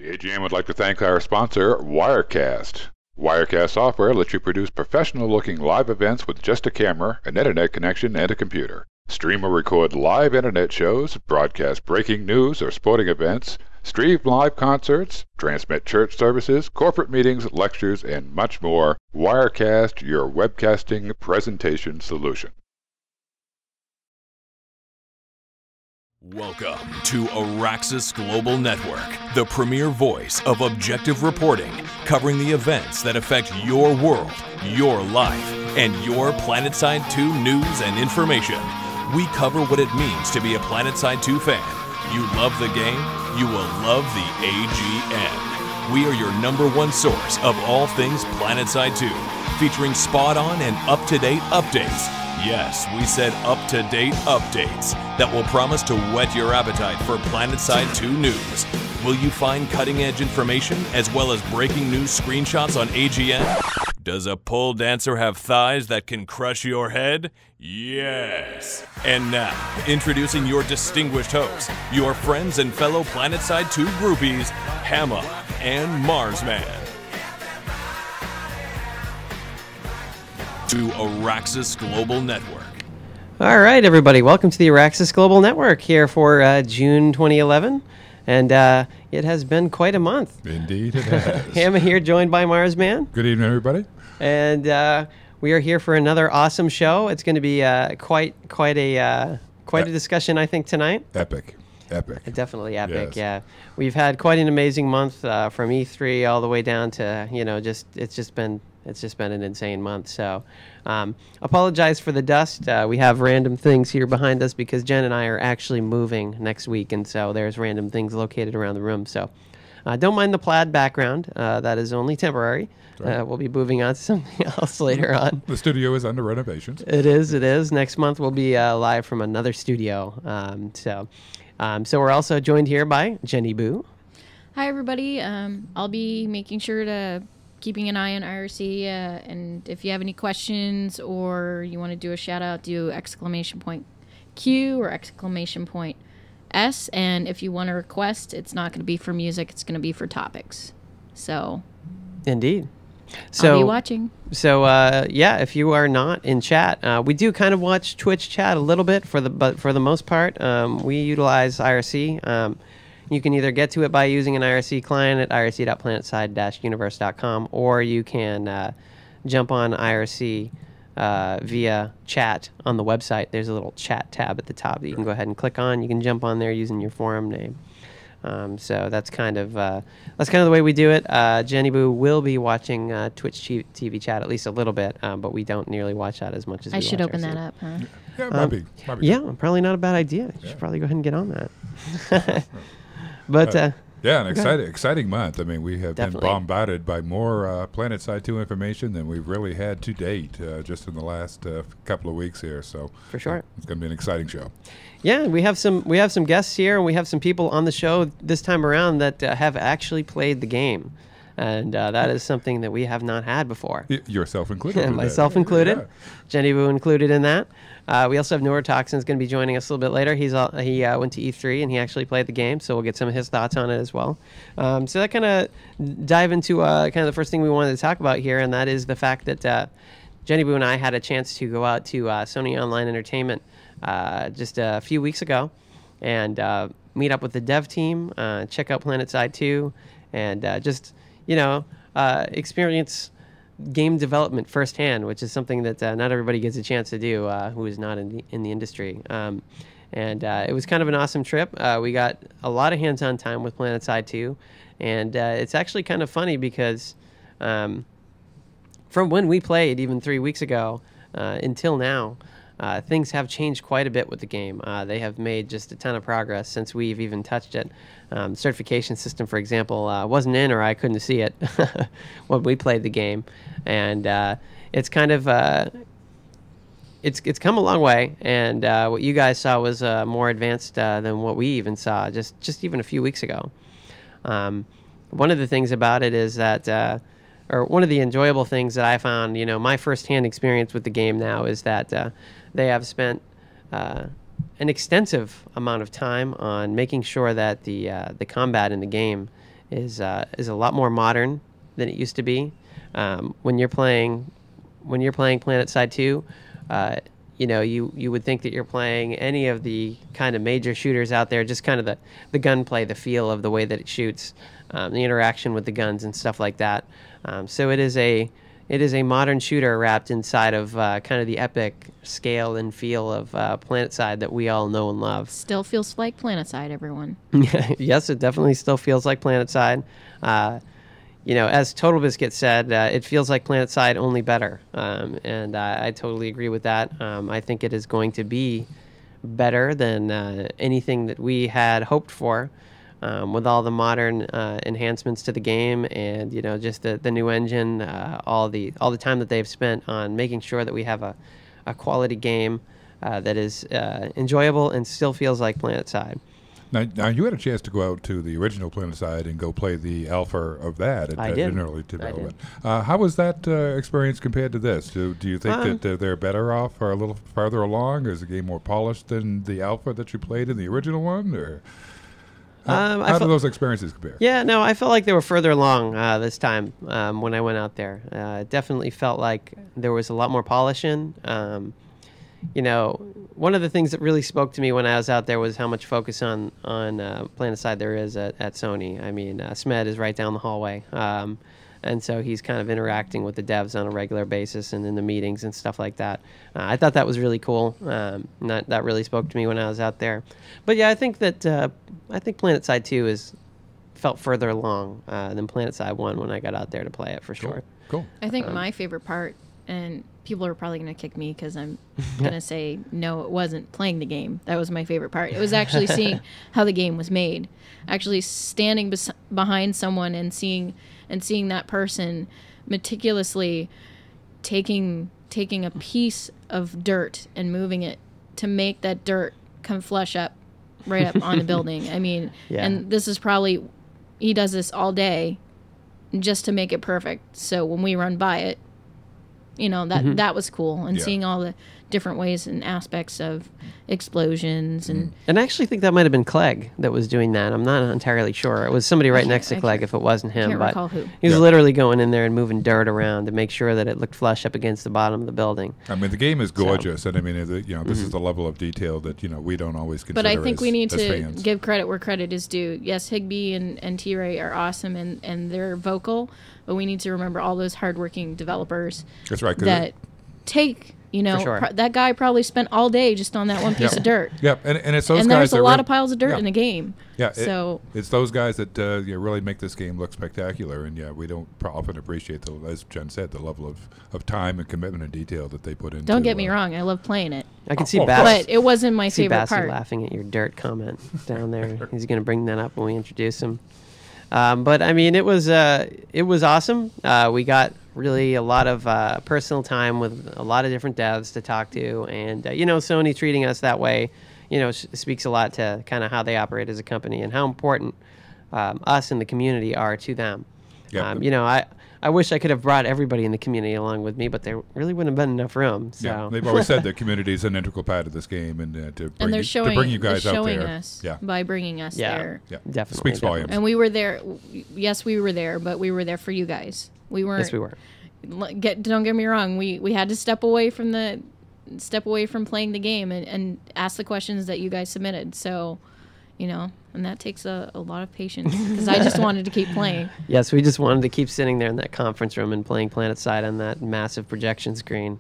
AGN would like to thank our sponsor, Wirecast. Wirecast software lets you produce professional-looking live events with just a camera, an internet connection, and a computer. Stream or record live internet shows, broadcast breaking news or sporting events, stream live concerts, transmit church services, corporate meetings, lectures, and much more. Wirecast, your webcasting presentation solution. Welcome to Araxis Global Network, the premier voice of objective reporting, covering the events that affect your world, your life, and your PlanetSide 2 news and information. We cover what it means to be a PlanetSide 2 fan. You love the game, you will love the AGN. We are your #1 source of all things PlanetSide 2, featuring spot-on and up-to-date updates. Yes, we said up-to-date updates that will promise to whet your appetite for PlanetSide 2 news. Will you find cutting-edge information as well as breaking news screenshots on AGN? Does a pole dancer have thighs that can crush your head? Yes! And now, introducing your distinguished hosts, your friends and fellow PlanetSide 2 groupies, Hamma and Marsman. To Araxis Global Network. All right, everybody. Welcome to the Araxis Global Network here for June 2011. And it has been quite a month. Indeed it has. Hamma here, joined by Marsman. Good evening, everybody. And we are here for another awesome show. It's going to be quite a discussion, I think, tonight. Epic. Definitely epic. Yes. Yeah, we've had quite an amazing month from E3 all the way down to it's just been an insane month. So apologize for the dust. We have random things here behind us because Jen and I are actually moving next week, and so there's random things located around the room. So don't mind the plaid background. That is only temporary. Right. We'll be moving on to something else later on. The studio is under renovations. It is. Next month we'll be live from another studio. So we're also joined here by Jenny Boo. Hi, everybody. I'll be making sure to keeping an eye on IRC, and if you have any questions or you want to do a shout out, do !Q or !S, and if you want to request, it's not going to be for music, it's going to be for topics. So Indeed. I'll be watching. So yeah, if you are not in chat, we do kind of watch Twitch chat a little bit but for the most part, we utilize IRC. You can either get to it by using an IRC client at irc.planetside-universe.com, or you can jump on IRC via chat on the website. There's a little chat tab at the top that you can go ahead and click on. You can jump on there using your forum name. So that's kind of the way we do it. Jenny Boo will be watching Twitch TV chat at least a little bit, but we don't nearly watch that as much as I we should watch open IRC. that up, huh? Yeah, might be. Yeah, probably not a bad idea. You should probably go ahead and get on that. But yeah, an exciting month. I mean, we have Definitely. been bombarded by more PlanetSide 2 information than we've really had to date, just in the last couple of weeks here. So For sure. It's going to be an exciting show. yeah, we have some guests here, and we have some people on the show this time around that have actually played the game, and that is something that we have not had before. Yourself included. Myself included, Yeah. Jenny Boo included in that. We also have Neurotoxin's going to be joining us a little bit later. He went to E3 and he actually played the game, so we'll get some of his thoughts on it as well. So that kind of dive into kind of the first thing we wanted to talk about here, and that is the fact that Jenny Boo and I had a chance to go out to Sony Online Entertainment just a few weeks ago and meet up with the dev team, check out PlanetSide 2, and just experience game development firsthand, which is something that not everybody gets a chance to do who is not in the industry. And it was kind of an awesome trip. We got a lot of hands-on time with PlanetSide 2, and it's actually kind of funny because from when we played even 3 weeks ago until now, things have changed quite a bit with the game. They have made just a ton of progress since we've even touched it. Certification system, for example, wasn't in, or I couldn't see it when we played the game, and it's kind of it's come a long way. And what you guys saw was more advanced than what we even saw just even a few weeks ago. One of the things about it is that. Or one of the enjoyable things that I found, my firsthand experience with the game now is that they have spent an extensive amount of time on making sure that the combat in the game is a lot more modern than it used to be. When you're playing PlanetSide 2, you would think that you're playing any of the kind of major shooters out there, just kind of the gunplay, the feel of the way that it shoots, the interaction with the guns and stuff like that. So it is a modern shooter wrapped inside of kind of the epic scale and feel of PlanetSide that we all know and love. Still feels like PlanetSide, everyone. Yes, it definitely still feels like PlanetSide. As TotalBiscuit said, it feels like PlanetSide, only better. And I totally agree with that. I think it is going to be better than anything that we had hoped for, with all the modern enhancements to the game, and just the new engine, all the time that they've spent on making sure that we have a quality game that is enjoyable and still feels like PlanetSide. Now, you had a chance to go out to the original PlanetSide and go play the alpha of that in early development. How was that experience compared to this? Do you think that they're better off or a little farther along? Is the game more polished than the alpha that you played in the original one? Or how do those experiences compare? Yeah, no, I felt like they were further along this time when I went out there. It definitely felt like there was a lot more polish in. One of the things that really spoke to me when I was out there was how much focus on PlanetSide there is at Sony. I mean, Smed is right down the hallway. And so he's kind of interacting with the devs on a regular basis and in the meetings and stuff like that. I thought that was really cool. That really spoke to me when I was out there. But yeah, I think PlanetSide 2 felt further along than PlanetSide 1 when I got out there to play it, for sure. Cool. I think my favorite part, and people are probably going to kick me because I'm going to say, no, it wasn't playing the game. That was my favorite part. It was actually seeing how the game was made. Actually standing behind someone and seeing that person meticulously taking a piece of dirt and moving it to make that dirt come flush up right up on the building. I mean, and this is probably, he does this all day just to make it perfect. So when we run by it, that was cool. And seeing all the different ways and aspects of explosions. And I actually think that might have been Clegg that was doing that. I'm not entirely sure. It was somebody right next to Clegg if it wasn't him. Can't recall who. He was literally going in there and moving dirt around to make sure that it looked flush up against the bottom of the building. I mean, the game is gorgeous. And I mean, this is the level of detail that, we don't always consider. But I think we need to fans. give credit where credit is due. Yes, Higby and T-Ray are awesome and they're vocal, but we need to remember all those hardworking developers. That's right. That take, sure. That guy probably spent all day just on that one piece of dirt. Yeah, and it's those guys. And there's a that lot of piles of dirt in the game. Yeah, so it's those guys that really make this game look spectacular, and we don't often appreciate, as Jen said, the level of time and commitment and detail that they put into. Don't get me wrong, I love playing it. I can see but it wasn't my favorite part. Laughing at your dirt comment down there. He's going to bring that up when we introduce him. But I mean, it was awesome. We got really a lot of personal time with a lot of different devs to talk to, and Sony treating us that way, speaks a lot to kind of how they operate as a company and how important us and the community are to them. Yeah. I wish I could have brought everybody in the community along with me, but there really wouldn't have been enough room. So. Yeah, they've always said that community is an integral part of this game, and to bring you guys out there. Us by bringing us there. Yeah, definitely. Speaks volumes. And we were there. Yes, we were there, but we were there for you guys. We weren't. Yes, we were. Don't get me wrong. We had to step away from playing the game and ask the questions that you guys submitted. So, and that takes a lot of patience because I just wanted to keep playing. Yes, we just wanted to keep sitting there in that conference room and playing PlanetSide on that massive projection screen.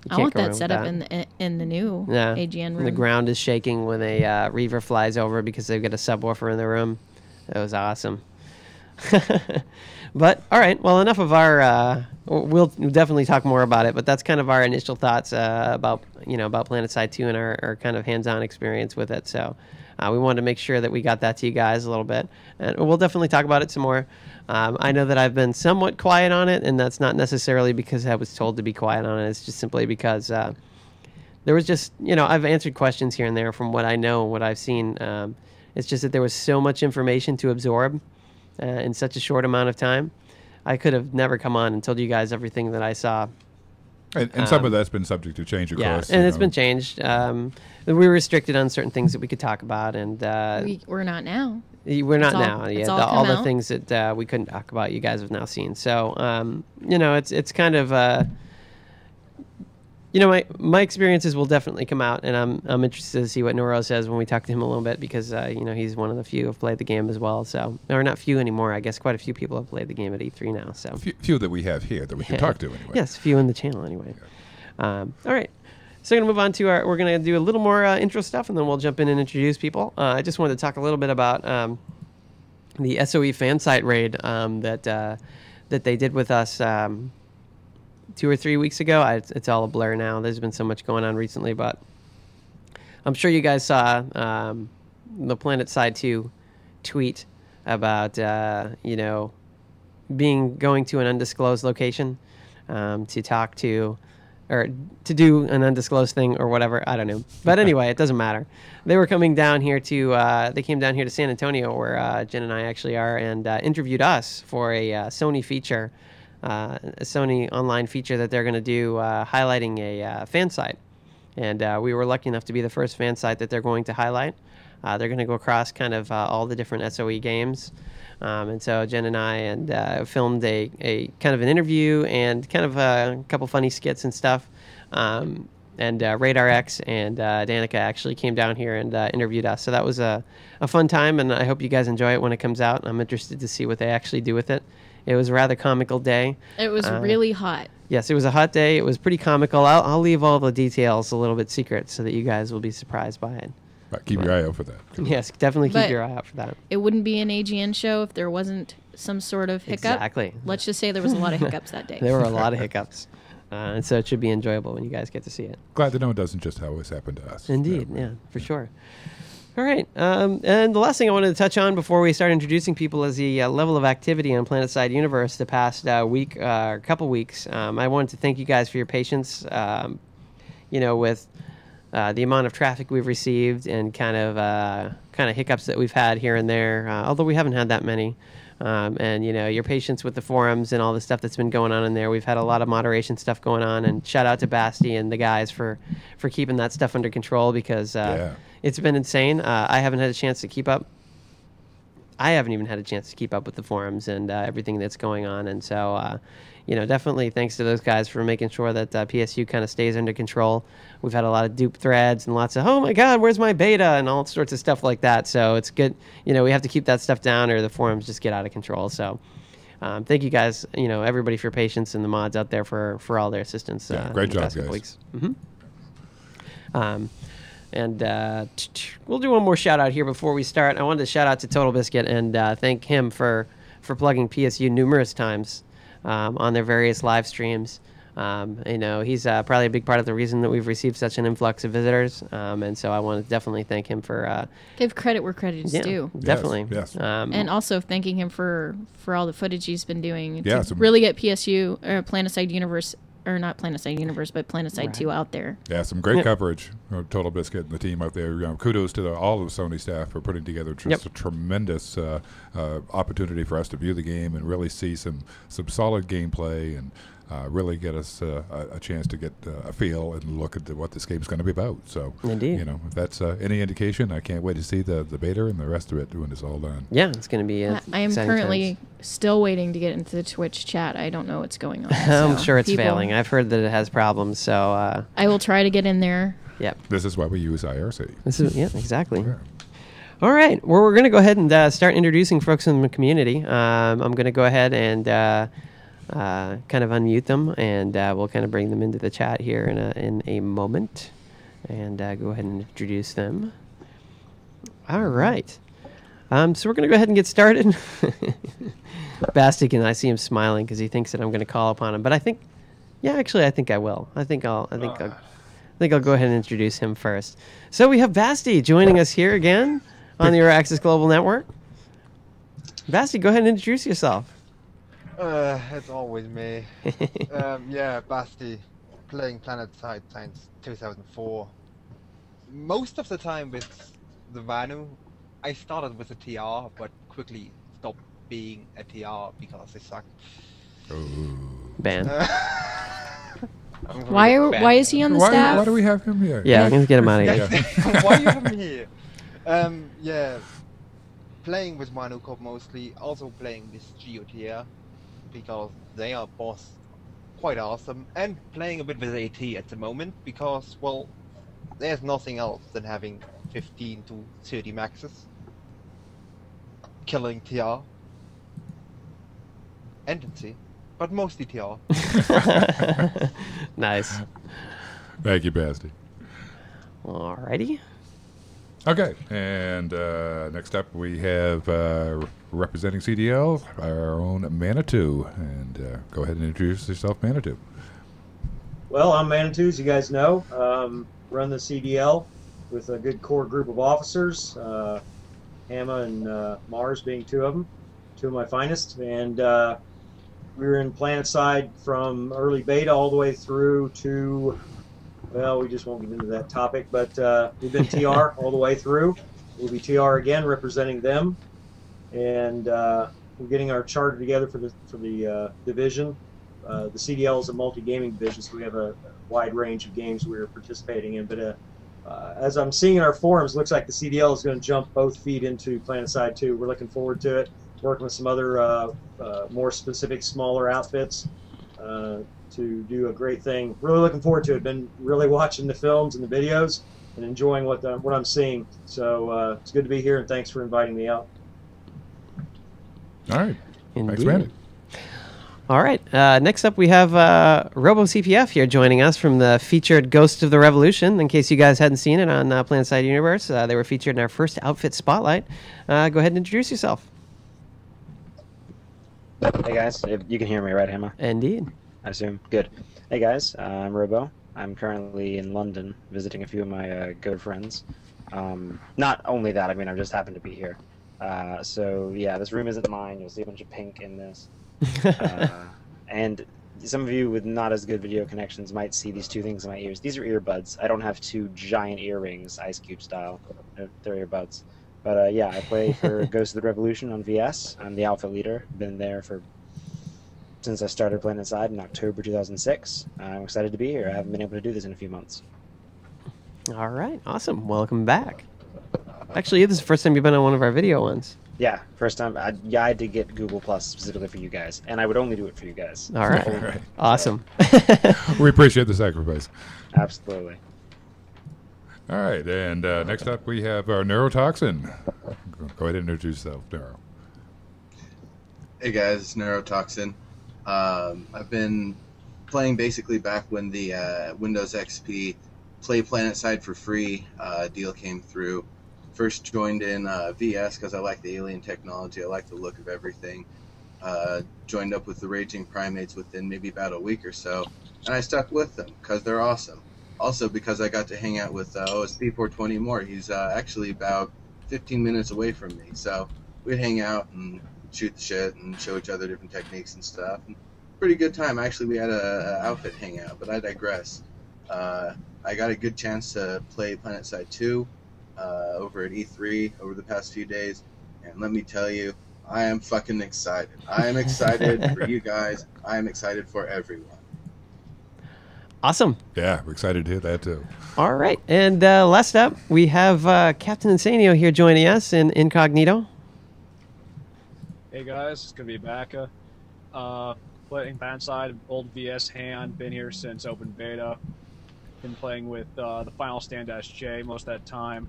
I want that set up in the new AGN room. And the ground is shaking when a Reaver flies over because they've got a subwoofer in the room. That was awesome. But all right, well, enough of our. We'll definitely talk more about it, but that's kind of our initial thoughts about PlanetSide 2 and our kind of hands-on experience with it. So we wanted to make sure that we got that to you guys a little bit, and we'll definitely talk about it some more. I know that I've been somewhat quiet on it, and that's not necessarily because I was told to be quiet on it. It's just simply because there was just I've answered questions here and there from what I know and what I've seen. It's just that there was so much information to absorb in such a short amount of time. I could have never come on and told you guys everything that I saw. And some of that's been subject to change, of course. Yeah, and it's been changed. We were restricted on certain things that we could talk about, and we're not now. We're not now. It's Yeah, all the things that we couldn't talk about, you guys have now seen. So, it's kind of, my experiences will definitely come out, and I'm interested to see what Noro says when we talk to him a little bit, because he's one of the few who've played the game as well. So, or not few anymore. I guess quite a few people have played the game at E3 now. So few that we have here that we can talk to anyway. Yes, few in the channel anyway. Yeah. All right. So we're going to move on to we're going to do a little more intro stuff, and then we'll jump in and introduce people. I just wanted to talk a little bit about the SOE fan site raid that they did with us 2 or 3 weeks ago. It's all a blur now. There's been so much going on recently, but I'm sure you guys saw the PlanetSide 2 tweet about going to an undisclosed location to talk to, or to do an undisclosed thing or whatever. I don't know. But anyway, it doesn't matter. They were coming down here they came down here to San Antonio, where Jen and I actually are, and interviewed us for a Sony feature, a Sony online feature that they're going to do, highlighting a fan site. And we were lucky enough to be the first fan site that they're going to highlight. They're going to go across kind of all the different SOE games. And so Jen and I filmed a kind of an interview and kind of a couple funny skits and stuff. And RadarX and Danica actually came down here and interviewed us. So that was a fun time, and I hope you guys enjoy it when it comes out. I'm interested to see what they actually do with it. It was a rather comical day. It was really hot. Yes, it was a hot day. It was pretty comical. I'll leave all the details a little bit secret so that you guys will be surprised by it. Right, keep your eye out for that. Yes, definitely keep your eye out for that. It wouldn't be an AGN show if there wasn't some sort of hiccup. Exactly. Let's just say there was a lot of hiccups that day. There were a lot of hiccups. And so it should be enjoyable when you guys get to see it. Glad to know it doesn't just always happen to us. Indeed, yeah, for sure. All right. And the last thing I wanted to touch on before we start introducing people is the level of activity on PlanetSide Universe the past week, or couple weeks. I wanted to thank you guys for your patience, with the amount of traffic we've received and kind of hiccups that we've had here and there, although we haven't had that many. And your patience with the forums and all the stuff that's been going on in there. We've had a lot of moderation stuff going on, and shout out to Basti and the guys for keeping that stuff under control, because it's been insane. I haven't had a chance to keep up. I haven't even had a chance to keep up with the forums and everything that's going on. And so, definitely thanks to those guys for making sure that PSU kind of stays under control. We've had a lot of dupe threads and lots of, oh my God, where's my beta, and all sorts of stuff like that. So it's good. We have to keep that stuff down or the forums just get out of control. So thank you guys, everybody for your patience, and the mods out there for all their assistance. Great job, guys. And we'll do one more shout out here before we start. I wanted to shout out to TotalBiscuit and thank him for plugging PSU numerous times on their various live streams. He's probably a big part of the reason that we've received such an influx of visitors. And so I want to definitely thank him for give credit where credit is due. Definitely. Yes. And also thanking him for all the footage he's been doing to really get PSU or PlanetSide Universe, or not PlanetSide Universe, but PlanetSide 2 out there. Yeah, some great coverage. TotalBiscuit and the team out there. Kudos to all of the Sony staff for putting together just a tremendous opportunity for us to view the game and really see some solid gameplay and really get us a chance to get a feel and look at what this game is going to be about. So, indeed, if that's any indication, I can't wait to see the beta and the rest of it when it's all done. Yeah, it's going to be. I am currently still waiting to get into the Twitch chat. I don't know what's going on. I'm sure it's failing. I've heard that it has problems. So I will try to get in there. Yep. This is why we use IRC. Exactly. Yeah. All right. Well, we're going to go ahead and start introducing folks in the community. I'm going to go ahead and kind of unmute them, and we'll kind of bring them into the chat here in a moment, and go ahead and introduce them. All right. So we're going to go ahead and get started. Bastic, and I see him smiling because he thinks that I'm going to call upon him, but I think I will. I think I'll go ahead and introduce him first. So we have Basti joining us here again on the Euraxis Global Network. Basti, go ahead and introduce yourself. It's always me. Basti, playing PlanetSide since 2004. Most of the time with the Vanu, I started with a TR, but quickly stopped being a TR because they suck. Ban. Why is he on the staff? Why do we have him here? Yeah, we're going to get him out of here. Why are you having me here? playing with Manu Corp mostly, also playing with GOTR, because they are both quite awesome, and playing a bit with AT at the moment, because, well, there's nothing else than having 15 to 30 maxes, killing TR, and NC, but mostly TR. Nice. Thank you, Basti. Alrighty. Okay, and next up we have representing CDL, our own Manitou. And go ahead and introduce yourself, Manitou. Well, I'm Manitou, as you guys know. Run the CDL with a good core group of officers, Hamma and Mars being two of them, two of my finest. And we were in PlanetSide from early beta all the way through to, well, we just won't get into that topic, but we've been TR all the way through. We'll be TR again, representing them, and we're getting our charter together for the division. The CDL is a multi-gaming division, so we have a wide range of games we're participating in. But as I'm seeing in our forums, it looks like the CDL is going to jump both feet into PlanetSide 2. We're looking forward to it. Working with some other more specific, smaller outfits to do a great thing. Really looking forward to it. Been really watching the films and the videos and enjoying what I'm seeing. So it's good to be here, and thanks for inviting me out. All right. Indeed. Thanks, Manny. All right. Next up, we have Robo CPF here joining us from the featured Ghost of the Revolution. In case you guys hadn't seen it on PlanetSide Universe, they were featured in our first outfit spotlight. Go ahead and introduce yourself. Hey guys, you can hear me, right, Hamma? Indeed. I assume. Good. Hey guys, I'm Robo. I'm currently in London visiting a few of my good friends. Not only that, I mean, I just happened to be here. So yeah, this room isn't mine. You'll see a bunch of pink in this. And some of you with not as good video connections might see these two things in my ears. These are earbuds. I don't have two giant earrings, Ice Cube style. They're earbuds. But yeah, I play for Ghost of the Revolution on VS. I'm the outfit leader. Been there since I started PlanetSide in October 2006. I'm excited to be here. I haven't been able to do this in a few months. All right, awesome. Welcome back. Actually, this is the first time you've been on one of our video ones. Yeah, first time. I had to get Google Plus specifically for you guys, and I would only do it for you guys. All right, all right. Awesome. We appreciate the sacrifice. Absolutely. All right, and next up we have our Neurotoxin. Go ahead and introduce yourself, Neuro. Hey guys, it's Neurotoxin. I've been playing basically back when the Windows XP Play PlanetSide for free deal came through. First joined in VS because I like the alien technology, I like the look of everything. Joined up with the Raging Primates within maybe about a week or so, and I stuck with them because they're awesome. Also because I got to hang out with OSP 420 more. He's actually about 15 minutes away from me, so we'd hang out and shoot the shit and show each other different techniques and stuff. And pretty good time. Actually, we had a outfit hangout, but I digress. I got a good chance to play PlanetSide 2 over at E3 over the past few days, and let me tell you, I am fucking excited. I am excited for you guys. I am excited for everyone. Awesome. Yeah, we're excited to hear that too. All right, and last up, we have Captain Insanio here joining us in Incognito. Hey guys, it's gonna be Bacca. Playing PlanetSide, old VS hand, been here since open beta. Been playing with the Final Stand-J most of that time.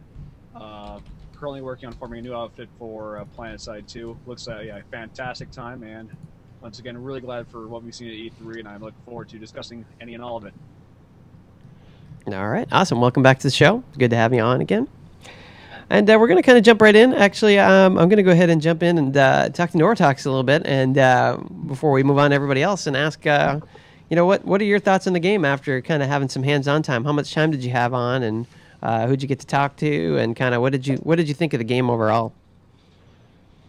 Currently working on forming a new outfit for PlanetSide 2. Looks like a fantastic time, and once again, really glad for what we've seen at E3, and I'm looking forward to discussing any and all of it. All right, awesome. Welcome back to the show. Good to have you on again. And we're going to kind of jump right in. Actually, I'm going to go ahead and jump in and talk to Neurotox a little bit, and before we move on to everybody else, and ask, you know, what are your thoughts on the game after kind of having some hands-on time? How much time did you have on, and who'd you get to talk to, and kind of what did you think of the game overall?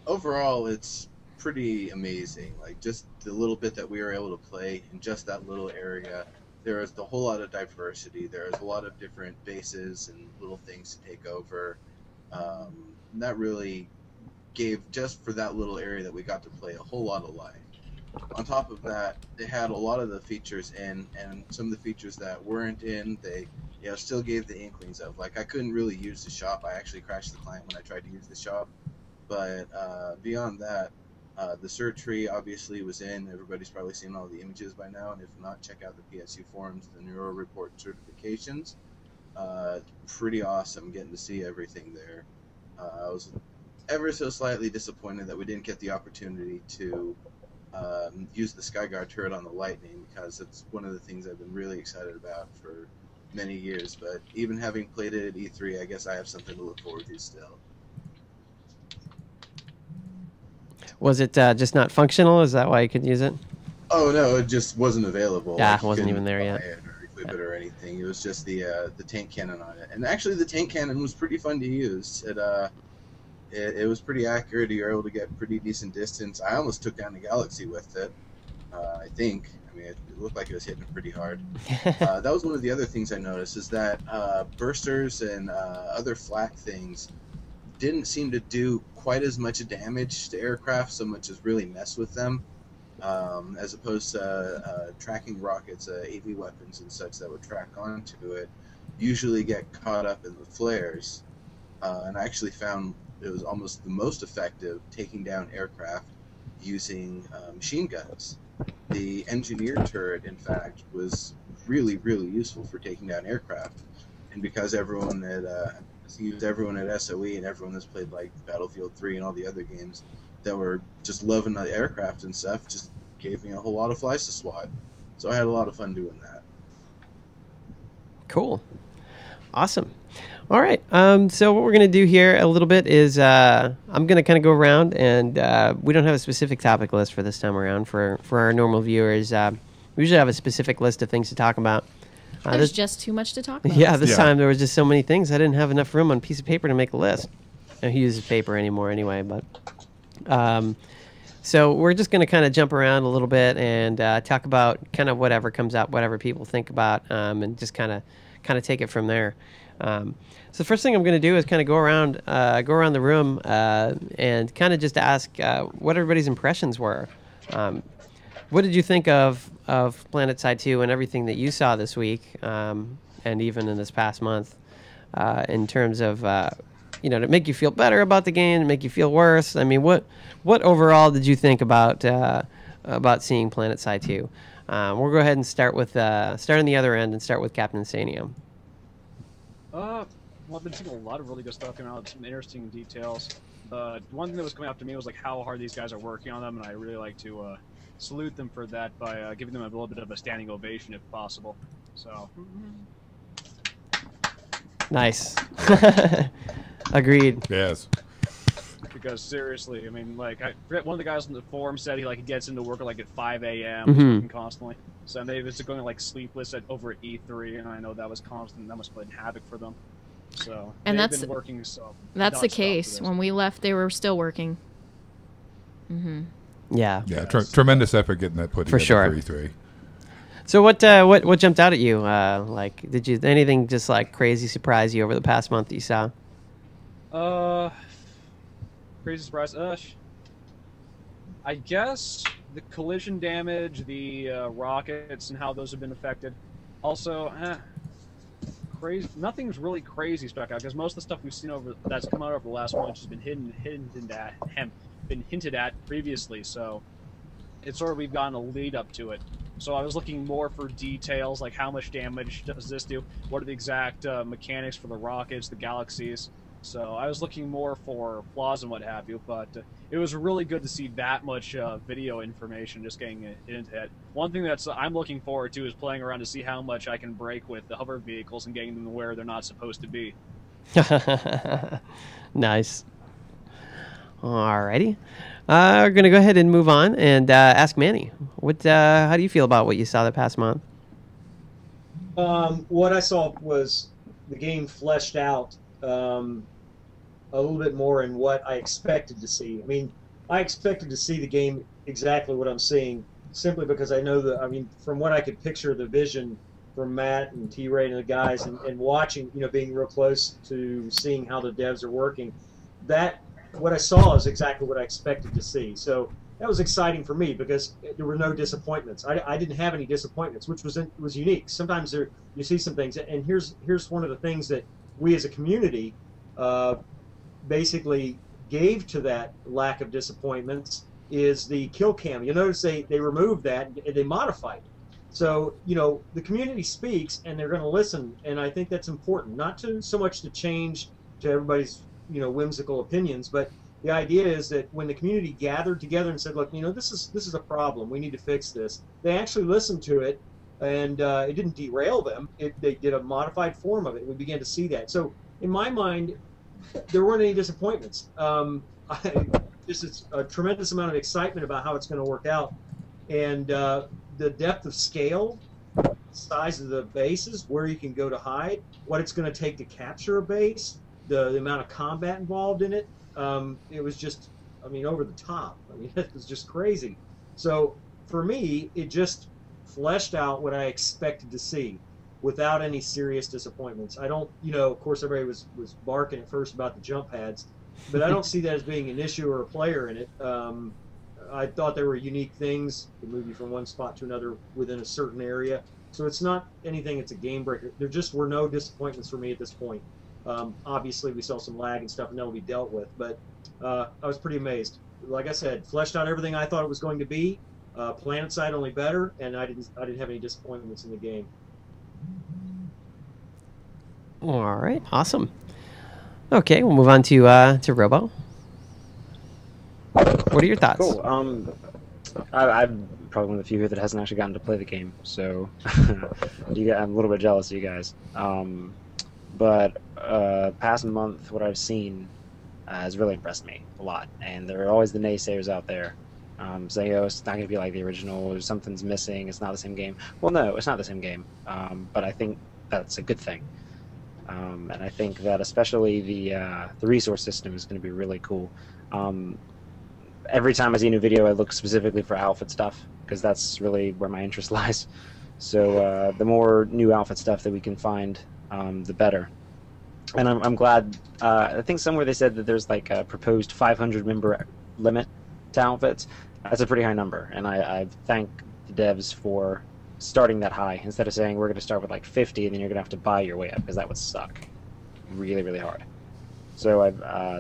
Overall, it's pretty amazing. Like, just the little bit that we were able to play in just that little area, there is a whole lot of diversity. There's a lot of different bases and little things to take over. That really gave, just for that little area that we got to play, a whole lot of life. On top of that, they had a lot of the features in, and some of the features that weren't in, they still gave the inklings of. Like, I couldn't really use the shop. I actually crashed the client when I tried to use the shop. but beyond that, the cert tree obviously was in. Everybody's probably seen all the images by now, and if not, check out the PSU forums, the Neuro Report certifications. Pretty awesome getting to see everything there. I was ever so slightly disappointed that we didn't get the opportunity to use the Skyguard turret on the Lightning, because it's one of the things I've been really excited about for many years. But even having played it at E3, I guess I have something to look forward to still. Was it just not functional? Is that why you couldn't use it? Oh no, it just wasn't available. Yeah, it wasn't even there yet. Or equip it or anything. It was just the tank cannon on it, and actually the tank cannon was pretty fun to use. It was pretty accurate. You were able to get pretty decent distance. I almost took down the Galaxy with it. I think. I mean, it looked like it was hitting it pretty hard. That was one of the other things I noticed, is that bursters and other flak things didn't seem to do quite as much damage to aircraft so much as really mess with them, as opposed to tracking rockets, AV weapons and such that would track onto it usually get caught up in the flares, and I actually found it was almost the most effective taking down aircraft using machine guns. The engineer turret, in fact, was really, really useful for taking down aircraft, and because everyone that used everyone at SOE and everyone that's played like Battlefield 3 and all the other games that were just loving the aircraft and stuff, just gave me a whole lot of flies to swat. So I had a lot of fun doing that. Cool. Awesome. All right. So what we're going to do here a little bit is I'm going to kind of go around, and we don't have a specific topic list for this time around for our normal viewers. We usually have a specific list of things to talk about. There's just too much to talk about. Yeah, this time there was just so many things. I didn't have enough room on a piece of paper to make a list. I don't use paper anymore anyway, but... so we're just going to kind of jump around a little bit and talk about kind of whatever comes up, whatever people think about, and just kind of take it from there. So the first thing I'm going to do is kind of go around the room and kind of just ask what everybody's impressions were. What did you think of PlanetSide 2 and everything that you saw this week, and even in this past month, in terms of, did it make you feel better about the game, did it make you feel worse? I mean, what overall did you think about seeing PlanetSide 2? We'll go ahead and start on the other end and start with Captain Sanium. Well, I've been seeing a lot of really good stuff coming out, some interesting details. One thing that was coming up to me was like how hard these guys are working on them, and I really like to salute them for that by giving them a little bit of a standing ovation if possible. So. Nice. Agreed. Yes. Because seriously, I mean, like, I forget, one of the guys on the forum said he gets into work at 5 a.m. working constantly. So they was going sleepless over at E3, and I know that was constant. That must have been havoc for them. So and they've been working. So that's the case. When we left, they were still working. Mm-hmm. Yeah. Yeah. Tremendous effort getting that put together for E3. So what jumped out at you? Did anything just crazy surprise you over the past month that you saw? Crazy surprise. I guess the collision damage, the rockets, and how those have been affected. Also, crazy. Nothing's really crazy stuck out because most of the stuff we've seen that's come out over the last month has been hinted at previously. So it's sort of we've gotten a lead up to it. So I was looking more for details, like how much damage does this do? What are the exact mechanics for the rockets, the galaxies? So I was looking more for flaws and what have you, but it was really good to see that much video information just getting into it. One thing I'm looking forward to is playing around to see how much I can break with the hover vehicles and getting them where they're not supposed to be. Nice. Alrighty. We're going to go ahead and move on and ask Manny. How do you feel about what you saw the past month? What I saw was the game fleshed out a little bit more in what I expected to see. I mean, I expected to see the game exactly what I'm seeing, simply because I know that, I mean, from what I could picture the vision from Matt and T-Ray and the guys and watching, being real close to seeing how the devs are working, what I saw is exactly what I expected to see. So that was exciting for me because there were no disappointments. I didn't have any disappointments, which was unique. Sometimes you see some things, and here's one of the things that we as a community basically gave to that lack of disappointments is the kill cam. You'll notice they removed that and they modified it. So, you know, the community speaks and they're going to listen, and I think that's important. Not to so much to change to everybody's, you know, whimsical opinions, but the idea is that when the community gathered together and said, look, you know, this is a problem, we need to fix this, they actually listened to it, and it didn't derail them. They did a modified form of it. We began to see that. So in my mind, there weren't any disappointments. This is a tremendous amount of excitement about how it's going to work out, and the depth of scale, size of the bases, where you can go to hide, what it's going to take to capture a base, the amount of combat involved in it. It was just, I mean, over the top. I mean, it was just crazy. So for me, it just fleshed out what I expected to see without any serious disappointments. I don't, you know, of course everybody was barking at first about the jump pads, but I don't see that as being an issue or a player in it. I thought there were unique things to move you from one spot to another within a certain area. So it's not anything, it's a game breaker. There just were no disappointments for me at this point. Obviously, we saw some lag and stuff, and that'll be dealt with. But I was pretty amazed. Like I said, fleshed out everything I thought it was going to be. PlanetSide only better, and I didn't have any disappointments in the game. All right, awesome. Okay, we'll move on to Robo. What are your thoughts? Cool. I'm probably one of the few here that hasn't actually gotten to play the game, so I'm a little bit jealous of you guys. But past month, what I've seen has really impressed me a lot, and there are always the naysayers out there saying, "Oh, it's not going to be like the original, or something's missing. It's not the same game." Well, no, it's not the same game, but I think that's a good thing, and I think that especially the resource system is going to be really cool. Every time I see a new video, I look specifically for outfit stuff, because that's really where my interest lies. So the more new outfit stuff that we can find, the better. And I'm glad, I think somewhere they said that there's like a proposed 500 member limit to outfits. That's a pretty high number, and I thank the devs for starting that high, instead of saying we're going to start with like 50 and then you're going to have to buy your way up, because that would suck really, really hard. So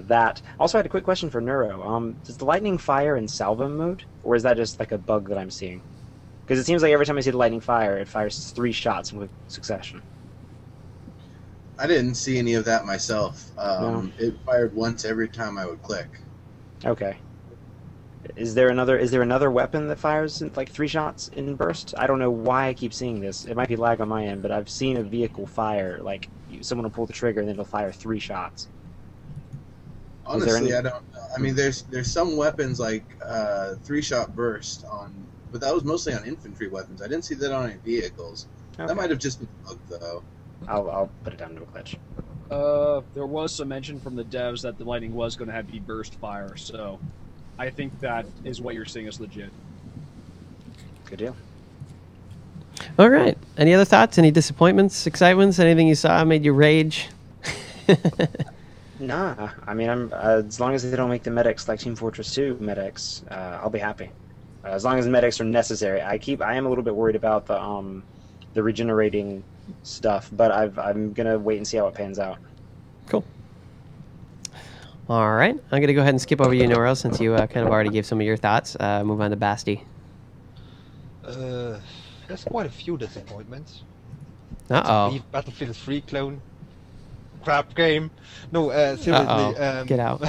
that. Also, I had a quick question for Neuro. Does the lightning fire in salvo mode, or is that just like a bug that I'm seeing? Because it seems like every time I see the lightning fire, it fires 3 shots in quick succession. I didn't see any of that myself. No. It fired once every time I would click. Okay. Is there another weapon that fires like 3 shots in burst? I don't know why I keep seeing this. It might be lag on my end, but I've seen a vehicle fire, like someone will pull the trigger and then it'll fire 3 shots. Honestly, I don't know. I mean, there's some weapons like 3-shot burst on, but that was mostly on infantry weapons. I didn't see that on any vehicles. Okay. That might have just been a bug, though. I'll put it down to a glitch. There was some mention from the devs that the lightning was going to have to be burst fire, so I think that is what you're seeing is legit. Good deal. All right. Any other thoughts? Any disappointments, excitements? Anything you saw made you rage? Nah. I mean, as long as they don't make the medics like Team Fortress 2 medics, I'll be happy. As long as the medics are necessary. I am a little bit worried about the regenerating stuff, but I'm gonna wait and see how it pans out. Cool. All right, I'm gonna go ahead and skip over you, Noro, since you kind of already gave some of your thoughts. Move on to Basti. There's quite a few disappointments. Uh-oh. Battlefield 3 clone. Crap game. No, seriously. Get out.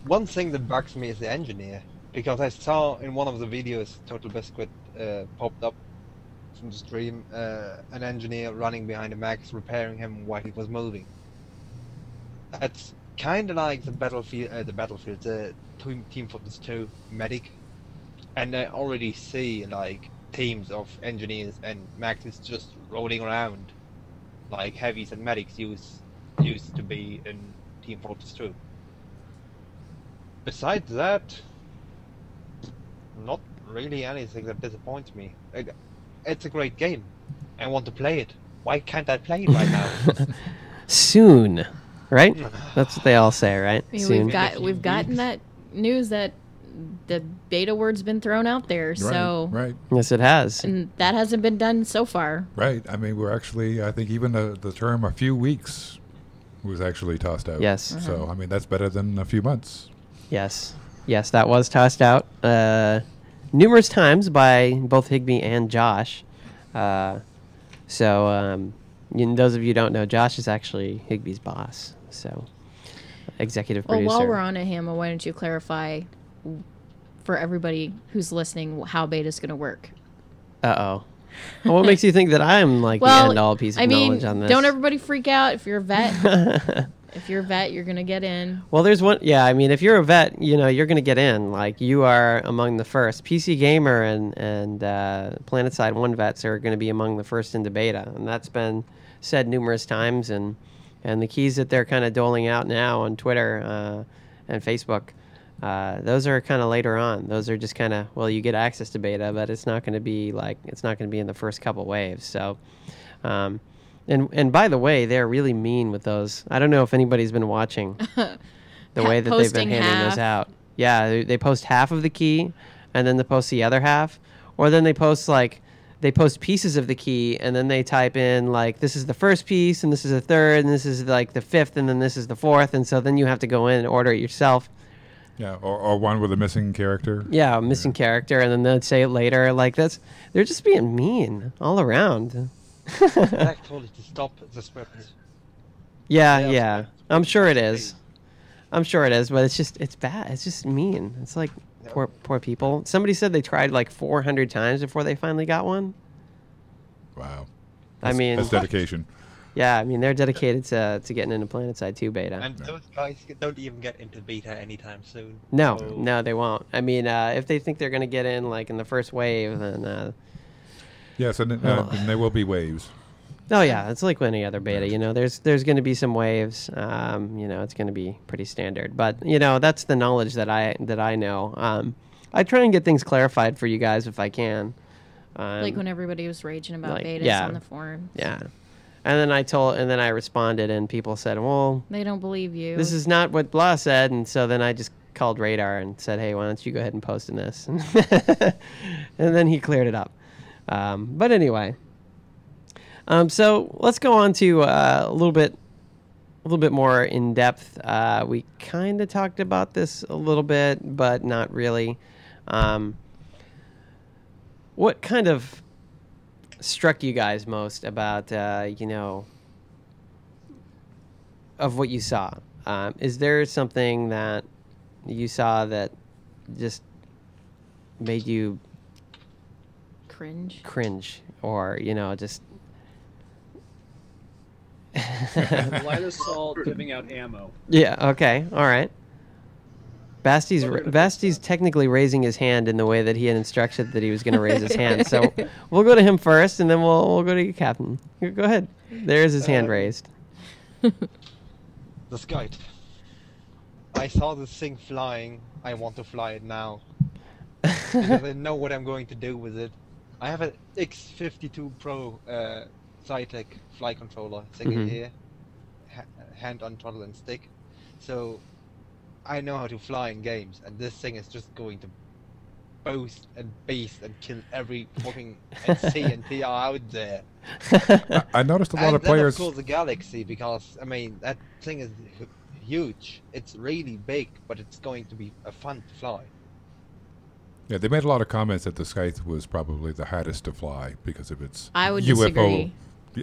One thing that bugs me is the engineer, because I saw in one of the videos TotalBiscuit popped up from the stream an engineer running behind a max, repairing him while he was moving. That's kind of like the Team Fortress 2 medic, and I already see like teams of engineers and maxes just rolling around like heavies and medics used to be in Team Fortress 2. Besides that, not really anything that disappoints me. It's a great game. I want to play it. Why can't I play it right now? Soon, right? That's what they all say, right? I mean, Soon. we've gotten that news that the beta word's been thrown out there, so right. Yes, it has, and that hasn't been done so far. Right. I mean, we're actually, I think, even the term a few weeks was actually tossed out. Yes. So, I mean, that's better than a few months. Yes. Yes, that was tossed out numerous times by both Higby and Josh. Those of you who don't know, Josh is actually Higby's boss. So, executive producer. Well, while we're on it, Hamma, why don't you clarify for everybody who's listening how beta's going to work? Uh-oh. Well, what makes you think that I'm like the end-all piece of knowledge on this? Don't everybody freak out if you're a vet. If you're a vet, you're going to get in. Well, there's one. Yeah, I mean, if you're a vet, you're going to get in. Like, you are among the first. PC Gamer and PlanetSide 1 vets are going to be among the first into beta. And that's been said numerous times. And the keys that they're kind of doling out now on Twitter and Facebook, those are kind of later on. Those are just kind of, well, you get access to beta, but it's not going to be in the first couple waves. So, and by the way, they're really mean with those. I don't know if anybody's been watching the way that they've been handing those out. Yeah, they post half of the key, and then they post the other half, or then they post pieces of the key, and then they type in like, this is the first piece, and this is the third, and this is like the fifth, and then this is the fourth, and so then you have to go in and order it yourself. Yeah, or one with a missing character. Yeah, a missing character, and then they'd say it later. Like, they're just being mean all around. I told you to stop the script. Yeah. I'm sure it is. But it's bad. It's just mean. It's like poor people. Somebody said they tried like 400 times before they finally got one. Wow. That's dedication. Yeah, I mean, they're dedicated to getting into PlanetSide 2 beta. And those guys don't even get into beta anytime soon. No, they won't. I mean, if they think they're going to get in like in the first wave, then... yes, and there will be waves. Oh, yeah, it's like any other beta. There's going to be some waves. It's going to be pretty standard. But, that's the knowledge that I know. I try and get things clarified for you guys if I can. Like when everybody was raging about betas on the forums. Yeah. And then I responded, and people said, well, they don't believe you. This is not what blah said. And so then I just called Radar and said, hey, why don't you go ahead and post in this? And then he cleared it up. But anyway, so let's go on to a little bit more in depth. We kind of talked about this a little bit, but not really. What kind of struck you guys most about, of what you saw? Is there something that you saw that just made you cringe, or just light assault giving out ammo? Yeah. Okay. All right. Basti's technically raising his hand in the way that he had instructed that he was going to raise his hand. So we'll go to him first, and then we'll go to you, Captain. Go ahead. There's his hand raised. The Skype. I saw this thing flying. I want to fly it now. Because I know what I'm going to do with it. I have an X52 Pro Zytec fly controller sitting here, hand on throttle and stick. So I know how to fly in games, and this thing is just going to boast and beast and kill every fucking NC and PR out there. I noticed a lot of players. And then, of course, the Galaxy, because I mean that thing is huge. It's really big, but it's going to be fun to fly. Yeah, they made a lot of comments that the Scythe was probably the hardest to fly because of its I would UFO. Disagree.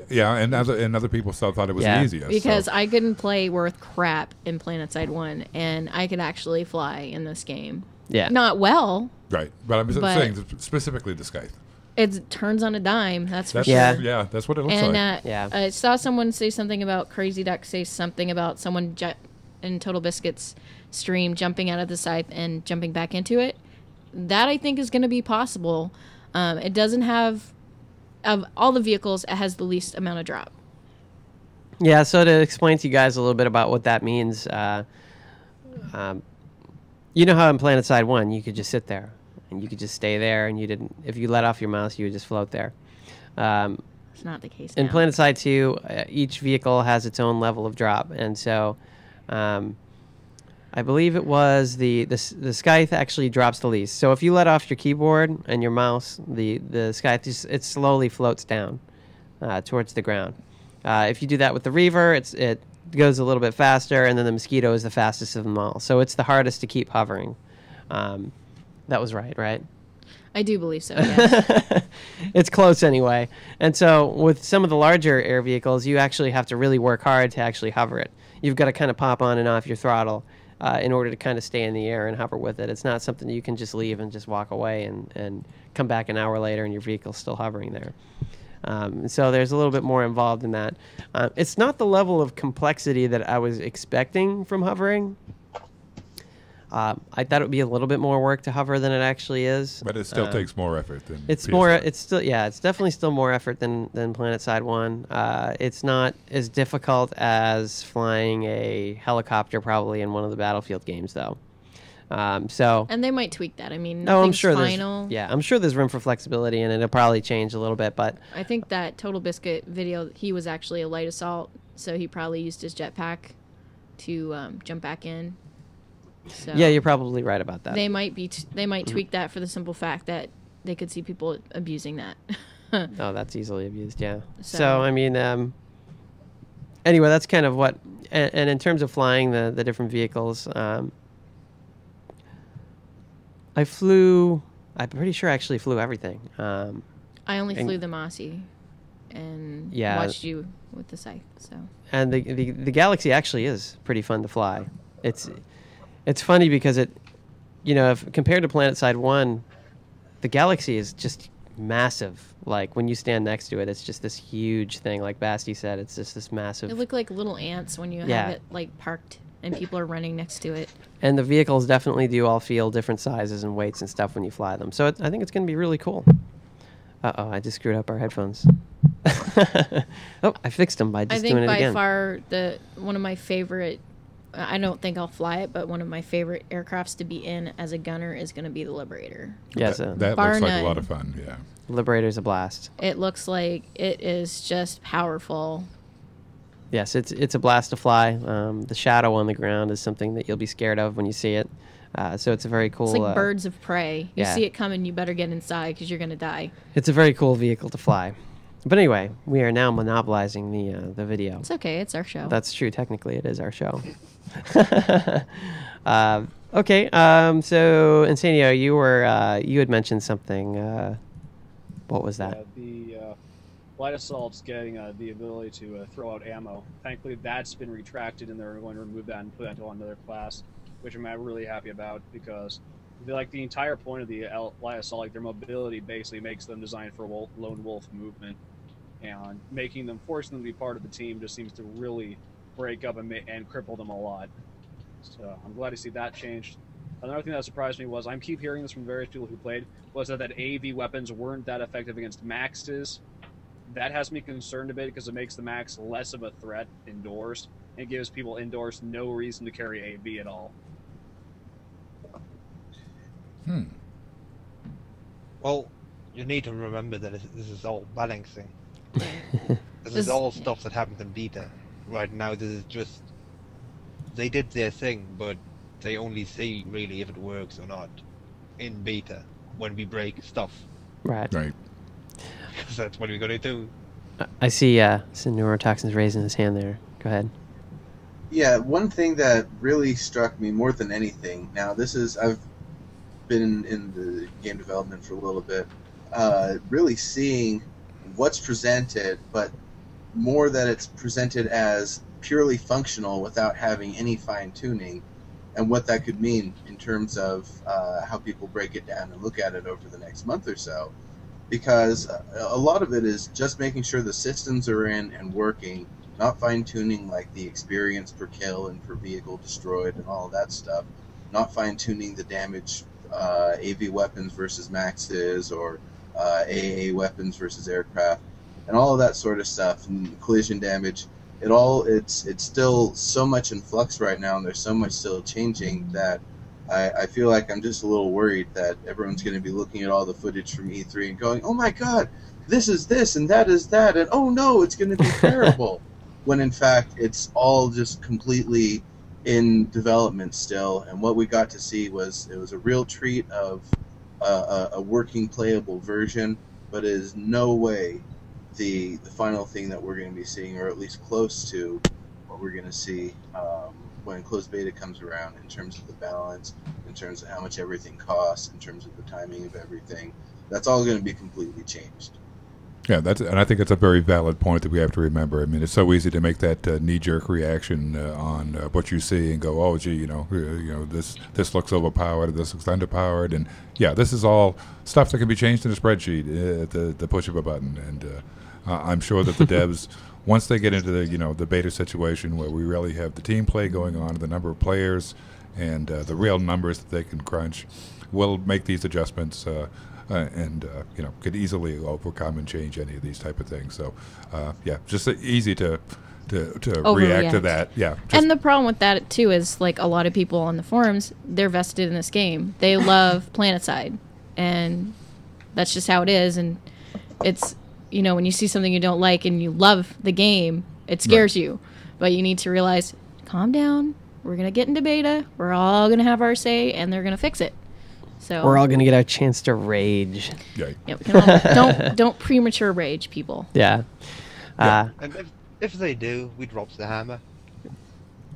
Yeah, and other people thought it was the easiest. Because I couldn't play worth crap in PlanetSide 1, and I could actually fly in this game. Yeah. Not well. Right, but I'm saying specifically the Scythe. It turns on a dime, that's for sure. Yeah, that's what it looks like. I saw someone say something about Crazy Duck say something about someone in TotalBiscuit's stream jumping out of the Scythe and jumping back into it. That I think is going to be possible. It doesn't have, of all the vehicles, it has the least amount of drop. Yeah, so to explain to you guys a little bit about what that means, you know how in PlanetSide 1 you could just sit there and you could just stay there, and if you let off your mouse, you would just float there. It's not the case in now. PlanetSide 2, each vehicle has its own level of drop, and so I believe it was the Scythe actually drops the least. So if you let off your keyboard and your mouse, the Scythe it slowly floats down towards the ground. If you do that with the Reaver, goes a little bit faster, and then the Mosquito is the fastest of them all. So it's the hardest to keep hovering. That was right? I do believe so, yes. It's close anyway. And so with some of the larger air vehicles, you actually have to really work hard to actually hover it. You've got to kind of pop on and off your throttle in order to kind of stay in the air and hover with it. It's not something you can just leave and just walk away and come back an hour later and your vehicle's still hovering there. So there's a little bit more involved in that. It's not the level of complexity that I was expecting from hovering. I thought it would be a little bit more work to hover than it actually is. But it still takes more effort than it's definitely still more effort than PlanetSide 1. It's not as difficult as flying a helicopter probably in one of the Battlefield games, though. And they might tweak that. I mean, nothing's final. I'm sure there's room for flexibility, and it'll probably change a little bit. But I think that TotalBiscuit video, he was actually a light assault, so he probably used his jetpack to jump back in. So yeah, you're probably right about that. They might tweak that for the simple fact that they could see people abusing that. Oh, that's easily abused. Yeah. So I mean, anyway, that's kind of what. And in terms of flying the different vehicles, I'm pretty sure I actually flew everything. I only flew the Mossy, and watched you with the Scythe. So. And the Galaxy actually is pretty fun to fly. It's funny because if compared to PlanetSide 1, the Galaxy is just massive. Like when you stand next to it, it's just this huge thing. Like Basti said, it's just this massive. They look like little ants when you have it like parked and people are running next to it. And the vehicles definitely do all feel different sizes and weights and stuff when you fly them. So I think it's going to be really cool. Uh-oh, I just screwed up our headphones. Oh, I fixed them by just doing it again. I think by far one of my favorite, I don't think I'll fly it, but one of my favorite aircrafts to be in as a gunner is going to be the Liberator. Yes, that looks like a lot of fun, yeah. Liberator's a blast. It looks like it is just powerful. Yes, it's a blast to fly. The shadow on the ground is something that you'll be scared of when you see it. So it's a very cool... It's like birds of prey. You see it coming, you better get inside because you're going to die. It's a very cool vehicle to fly. But anyway, we are now monopolizing the video. It's okay. It's our show. That's true. Technically, it is our show. Okay. So, Insanio, you had mentioned something. What was that? The light assault's getting the ability to throw out ammo. Thankfully, that's been retracted, and they're going to remove that and put that into another class, which I'm really happy about because the entire point of the light assault, like their mobility, basically makes them designed for lone wolf movement. And forcing them to be part of the team just seems to really break up and cripple them a lot. So I'm glad to see that changed. Another thing that surprised me was, I keep hearing this from various people who played, was that AV weapons weren't that effective against Maxes. That has me concerned a bit because it makes the Max less of a threat indoors and gives people indoors no reason to carry AV at all. Well, you need to remember that this is all balancing. This is all stuff that happens in beta. Right now, this is just... They did their thing, but they only see, really, if it works or not in beta, when we break stuff. Right. Because that's what we're going to do. I see Neurotoxin's raising his hand there. Go ahead. Yeah, one thing that really struck me more than anything, I've been in the game development for a little bit, really seeing what's presented, but more that it's presented as purely functional without having any fine-tuning, and what that could mean in terms of how people break it down and look at it over the next month or so. Because a lot of it is just making sure the systems are in and working, not fine-tuning like the experience per kill and per vehicle destroyed and all of that stuff, not fine-tuning the damage AV weapons versus Maxes or AA weapons versus aircraft, and all of that sort of stuff, and collision damage. It's still so much in flux right now, and there's so much still changing that I feel like I'm just a little worried that everyone's going to be looking at all the footage from E3 and going, oh my god, this is this and that is that, and oh no, it's going to be terrible. When in fact, it's all just completely in development still, and what we got to see was a real treat of a working, playable version, but it is no way the final thing that we're going to be seeing, or at least close to what we're going to see when closed beta comes around, in terms of the balance, in terms of how much everything costs, in terms of the timing of everything. That's all going to be completely changed. Yeah, and I think it's a very valid point that we have to remember. I mean, it's so easy to make that knee-jerk reaction on what you see and go, "Oh, gee, this looks overpowered, this looks underpowered," and yeah, this is all stuff that can be changed in a spreadsheet at the push of a button. And I'm sure that the devs, once they get into the beta situation where we really have the team play going on, the number of players, and the real numbers that they can crunch, will make these adjustments. And could easily overcome and change any of these type of things. So, yeah, just easy to react to that. Yeah. And the problem with that too is, like, a lot of people on the forums, they're vested in this game. They love PlanetSide, and that's just how it is. And it's, when you see something you don't like and you love the game, it scares you. But you need to realize, calm down. We're gonna get into beta. We're all gonna have our say, and they're gonna fix it. So we're all going to get our chance to rage. Yeah. We can all, don't premature rage, people. Yeah. And if they do, we drop the hammer.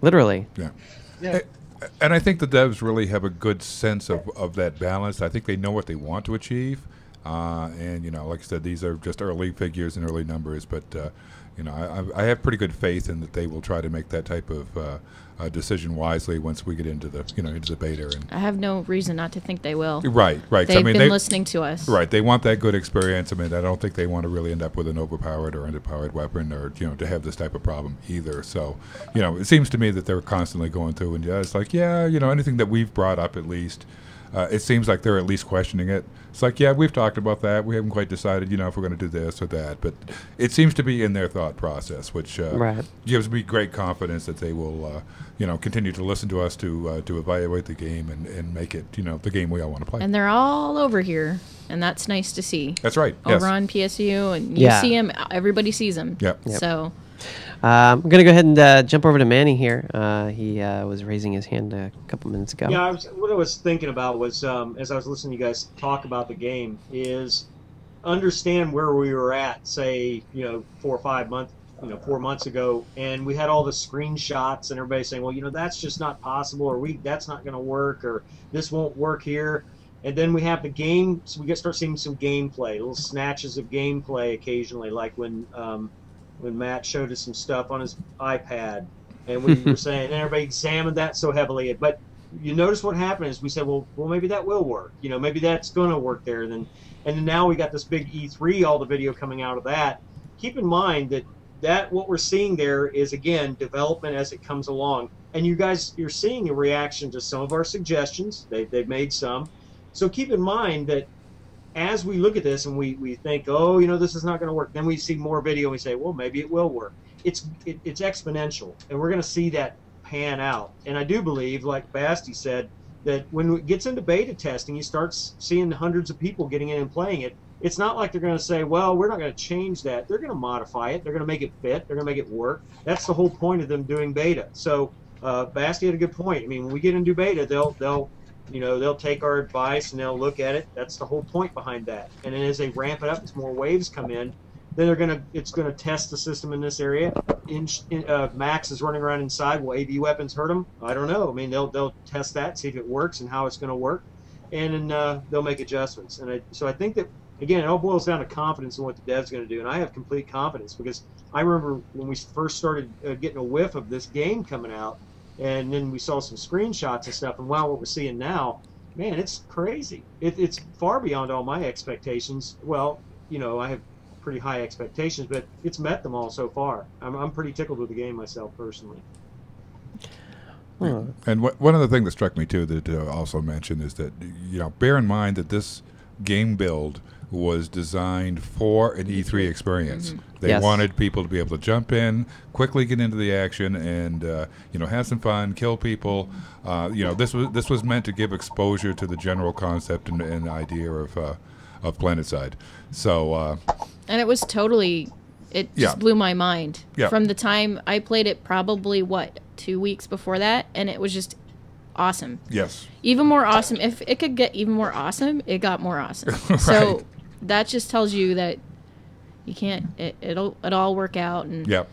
Literally. Yeah. Yeah. And I think the devs really have a good sense of that balance. I think they know what they want to achieve. And, like I said, these are just early figures and early numbers. But, I have pretty good faith in that they will try to make that type of decision wisely once we get into the into the beta. And I have no reason not to think they will. Right. They've been listening to us. Right. They want that good experience. I mean, I don't think they want to really end up with an overpowered or underpowered weapon, or to have this type of problem either. So, it seems to me that they're constantly going through and it's like, anything that we've brought up, at least. It seems like they're at least questioning it. It's like, yeah, we've talked about that. We haven't quite decided, if we're going to do this or that. But it seems to be in their thought process, which gives me great confidence that they will, continue to listen to us to evaluate the game and make it, the game we all want to play. And they're all over here, and that's nice to see. That's right. Over on PSU, and you see them. Everybody sees them. Yep. So. I'm going to go ahead and jump over to Manny here. He was raising his hand a couple minutes ago. Yeah, what I was thinking about was, as I was listening to you guys talk about the game, is understand where we were at, say, 4 months ago, and we had all the screenshots and everybody saying, well, that's just not possible, or that's not going to work, or this won't work here. And then we have the game, so we start seeing some gameplay, little snatches of gameplay occasionally, like when Matt showed us some stuff on his iPad, and we were saying, and everybody examined that so heavily. But you notice what happened is we said, well, maybe that will work. Maybe that's going to work there. And then now we got this big E3, all the video coming out of that. Keep in mind that what we're seeing there is, again, development as it comes along. And you're seeing a reaction to some of our suggestions. They've made some. So keep in mind that as we look at this and we think, oh, this is not going to work, then we see more video and we say, well, maybe it will work. It's exponential, and we're going to see that pan out. And I do believe, like Basti said, that when it gets into beta testing, you start seeing hundreds of people getting in and playing it. It's not like they're going to say, well, we're not going to change that. They're going to modify it. They're going to make it fit. They're going to make it work. That's the whole point of them doing beta. So Basti had a good point. I mean, when we get into beta, they'll take our advice and they'll look at it. That's the whole point behind that. And then as they ramp it up, as more waves come in, then it's gonna test the system in this area. Max is running around inside. Will AV weapons hurt him? I don't know. I mean, they'll test that, see if it works and how it's going to work, and then they'll make adjustments. And so I think that, again, it all boils down to confidence in what the dev's going to do. And I have complete confidence, because I remember when we first started getting a whiff of this game coming out, and then we saw some screenshots and stuff, and wow, what we're seeing now, man, it's crazy. It's far beyond all my expectations. Well, I have pretty high expectations, but it's met them all so far. I'm pretty tickled with the game myself, personally. And one other thing that struck me, too, that also mentioned is that, bear in mind that this game build was designed for an E3 experience. Mm-hmm. They wanted people to be able to jump in, quickly get into the action, and have some fun, kill people. This was meant to give exposure to the general concept and idea of PlanetSide. So, and it was totally. It just blew my mind. Yeah. From the time I played it, probably 2 weeks before that, and it was just awesome. Yes. Even more awesome. If it could get even more awesome, it got more awesome. Right. So that just tells you that you can't. It'll all work out. And yeah.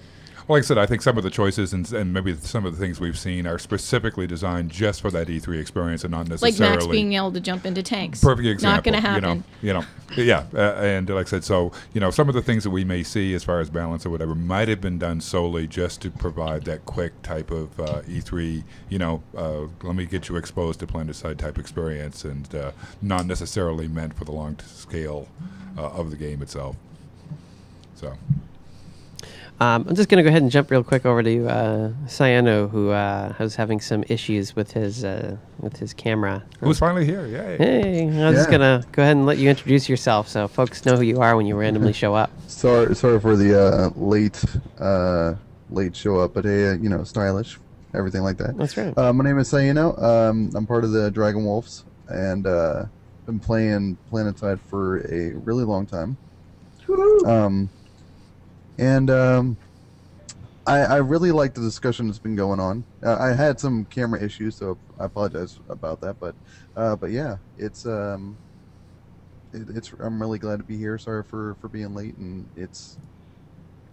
Well, like I said, I think some of the choices and maybe some of the things we've seen are specifically designed just for that E3 experience and not necessarily... Like Max being able to jump into tanks. Perfect example. Not going to happen. And like I said, so, some of the things that we may see as far as balance or whatever might have been done solely just to provide that quick type of E3, let me get you exposed to PlanetSide type experience, and not necessarily meant for the long scale of the game itself. So... I'm just going to go ahead and jump real quick over to Sayano, who was having some issues with his camera. Who's finally here? Yay. Hey, I was just going to go ahead and let you introduce yourself so folks know who you are when you randomly show up. Sorry for the late show up, but hey, stylish, everything like that. That's right. My name is Sayano. I'm part of the Dragon Wolves, and been playing PlanetSide for a really long time. I really like the discussion that's been going on. I had some camera issues, so I apologize about that. But yeah, it's I'm really glad to be here. Sorry for being late, and it's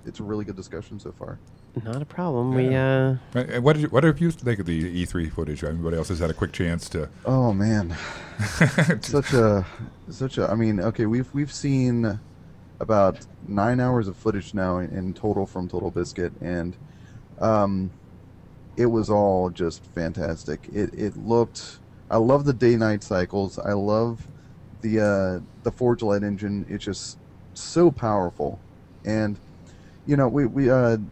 a really good discussion so far. Not a problem. Yeah. What have you think of the E3 footage? Everybody else has had a quick chance to. Oh man, such a. I mean, okay, we've seen about 9 hours of footage now in total from TotalBiscuit, and it was all just fantastic. It looked... I love the day-night cycles. I love the Forge Light engine. It's just so powerful. And we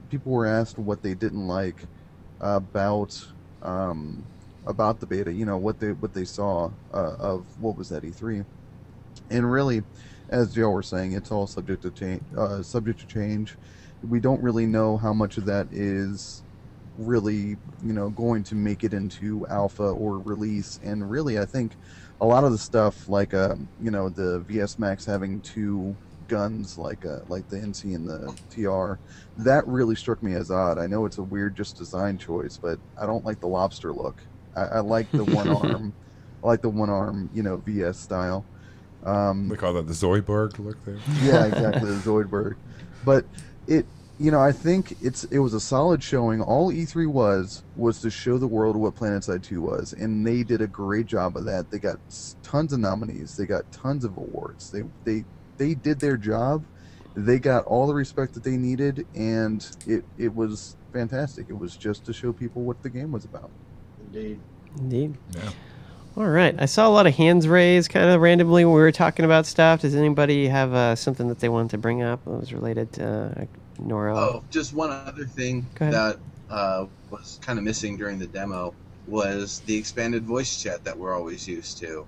people were asked what they didn't like about the beta. What they saw of what was that E3, and really, as y'all were saying, it's all subject to change. We don't really know how much of that is really, going to make it into alpha or release. And really, I think a lot of the stuff, like the VS Max having two guns, like the NC and the TR, that really struck me as odd. I know it's a weird just design choice, but I don't like the lobster look. I like the one arm. I like the one arm, VS style. They call that the Zoidberg look there. Yeah, exactly, the Zoidberg. But I think it was a solid showing. All E3 was to show the world what PlanetSide 2 was, and they did a great job of that. They got tons of nominees. They got tons of awards. They did their job. They got all the respect that they needed, and it was fantastic. It was just to show people what the game was about. Indeed. Yeah. All right. I saw a lot of hands raised kind of randomly when we were talking about stuff. Does anybody have something that they wanted to bring up that was related to Nora? Oh, just one other thing that was kind of missing during the demo was the expanded voice chat that we're always used to.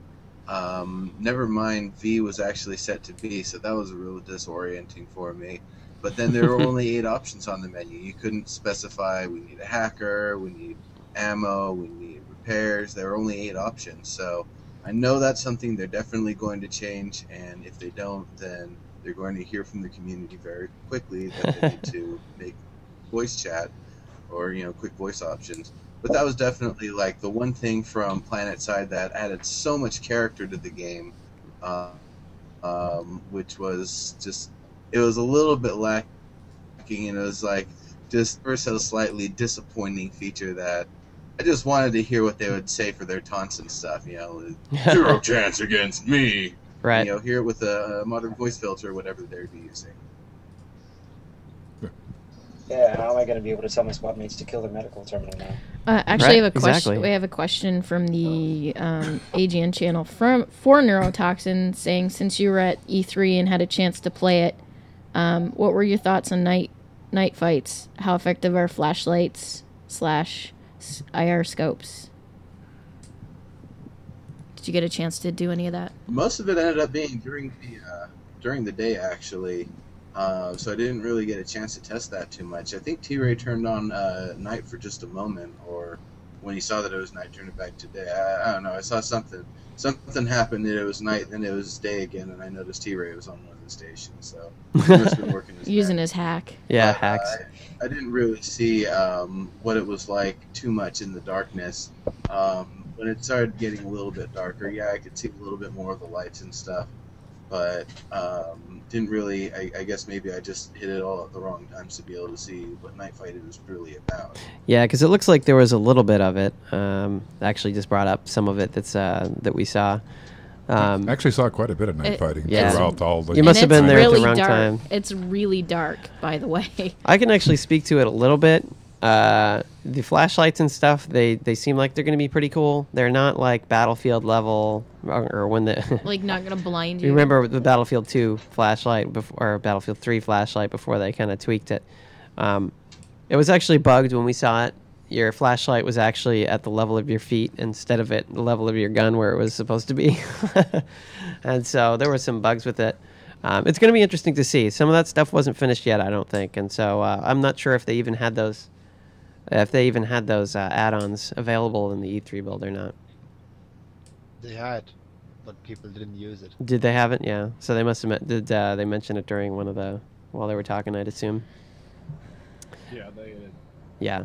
Never mind, V was actually set to B, so that was a real disorienting for me. But then there were only 8 options on the menu. You couldn't specify, we need a hacker, we need ammo, we need repairs. There were only 8 options. So I know that's something they're definitely going to change, and if they don't, then they're going to hear from the community very quickly that they need to make voice chat or, quick voice options. But that was definitely like the one thing from PlanetSide that added so much character to the game, which was just, it was a little bit lacking, and it was like just first a slightly disappointing feature that I just wanted to hear what they would say for their taunts and stuff, 0 chance against me. Right. Hear it with a modern voice filter or whatever they'd be using. Yeah, how am I going to be able to tell my squad mates to kill their medical terminal now? Actually, I have a question. Exactly. We have a question from the AGN channel for Neurotoxin saying, since you were at E3 and had a chance to play it, what were your thoughts on night fights? How effective are flashlights / IR scopes? Did you get a chance to do any of that? Most of it ended up being during the day, actually. So I didn't really get a chance to test that too much. I think T-Ray turned on night for just a moment, or when he saw that it was night, turned it back to day. I don't know. I saw something happened, and it was night, then it was day again, and I noticed T-Ray was on one of the stations. So he must have been working using his hack. Yeah, hacks. I didn't really see what it was like too much in the darkness. When it started getting a little bit darker, yeah, I could see a little bit more of the lights and stuff. but didn't really. I guess maybe I just hit it all at the wrong times to be able to see what night fighting was really about. Yeah, because it looks like there was a little bit of it. Actually, just brought up some of it that we saw. Actually saw quite a bit of night fighting throughout all the... You must have been there really at the wrong dark. time. It's really dark, by the way. I can actually speak to it a little bit. The flashlights and stuff, they seem like they're going to be pretty cool. They're not like Battlefield level, or when the... Like, not going to blind you. You remember the Battlefield 2 flashlight, or Battlefield 3 flashlight before they kind of tweaked it. It was actually bugged when we saw it. Your flashlight was actually at the level of your feet instead of at the level of your gun where it was supposed to be. And so there were some bugs with it. It's going to be interesting to see. Some of that stuff wasn't finished yet, I don't think. And so I'm not sure if they even had those add-ons available in the E3 build or not. They had, but people didn't use it. Did they have it? Yeah. So they must have did they mention it during while they were talking, I'd assume. Yeah, they did. Yeah.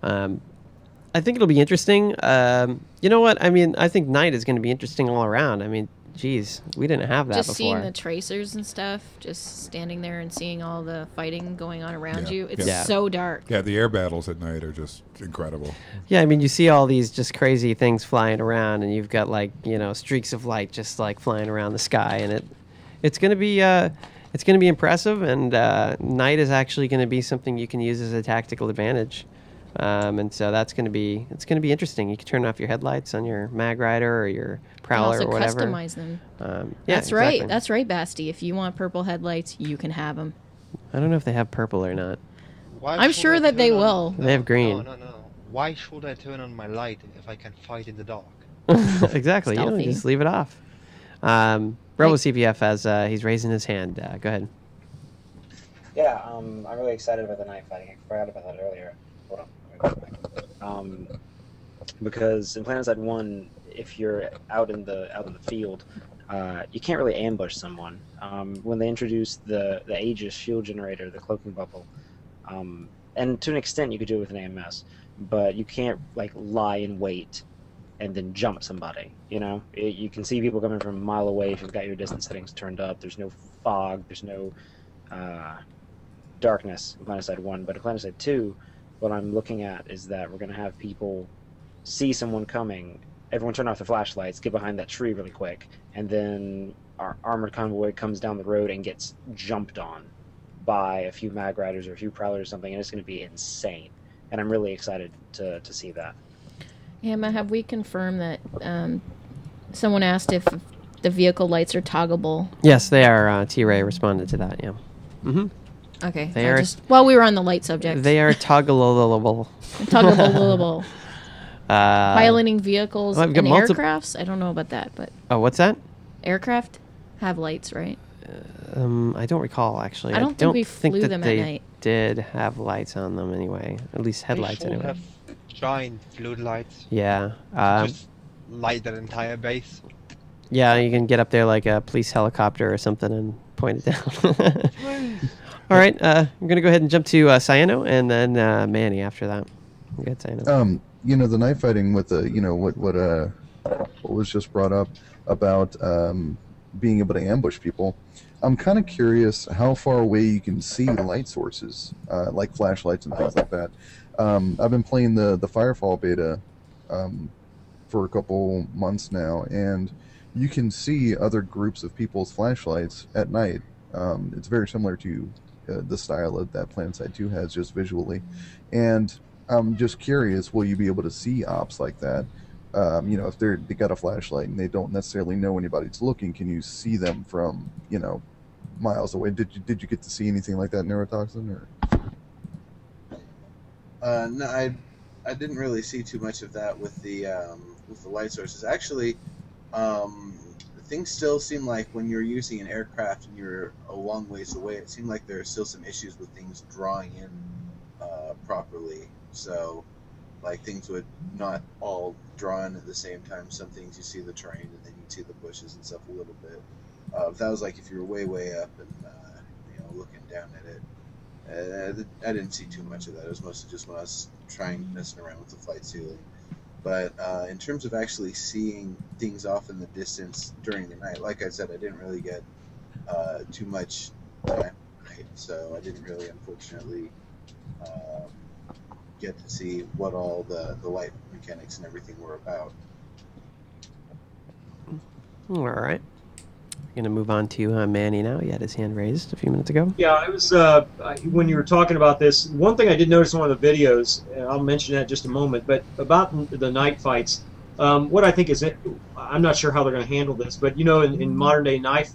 I think it'll be interesting. You know what? I mean, I think night is going to be interesting all around. I mean, geez, we didn't have that just before. Seeing the tracers and stuff, just standing there and seeing all the fighting going on around you. It's so dark. Yeah, the air battles at night are just incredible. Yeah, I mean, you see all these just crazy things flying around, and you've got like, streaks of light just like flying around the sky, and it's going to be impressive. And night is actually going to be something you can use as a tactical advantage. And so it's going to be interesting. You can turn off your headlights on your Mag Rider or your Prowler or whatever. Customize them. That's right. That's right, Basti. If you want purple headlights, you can have them. I don't know if they have purple or not. I'm sure that they will. They have green. No. Why should I turn on my light if I can fight in the dark? Exactly. Just leave it off. Robo CPF he's raising his hand. Go ahead. Yeah, I'm really excited about the night fighting. I forgot about that earlier. Hold on. Because in PlanetSide 1, if you're out in the field, you can't really ambush someone. When they introduced the Aegis shield generator, the cloaking bubble, and to an extent you could do it with an AMS, but you can't like lie in wait and then jump somebody. You can see people coming from a mile away if you've got your distance settings turned up. There's no fog. There's no darkness in PlanetSide 1, but in PlanetSide 2. What I'm looking at is that we're going to have people see someone coming, everyone turn off their flashlights, get behind that tree really quick, and then our armored convoy comes down the road and gets jumped on by a few Mag Riders or a few Prowlers or something, and it's going to be insane. And I'm really excited to see that. Emma, have we confirmed that someone asked if the vehicle lights are toggleable? Yes, they are. T-Ray responded to that, yeah. Mm-hmm. Okay. They are, while we were on the light subject. They are toggleable. Toggleable. Piloting vehicles and aircrafts? I don't know about that, but... Oh, what's that? Aircraft have lights, right? I don't recall, actually. I don't think we flew them at night. Did have lights on them anyway. At least headlights anyway. Have giant floodlights. Yeah. Just light that entire base. Yeah, you can get up there like a police helicopter or something and point it down. All right, I'm going to go ahead and jump to Cyano and then Manny after that. Go ahead, Cyano. The night fighting with the, what was just brought up about being able to ambush people. I'm kind of curious how far away you can see light sources, like flashlights and things like that. I've been playing the Firefall beta for a couple months now, and you can see other groups of people's flashlights at night. It's very similar to the style of that PlanetSide 2 has, just visually. And I'm just curious, will you be able to see ops like that? If they got a flashlight and they don't necessarily know anybody's looking, can you see them from, miles away? Did you get to see anything like that, Neurotoxin? Or? No, I didn't really see too much of that with the light sources. Actually, things still seem like when you're using an aircraft and you're a long ways away, it seemed like there are still some issues with things drawing in properly. So, like, things would not all draw in at the same time. Some things you see the terrain and then you see the bushes and stuff a little bit. That was like if you were way up and looking down at it. I didn't see too much of that. It was mostly just when I was messing around with the flight ceiling. But in terms of actually seeing things off in the distance during the night, like I said, I didn't really get too much time, so I didn't really, unfortunately, get to see what all the light mechanics and everything were about. All right. We're going to move on to Manny now. He had his hand raised a few minutes ago. Yeah, I was, when you were talking about this, one thing I did notice in one of the videos, and I'll mention that in just a moment, but about the night fights, what I think is, I'm not sure how they're going to handle this, but you know, in modern day night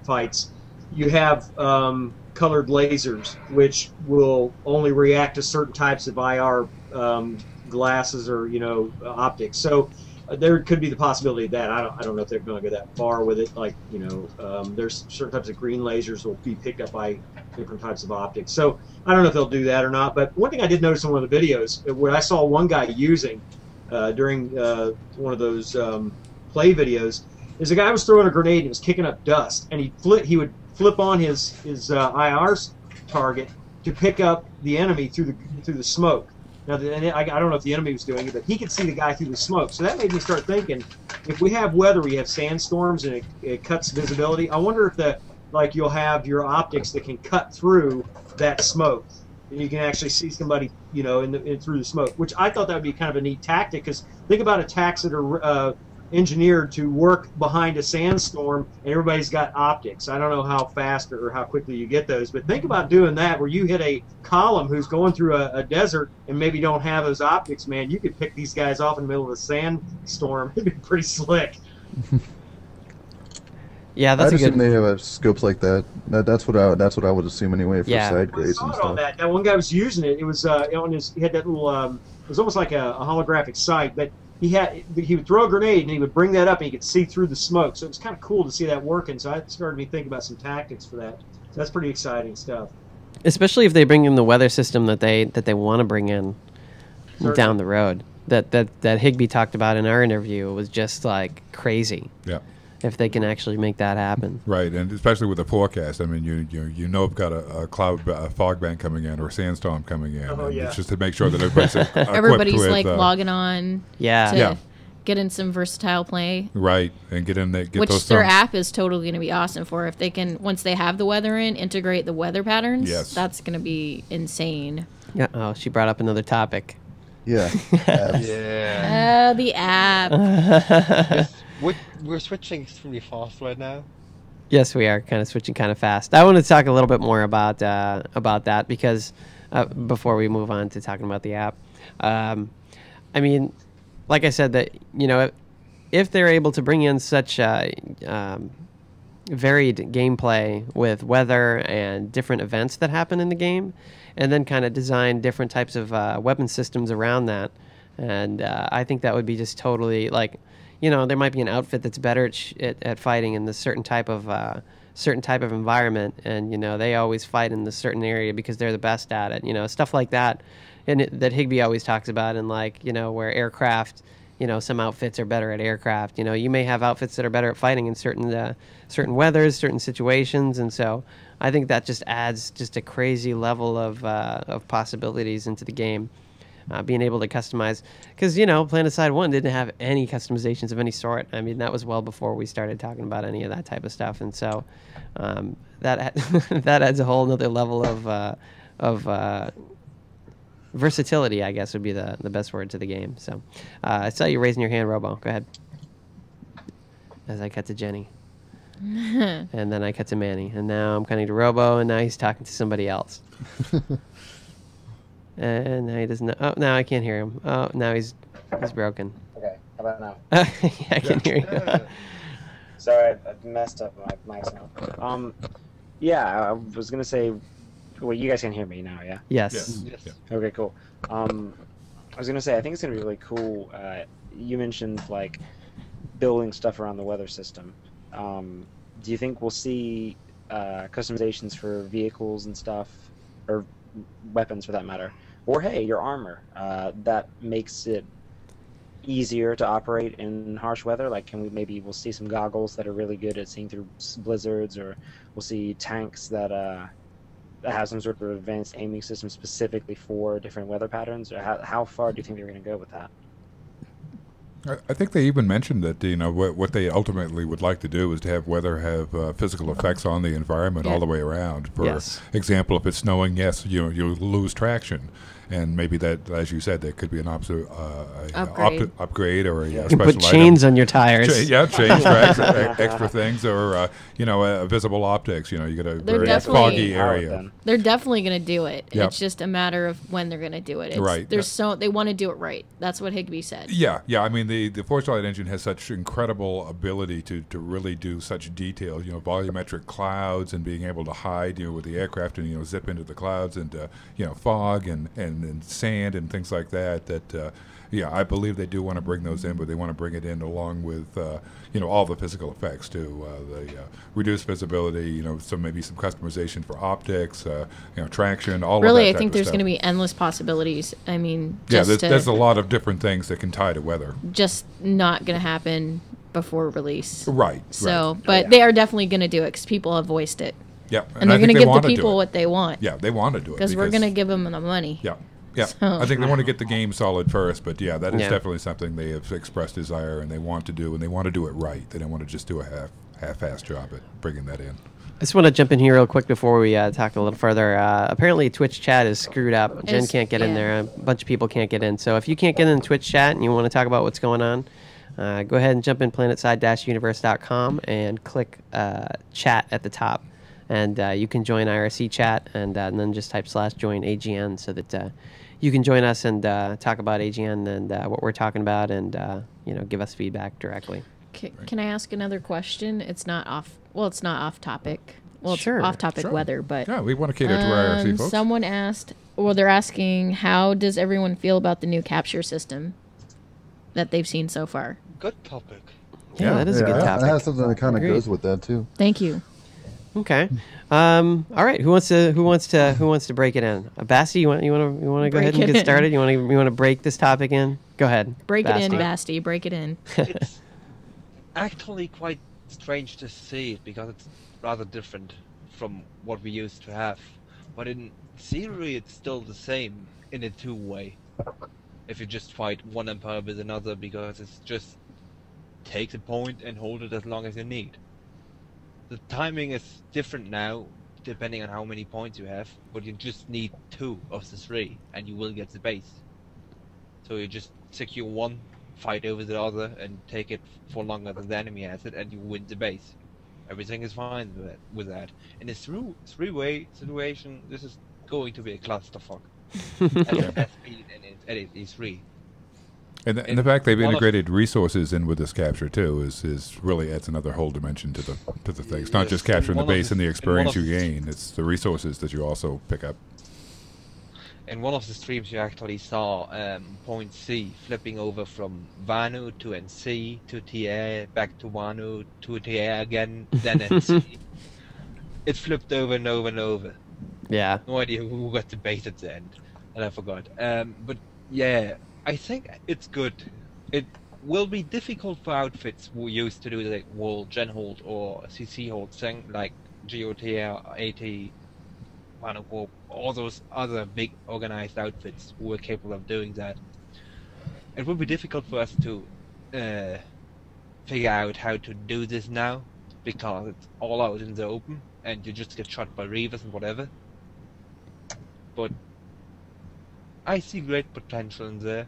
fights, you have colored lasers, which will only react to certain types of IR glasses or, you know, optics. So there could be the possibility of that. I don't know if they're going to go that far with it. Like, you know, there's certain types of green lasers will be picked up by different types of optics. So I don't know if they'll do that or not. But one thing I did notice in one of the videos, what I saw one guy using during one of those play videos, is a guy was throwing a grenade and was kicking up dust, and he would flip on his IR target to pick up the enemy through the smoke. Now, I don't know if the enemy was doing it, but he could see the guy through the smoke. So that made me start thinking, if we have weather, we have sandstorms, and it cuts visibility. I wonder if you'll have your optics that can cut through that smoke, and you can actually see somebody, you know, through the smoke. Which I thought that would be kind of a neat tactic, because think about attacks that are engineered to work behind a sandstorm, and everybody's got optics. I don't know how fast or how quickly you get those, but think about doing that where you hit a column who's going through a desert and maybe don't have those optics. Man, you could pick these guys off in the middle of a sandstorm. It'd be pretty slick. Yeah, that's I'd assume they have scopes like that. That's what I would assume anyway for side grades and stuff. That one guy was using it. It was he had that little. It was almost like a holographic sight, but he would throw a grenade and he would bring that up and he could see through the smoke. So it was kind of cool to see that working. So it started me thinking about some tactics for that. So that's pretty exciting stuff. Especially if they bring in the weather system that they want to bring in down the road. That Higby talked about in our interview was just like crazy. Yeah. If they can actually make that happen. Right, and especially with the forecast. I mean, you know, I've got a fog bank coming in or a sandstorm coming in. Oh, yeah. It's just to make sure that everybody's everybody's with, logging on. To get in some versatile play. Right, and get in there. Which their app is totally going to be awesome for. If they can, once they have the weather in, integrate the weather patterns. Yes. That's going to be insane. Yeah. Oh, she brought up another topic. Yeah. Yeah. Oh, the app. We're switching extremely fast right now. Yes, we are kind of switching kind of fast. I want to talk a little bit more about that because before we move on to talking about the app, I mean, like I said, that you know, if they're able to bring in such varied gameplay with weather and different events that happen in the game, and then kind of design different types of weapon systems around that, and I think that would be just totally like. You know, there might be an outfit that's better at fighting in this certain type of environment, and you know they always fight in this certain area because they're the best at it. You know, stuff like that, and that Higby always talks about, and like you know where aircraft, you know, some outfits are better at aircraft. You know, you may have outfits that are better at fighting in certain weathers, certain situations, and so I think that just adds just a crazy level of possibilities into the game. Being able to customize, because you know PlanetSide 1 didn't have any customizations of any sort. I mean, that was well before we started talking about any of that type of stuff, and so that that adds a whole other level of versatility, I guess would be the best word to the game. So I saw you raising your hand, Robo. Go ahead. As I cut to Jenny, and then I cut to Manny, and now I'm cutting to Robo, and now he's talking to somebody else. And now he doesn't know. Oh, now I can't hear him. Oh, now he's broken. Okay, how about now? Yeah, I can hear you. Sorry, I messed up my mic now. Yeah, I was gonna say, well, you guys can hear me now, yeah? Yes. Okay, cool. I was gonna say, I think it's gonna be really cool. You mentioned like building stuff around the weather system. Do you think we'll see customizations for vehicles and stuff, or weapons for that matter? Or hey, your armor that makes it easier to operate in harsh weather. Like, we'll see some goggles that are really good at seeing through blizzards, or we'll see tanks that have some sort of advanced aiming system specifically for different weather patterns. Or how far do you think they're going to go with that? I think they even mentioned that what they ultimately would like to do is to have weather have physical effects on the environment all the way around. For example, if it's snowing, yes, you lose traction, and maybe that, as you said, there could be an upgrade or a you special put chains on your tires. Chains for extra things, or visible optics. You get a very foggy area. They're definitely going to do it. It's just a matter of when they're going to do it. Right. They want to do it right. That's what Higbee said. Yeah. I mean, the Forge Light engine has such incredible ability to really do such detail. Volumetric clouds and being able to hide with the aircraft and zip into the clouds and fog and sand and things like that. I believe they do want to bring those in, but they want to bring it in along with all the physical effects too. The reduced visibility, maybe some customization for optics, traction, all really, of that. I think there's going to be endless possibilities. I mean, there's a lot of different things that can tie to weather. Just not going to happen before release. Right. So, but they are definitely going to do it because people have voiced it. Yeah, and they're going to give the people what they want. Yeah, they want to do it because we're going to give them the money. Yeah. So. I think they want to get the game solid first, but that is definitely something they have expressed desire and they want to do, and they want to do it right. They don't want to just do a half-assed job at bringing that in. I just want to jump in here real quick before we talk a little further. Apparently, Twitch chat is screwed up. Jen can't get in there. A bunch of people can't get in. So if you can't get in Twitch chat and you want to talk about what's going on, go ahead and jump in planetside-universe.com and click chat at the top. And you can join IRC chat and then just type /join AGN so that you can join us and talk about AGN and what we're talking about and give us feedback directly. Can I ask another question? It's not off. Well, it's not off topic. Well, it's off topic weather, but we want to cater to our IRC folks. Someone asked, or they're asking, how does everyone feel about the new capture system that they've seen so far? Good topic. Yeah, that is a good topic. I have something that kind of goes with that too. Thank you. Okay. All right. Who wants to break it in? Basti, you want to go ahead and get started? You want to break this topic in? Go ahead. Break it in, Basti. Break it in. It's actually quite strange to see it because it's rather different from what we used to have. But in theory, it's still the same in a two-way. If you just fight one empire with another, because it's just take the point and hold it as long as you need. The timing is different now, depending on how many points you have, but you just need 2 of the 3, and you will get the base. So you just secure one, fight over the other, and take it for longer than the enemy has it, and you win the base. Everything is fine with that. In a three-way situation, this is going to be a clusterfuck. As it has been in E3. And the fact they've integrated resources in with this capture too is really adds another whole dimension to the thing. It's not just capturing the base and the experience you gain; it's the resources that you also pick up. In one of the streams, you actually saw point C flipping over from Vanu to NC to TA, back to Vanu to TA again, then NC. It flipped over and over and over. Yeah. No idea who got the base at the end, and I forgot. But yeah. I think it's good. It will be difficult for outfits who used to do the wall gen hold or CC hold thing like GOTR, AT, Manowar, all those other big organized outfits who were capable of doing that. It will be difficult for us to figure out how to do this now because it's all out in the open and you just get shot by Reavers and whatever. But I see great potential in there.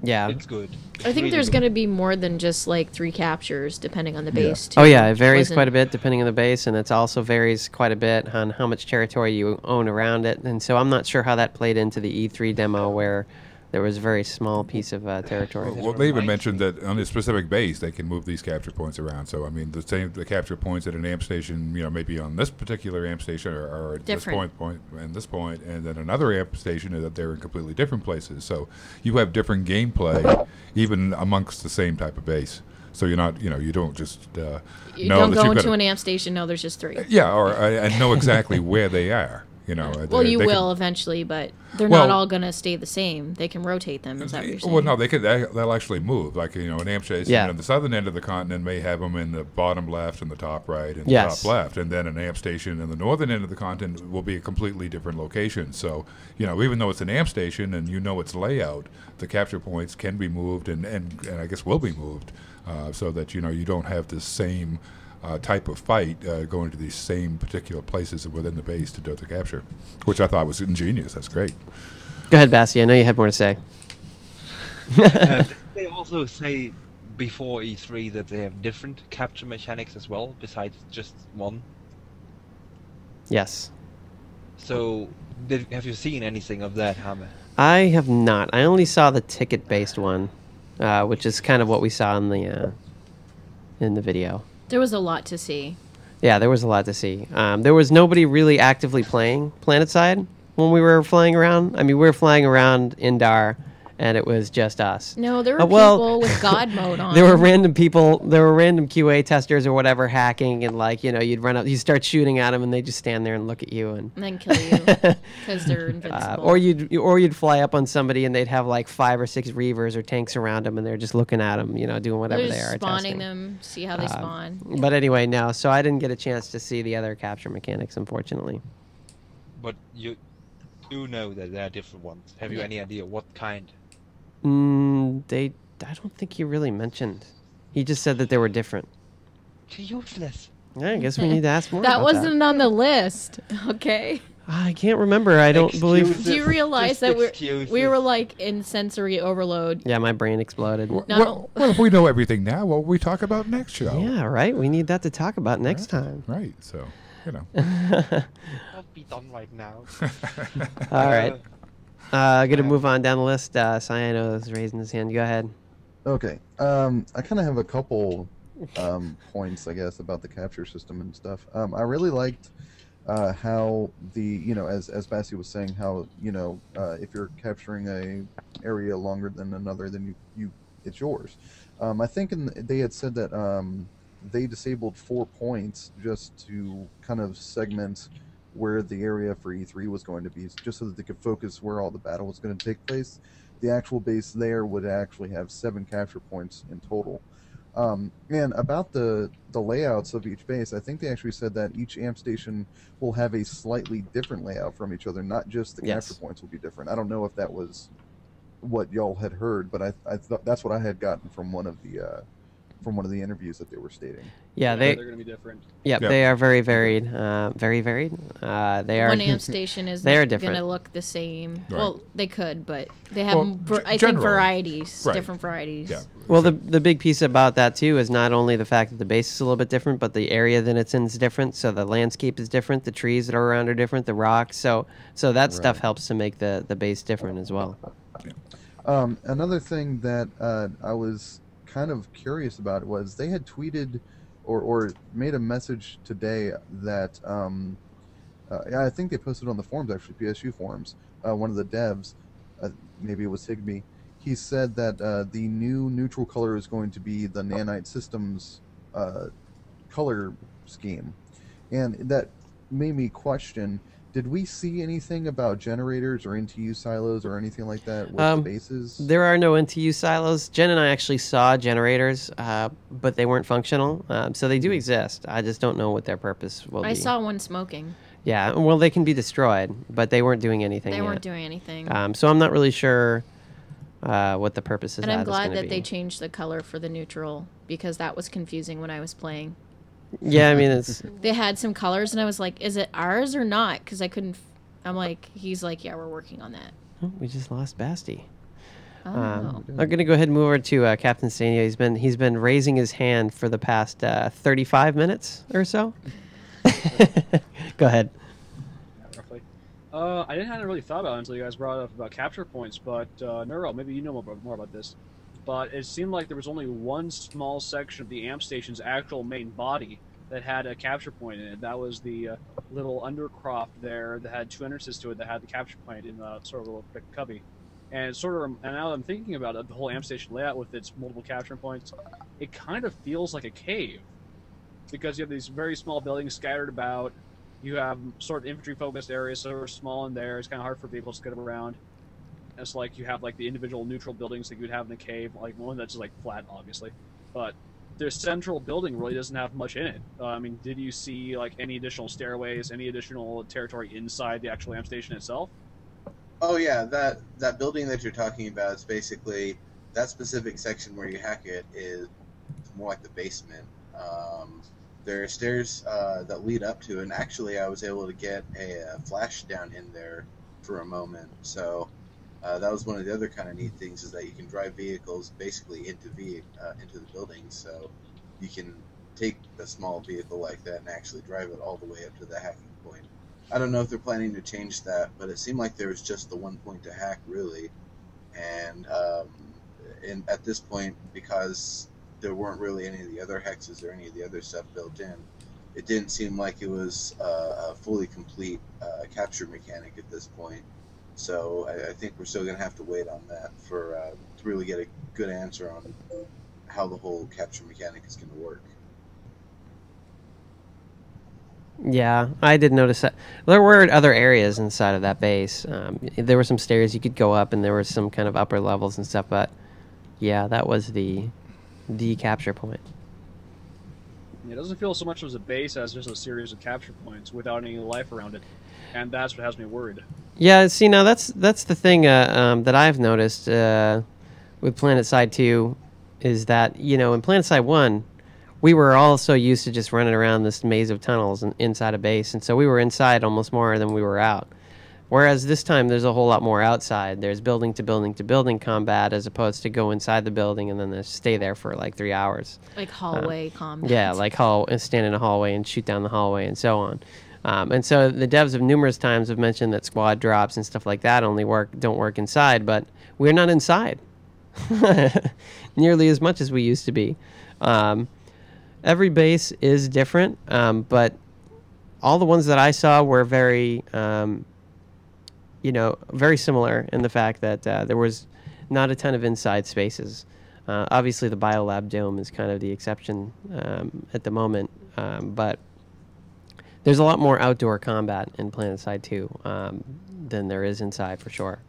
Yeah. It's good. I think there's going to be more than just like 3 captures depending on the base too. Oh yeah, it varies quite a bit depending on the base, and it also varies quite a bit on how much territory you own around it. And so I'm not sure how that played into the E3 demo where there was a very small piece of territory. Well, they even mentioned that on a specific base they can move these capture points around. So I mean, the capture points at an amp station, maybe on this particular amp station are at this point and this point, and then another amp station that they're in completely different places. So you have different gameplay even amongst the same type of base. So you're not, you don't just you don't go into an amp station. No, there's just 3. Yeah, and know exactly where they are. You know, well, you will eventually, but they're not all going to stay the same. They can rotate them. Is that what you're saying? Well, no, they'll actually move. Like, you know, an amp station on the southern end of the continent may have them in the bottom left and the top right and the top left, and then an amp station in the northern end of the continent will be a completely different location. So, you know, even though it's an amp station and you know its layout, the capture points can be moved and I guess will be moved so that, you know, you don't have the same type of fight going to these same particular places within the base to do the capture, which I thought was ingenious. That's great. Go ahead, Basti. I know you had more to say. They also say before E3 that they have different capture mechanics as well, besides just one. Yes. So, have you seen anything of that, Hammer? I have not. I only saw the ticket-based one, which is kind of what we saw in the video. There was a lot to see. Yeah, there was a lot to see. There was nobody really actively playing PlanetSide when we were flying around. I mean, we were flying around Indar, and it was just us. No, there were people with God mode on. There were random people. There were random QA testers or whatever hacking, and like, you know, you'd run up, you start shooting at them, and they just stand there and look at you and then kill you because they're invincible. Or you'd fly up on somebody, and they'd have like 5 or 6 reavers or tanks around them, and they're just looking at them, you know, doing whatever they are. Spawning them, see how they spawn. But anyway, no. So I didn't get a chance to see the other capture mechanics, unfortunately. But you do know that there are different ones. Have you any idea what kind? I don't think he really mentioned. He just said that they were different. Useless. Yeah, I guess we need to ask more. That wasn't on the list. Okay. I can't remember. I don't believe. Do you realize that we were like in sensory overload? Yeah, my brain exploded. Well, if we know everything now, what will we talk about next show? Yeah, right. We need that to talk about next time. Right. So, you know. I'll be done right now. All right. Gonna move on down the list. Cyano is raising his hand. Go ahead. Okay. I kind of have a couple points, I guess, about the capture system and stuff. I really liked how as Basti was saying, how if you're capturing a area longer than another, then it's yours. I think they had said that they disabled 4 points just to kind of segment where the area for E3 was going to be, just so that they could focus where all the battle was going to take place. The actual base there would actually have 7 capture points in total. And about the layouts of each base, I think they actually said that each amp station will have a slightly different layout from each other, not just the capture points will be different. I don't know if that was what y'all had heard, but I thought that's what I had gotten from one of the interviews that they were stating. Yeah, they're going to be different. Yep, they are very varied. Very varied. They are. One amp station is going to look the same. Right. Well, they could, but they have, I think, varieties, different varieties. Yeah. Well, the big piece about that, too, is not only the fact that the base is a little bit different, but the area that it's in is different. So the landscape is different. The trees that are around are different. The rocks. So that stuff helps to make the base different as well. Another thing that I was kind of curious about was they had tweeted or made a message today that I think they posted on the forums, actually, PSU forums. One of the devs, maybe it was Higby, he said that the new neutral color is going to be the Nanite Systems color scheme, and that made me question, did we see anything about generators or NTU silos or anything like that with the bases? There are no NTU silos. Jen and I actually saw generators, but they weren't functional. So they do exist. I just don't know what their purpose will be. I saw one smoking. Yeah, well, they can be destroyed, but they weren't doing anything They weren't doing anything. So I'm not really sure what the purpose is. And I'm glad that they changed the color for the neutral, because that was confusing when I was playing. Yeah, I mean, it's... They had some colors, and I was like, is it ours or not? Because I couldn't... I'm like, he's like, yeah, we're working on that. Oh, we just lost Basti. Oh. I'm going to go ahead and move over to Captain Stania. He's been raising his hand for the past 35 minutes or so. Go ahead. Roughly. I hadn't really thought about it until you guys brought up about capture points, but Neuro, maybe you know more about this. But it seemed like there was only one small section of the amp station's actual main body that had a capture point in it. That was the little undercroft there that had 2 entrances to it that had the capture point in sort of a little quick cubby. And and now that I'm thinking about it, the whole amp station layout with its multiple capture points, it kind of feels like a cave, because you have these very small buildings scattered about, you have sort of infantry-focused areas, so they're small in there. It's kind of hard for vehicles to get around. It's like you have like the individual neutral buildings that you'd have in a cave, like one that's just like flat, obviously. But their central building really doesn't have much in it. I mean, did you see like any additional stairways, any additional territory inside the actual amp station itself? Oh yeah, that building that you're talking about is basically that specific section where you hack it is more like the basement. There are stairs that lead up to it, and actually I was able to get a flash down in there for a moment. So that was one of the other kind of neat things, is that you can drive vehicles basically into the building. So you can take a small vehicle like that and actually drive it all the way up to the hacking point. I don't know if they're planning to change that, but it seemed like there was just the one point to hack, really. And at this point, because there weren't really any of the other hexes or any of the other stuff built in, it didn't seem like it was a fully complete capture mechanic at this point. So I think we're still going to have to wait on that to really get a good answer on how the whole capture mechanic is going to work. Yeah, I did notice that. There were other areas inside of that base. There were some stairs you could go up, and there were some kind of upper levels and stuff, but yeah, that was the capture point. It doesn't feel so much as a base as just a series of capture points without any life around it, and that's what has me worried. Yeah, see, now that's the thing that I've noticed with PlanetSide 2 is that, you know, in PlanetSide 1, we were all so used to just running around this maze of tunnels and inside a base, and so we were inside almost more than we were out. Whereas this time, there's a whole lot more outside. There's building to building to building combat, as opposed to go inside the building and then stay there for like 3 hours. Like hallway combat. Yeah, like stand in a hallway and shoot down the hallway and so on. And so the devs have numerous times have mentioned that squad drops and stuff like that don't work inside, but we're not inside nearly as much as we used to be. Every base is different, but all the ones that I saw were very very similar in the fact that there was not a ton of inside spaces. Obviously, the Biolab Dome is kind of the exception at the moment, but there's a lot more outdoor combat in PlanetSide 2 than there is inside, for sure.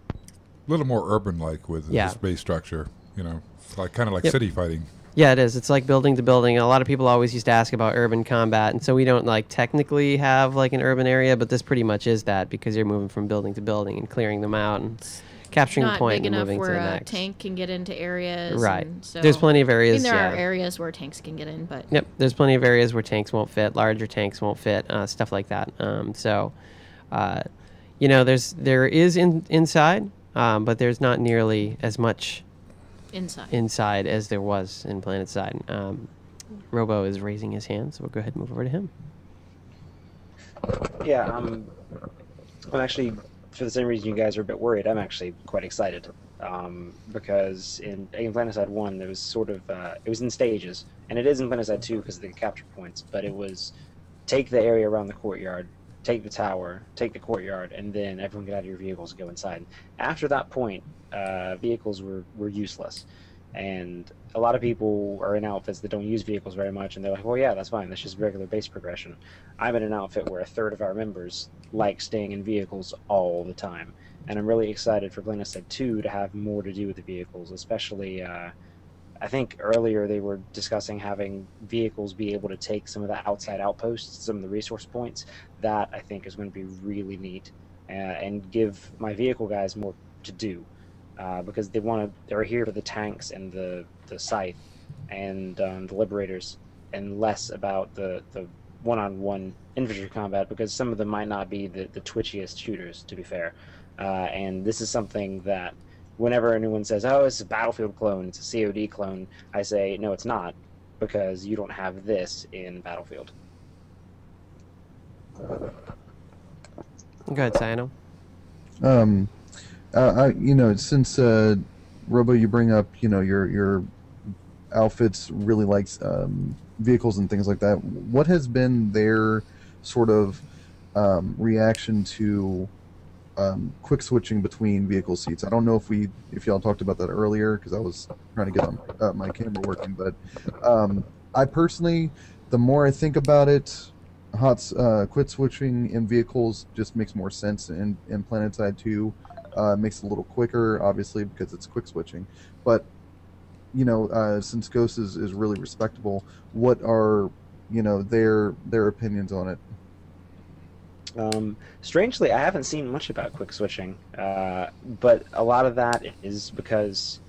A little more urban-like with the space structure, you know, like kind of like city fighting. Yeah, it is. It's like building to building. A lot of people always used to ask about urban combat, and so we don't like technically have like an urban area, but this pretty much is that, because you're moving from building to building and clearing them out and capturing a point and moving to the next. Not big enough where a tank can get into areas. Right. And so, there's plenty of areas. I mean, there are areas where tanks can get in, but yep, there's plenty of areas where tanks won't fit, larger tanks won't fit, stuff like that. There is inside, but there's not nearly as much inside as there was in PlanetSide. Robo is raising his hand, so we'll go ahead and move over to him. Yeah, I'm actually, for the same reason you guys are a bit worried, I'm actually quite excited. Because in PlanetSide 1, there was sort of, it was in stages, and it is in PlanetSide 2 because of the capture points, but it was take the area around the courtyard, take the tower, take the courtyard, and then everyone get out of your vehicles and go inside. After that point, vehicles were useless, and a lot of people are in outfits that don't use vehicles very much, and they're like, well, yeah, that's fine, that's just regular base progression. I'm in an outfit where a third of our members like staying in vehicles all the time, and I'm really excited for PlanetSide 2 to have more to do with the vehicles, especially I think earlier they were discussing having vehicles be able to take some of the outside outposts, some of the resource points. That I think is going to be really neat, and give my vehicle guys more to do, because they're here for the tanks and the scythe and the liberators, and less about the one-on-one infantry combat, because some of them might not be the twitchiest shooters, to be fair. And this is something that whenever anyone says, oh, it's a Battlefield clone, it's a COD clone, I say, no, it's not, because you don't have this in Battlefield. Go ahead, Sayano. Since Robo, you bring up, your outfits really likes vehicles and things like that. What has been their sort of reaction to quick switching between vehicle seats? I don't know if y'all talked about that earlier, because I was trying to get my camera working, but I personally, the more I think about it, quit switching in vehicles just makes more sense in PlanetSide 2. Makes it a little quicker, obviously, because it's quick switching. But since Ghost is really respectable, what are their opinions on it? Strangely, I haven't seen much about quick switching, but a lot of that is because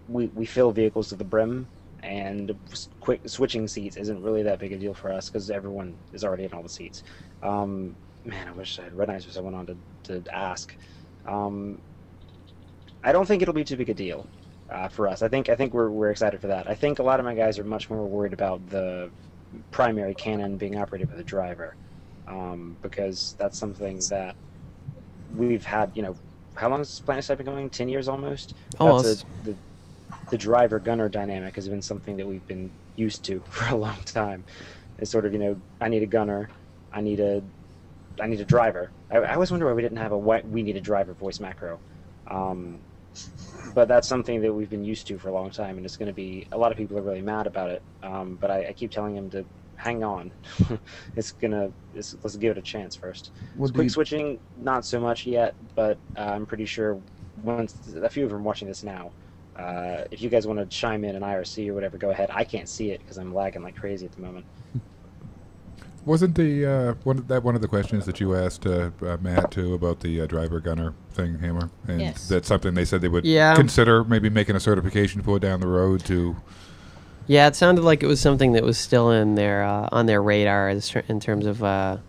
we fill vehicles to the brim, and quick switching seats isn't really that big a deal for us because everyone is already in all the seats. Man, I wish I had red eyes because I went on to ask. I don't think it'll be too big a deal for us. I think we're excited for that. I think a lot of my guys are much more worried about the primary cannon being operated by the driver, because that's something that we've had. How long has PlanetSide been going? 10 years almost. Almost. The driver-gunner dynamic has been something that we've been used to for a long time. It's sort of, I need a gunner, I need a driver. I always wonder why we didn't have we need a driver voice macro. But that's something that we've been used to for a long time, and it's going to be, a lot of people are really mad about it. But I keep telling them to hang on. Let's give it a chance first. Quick switching, not so much yet, but I'm pretty sure once a few of them are watching this now. If you guys want to chime in an IRC or whatever, go ahead. I can't see it because I'm lagging like crazy at the moment. Wasn't one of the questions that you asked Matt too about the driver gunner thing, Hammer? And yes. That's something they said they would consider maybe making a certification for down the road to. Yeah, it sounded like it was something that was still in their on their radar in terms of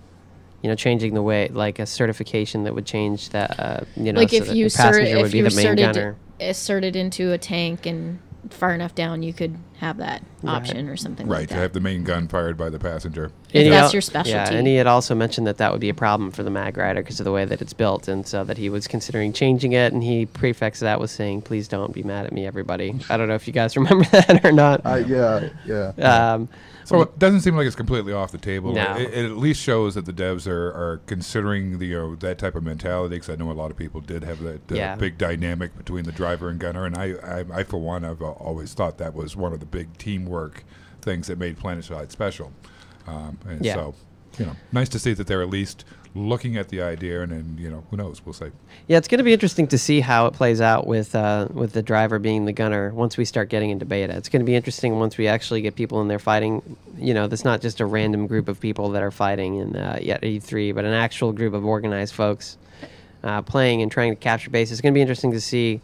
changing the way, like a certification that would change that. Like if you would be the main gunner. Inserted into a tank and far enough down, you could have that option or something like that. Right, to have the main gun fired by the passenger. If that's your specialty. Yeah, and he had also mentioned that would be a problem for the Mag Rider because of the way that it's built, and so that he was considering changing it, and he prefixed that with saying, "Please don't be mad at me, everybody." I don't know if you guys remember that or not. Yeah. So it doesn't seem like it's completely off the table. No. It at least shows that the devs are considering that type of mentality, because I know a lot of people did have that big dynamic between the driver and gunner, and I for one, I've always thought that was one of the big teamwork things that made PlanetSide special. So, nice to see that they're at least looking at the idea, and then who knows, we'll see. Yeah, it's going to be interesting to see how it plays out with the driver being the gunner once we start getting into beta. It's going to be interesting once we actually get people in there fighting. That's not just a random group of people that are fighting in E3, but an actual group of organized folks playing and trying to capture base. It's going to be interesting to see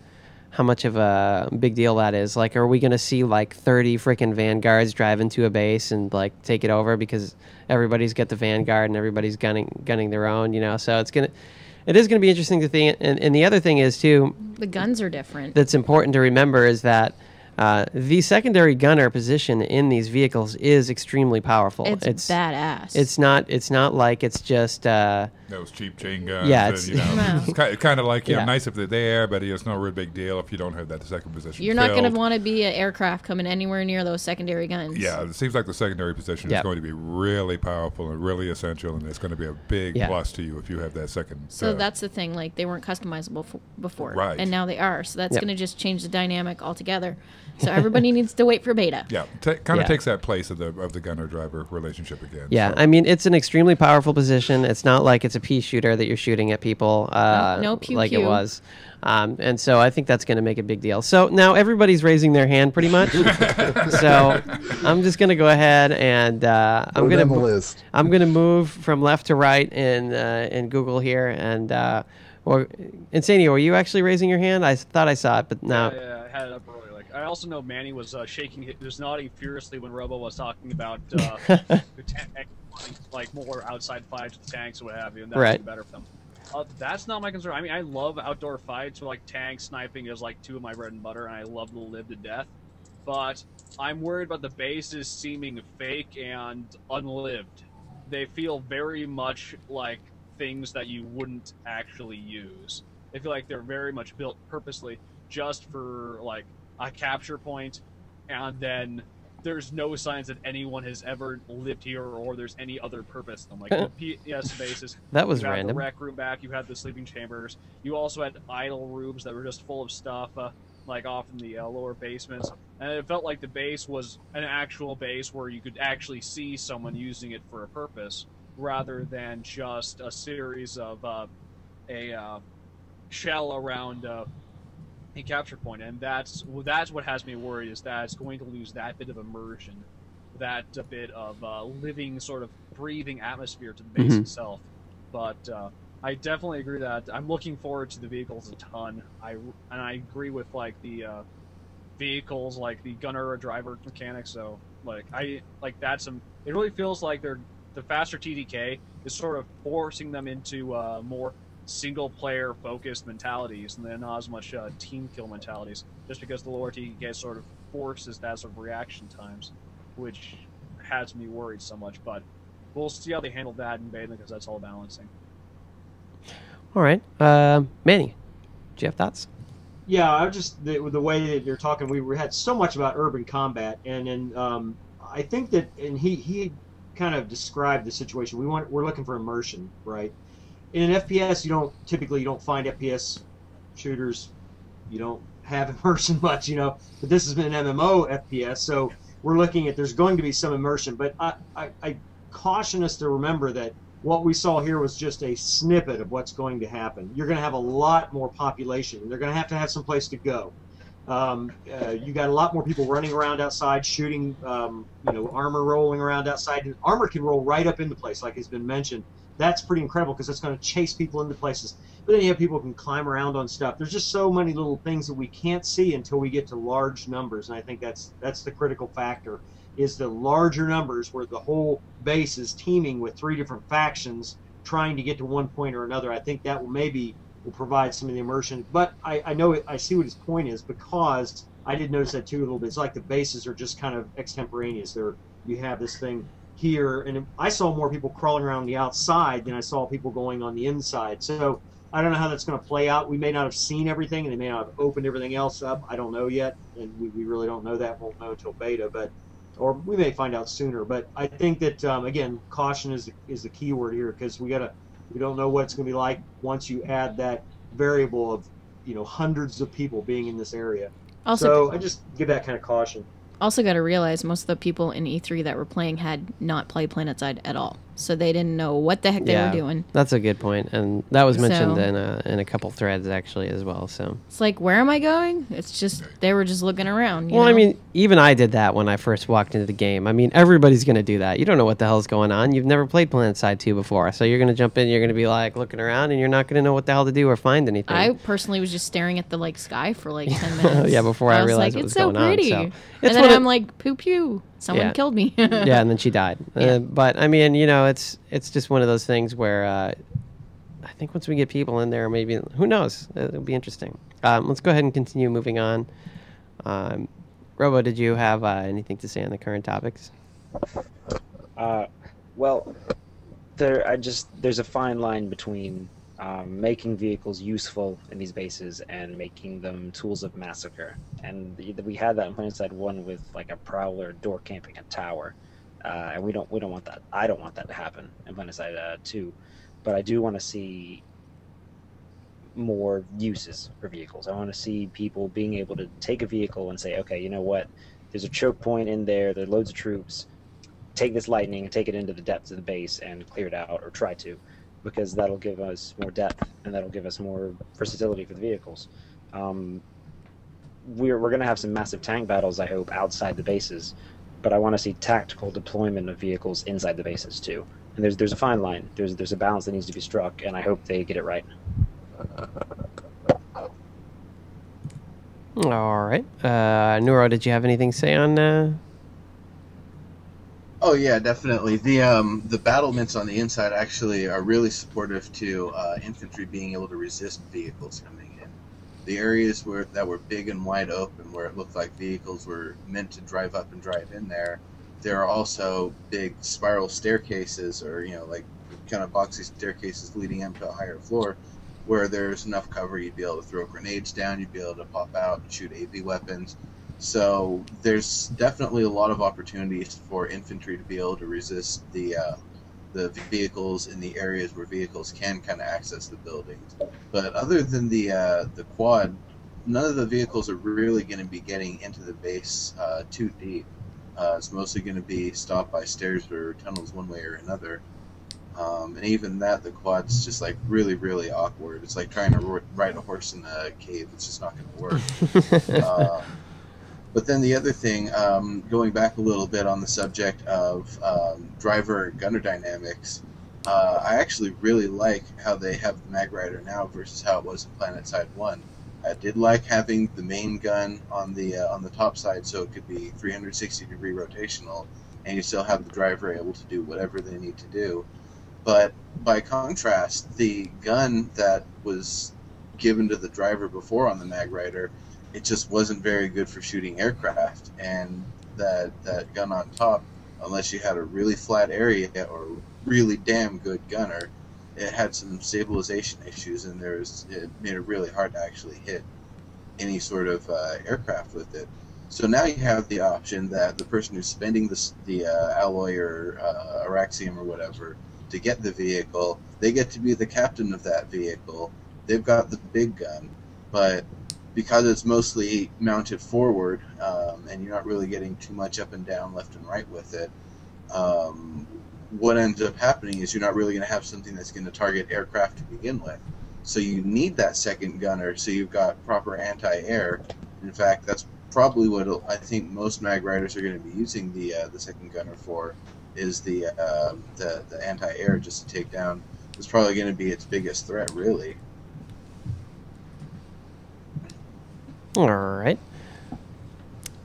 how much of a big deal that is. Like, are we going to see like 30 freaking Vanguards drive into a base and like take it over because everybody's got the Vanguard and everybody's gunning their own, So it is going to be interesting to think. And the other thing is too, the guns are different. That's important to remember is that the secondary gunner position in these vehicles is extremely powerful. It's badass. It's not like it's just those cheap chain guns. Yeah, it's kind of like nice if they're there, but it's no real big deal if you don't have that second position. You're not going to want to be an aircraft coming anywhere near those secondary guns. Yeah, it seems like the secondary position is going to be really powerful and really essential, and it's going to be a big plus to you if you have that second. So that's the thing. Like, they weren't customizable before, right? And now they are. So that's going to just change the dynamic altogether. So everybody needs to wait for beta. Yeah, kind of takes that place of the gunner-driver relationship again. Yeah, so. I mean, it's an extremely powerful position. It's not like it's a pea shooter that you're shooting at people no pew like pew. It was. And so I think that's going to make a big deal. So now everybody's raising their hand pretty much. So I'm just going to go ahead and I'm going to move from left to right in Google here. And Insanio, were you actually raising your hand? I thought I saw it, but no. Yeah, I had it up earlier. I also know Manny was was nodding furiously when Robo was talking about the tank, like more outside fights with tanks or what have you, and that's better for them. That's not my concern. I mean, I love outdoor fights, so like tank sniping is like two of my bread and butter, and I love to live to death. But I'm worried about the bases seeming fake and unlived. They feel very much like things that you wouldn't actually use. They feel like they're very much built purposely just for like a capture point, and then there's no signs that anyone has ever lived here or there's any other purpose. I'm like, the PS bases. That was you had random. the rec room back, you had the sleeping chambers, you also had idle rooms that were just full of stuff. like off in the lower basements, and it felt like the base was an actual base where you could actually see someone using it for a purpose, rather than just a series of a shell around a capture point. And that's what has me worried, is that it's going to lose that bit of immersion, that bit of living, sort of breathing atmosphere to the base itself. But I definitely agree that I'm looking forward to the vehicles a ton. I agree with like the vehicles, like the gunner or driver mechanics. So it really feels like the faster TDK is sort of forcing them into more single player focused mentalities, and then not as much team kill mentalities, just because the lower TDK sort of forces that sort of reaction times, which has me worried so much. But we'll see how they handle that in beta, because that's all balancing. All right, Manny, do you have thoughts? Yeah, I just the way that you're talking, we had so much about urban combat, and I think that, and he kind of described the situation. We're looking for immersion, right? In an FPS, you don't find FPS shooters, you don't have immersion much, but this has been an MMO FPS, so we're looking at, there's going to be some immersion, but I caution us to remember that what we saw here was just a snippet of what's going to happen. You're going to have a lot more population, and they're going to have some place to go. You got a lot more people running around outside, shooting, armor rolling around outside, and armor can roll right up into place, like has been mentioned. That's pretty incredible, because it's going to chase people into places. But then you have people who can climb around on stuff. There's just so many little things that we can't see until we get to large numbers, and I think that's the critical factor, is the larger numbers where the whole base is teaming with 3 different factions trying to get to one point or another. I think that will provide some of the immersion. But I know I see what his point is, because I did notice that too a little bit. It's like the bases are just kind of extemporaneous. You have this thing here, and I saw more people crawling around the outside than I saw people going on the inside. So I don't know how that's going to play out. We may not have seen everything, and they may not have opened everything else up. I don't know yet, and we really don't know that. Won't know until beta, or we may find out sooner. But I think that again, caution is the key word here, because we don't know what it's going to be like once you add that variable of hundreds of people being in this area. So I just give that kind of caution. Also got to realize most of the people in E3 that were playing had not played PlanetSide at all, so they didn't know what the heck they were doing. That's a good point, and that was mentioned in a couple threads actually as well. So it's like, where am I going? It's just they were just looking around. I mean, even I did that when I first walked into the game. I mean, everybody's going to do that. You don't know what the hell's going on. You've never played PlanetSide 2 before, so you're going to jump in. You're going to be like looking around, and you're not going to know what the hell to do or find anything. I personally was just staring at the sky for like 10 minutes. Yeah, before I realized what was going on. It's so pretty. And then I'm like, pew pew, someone killed me. Yeah, and then she died. But I mean, it's just one of those things where I think once we get people in there, maybe, who knows, it'll be interesting. Let's go ahead and continue moving on. Robo, did you have anything to say on the current topics? Well, there's a fine line between making vehicles useful in these bases and making them tools of massacre. And we had that in PlanetSide 1 with like a prowler door camping a tower, and we don't want that. I don't want that to happen in PlanetSide 2, but I do want to see more uses for vehicles. I want to see people being able to take a vehicle and say, okay, you know what? There's a choke point in there. There are loads of troops. Take this lightning and take it into the depths of the base and clear it out, or try to, because that'll give us more depth and that'll give us more versatility for the vehicles. We're going to have some massive tank battles, I hope, outside the bases, but I want to see tactical deployment of vehicles inside the bases too. And there's a fine line. There's a balance that needs to be struck, and I hope they get it right. All right. Neuro, did you have anything to say on... Oh yeah, definitely. The battlements on the inside actually are really supportive to infantry being able to resist vehicles coming in. The areas that were big and wide open, where it looked like vehicles were meant to drive up and drive in there are also big spiral staircases, or like kind of boxy staircases leading up to a higher floor, where there's enough cover you'd be able to throw grenades down, you'd be able to pop out and shoot AV weapons. So there's definitely a lot of opportunities for infantry to be able to resist the vehicles in the areas where vehicles can kind of access the buildings. But other than the quad none of the vehicles are really going to be getting into the base too deep. It's mostly going to be stopped by stairs or tunnels one way or another. And even that, the quad's just like really, really awkward. It's like trying to ride a horse in a cave. It's just not going to work. But then the other thing, going back a little bit on the subject of driver gunner dynamics, I actually really like how they have the Mag Rider now versus how it was in PlanetSide 1. I did like having the main gun on the top side, so it could be 360-degree rotational, and you still have the driver able to do whatever they need to do. But by contrast, the gun that was given to the driver before on the Mag Rider, it just wasn't very good for shooting aircraft. And that gun on top, unless you had a really flat area or really damn good gunner, it had some stabilization issues, and it made it really hard to actually hit any sort of aircraft with it. So now you have the option that the person who's spending the alloy or Araxium or whatever to get the vehicle, they get to be the captain of that vehicle. They've got the big gun, but because it's mostly mounted forward, and you're not really getting too much up and down, left and right with it, what ends up happening is you're not really going to have something that's going to target aircraft to begin with. So you need that second gunner, so you've got proper anti-air. In fact, that's probably what I think most Mag Riders are going to be using the second gunner for, is the anti-air, just to take down. It's probably going to be its biggest threat, really. All right.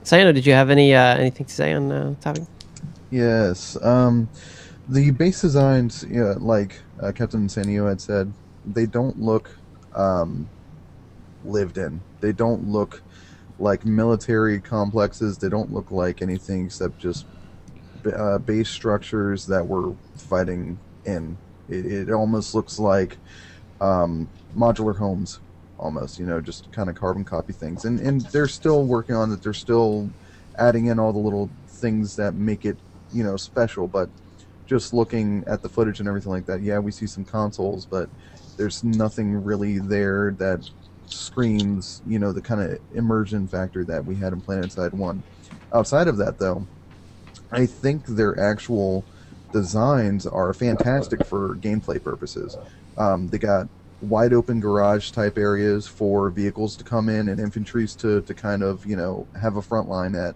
Sayano, did you have anything to say on the topic? Yes. The base designs, like Captain Sanio had said, they don't look lived in. They don't look like military complexes. They don't look like anything except just base structures that we're fighting in. It almost looks like modular homes, almost, just kind of carbon copy things. And they're still working on it. They're still adding in all the little things that make it, special. But just looking at the footage and everything like that, yeah, we see some consoles, but there's nothing really there that screams, the kind of immersion factor that we had in PlanetSide 1. Outside of that, though, I think their actual designs are fantastic for gameplay purposes. They got wide open garage type areas for vehicles to come in and infantries to kind of, have a front line at.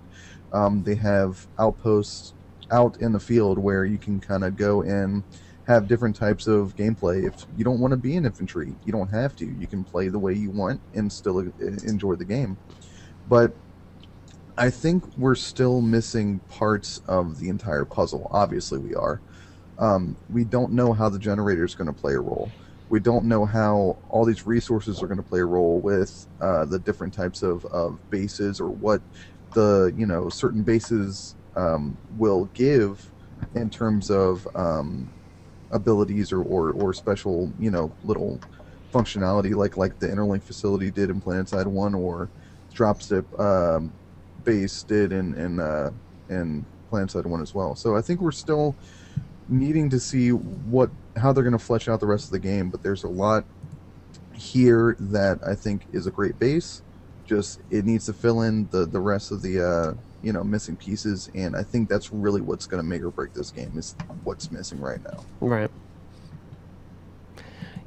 They have outposts out in the field where you can kind of go and have different types of gameplay. If you don't want to be an infantry, you don't have to. You can play the way you want and still enjoy the game. But I think we're still missing parts of the entire puzzle. Obviously we are. We don't know how the generator is going to play a role. We don't know how all these resources are going to play a role with the different types of bases, or what the certain bases will give in terms of abilities or special little functionality, like the interlink facility did in PlanetSide 1, or dropship base did in PlanetSide 1 as well. So I think we're still needing to see how they're going to flesh out the rest of the game, but there's a lot here that I think is a great base. Just it needs to fill in the rest of the missing pieces, and I think that's really what's going to make or break this game, is what's missing right now. Right.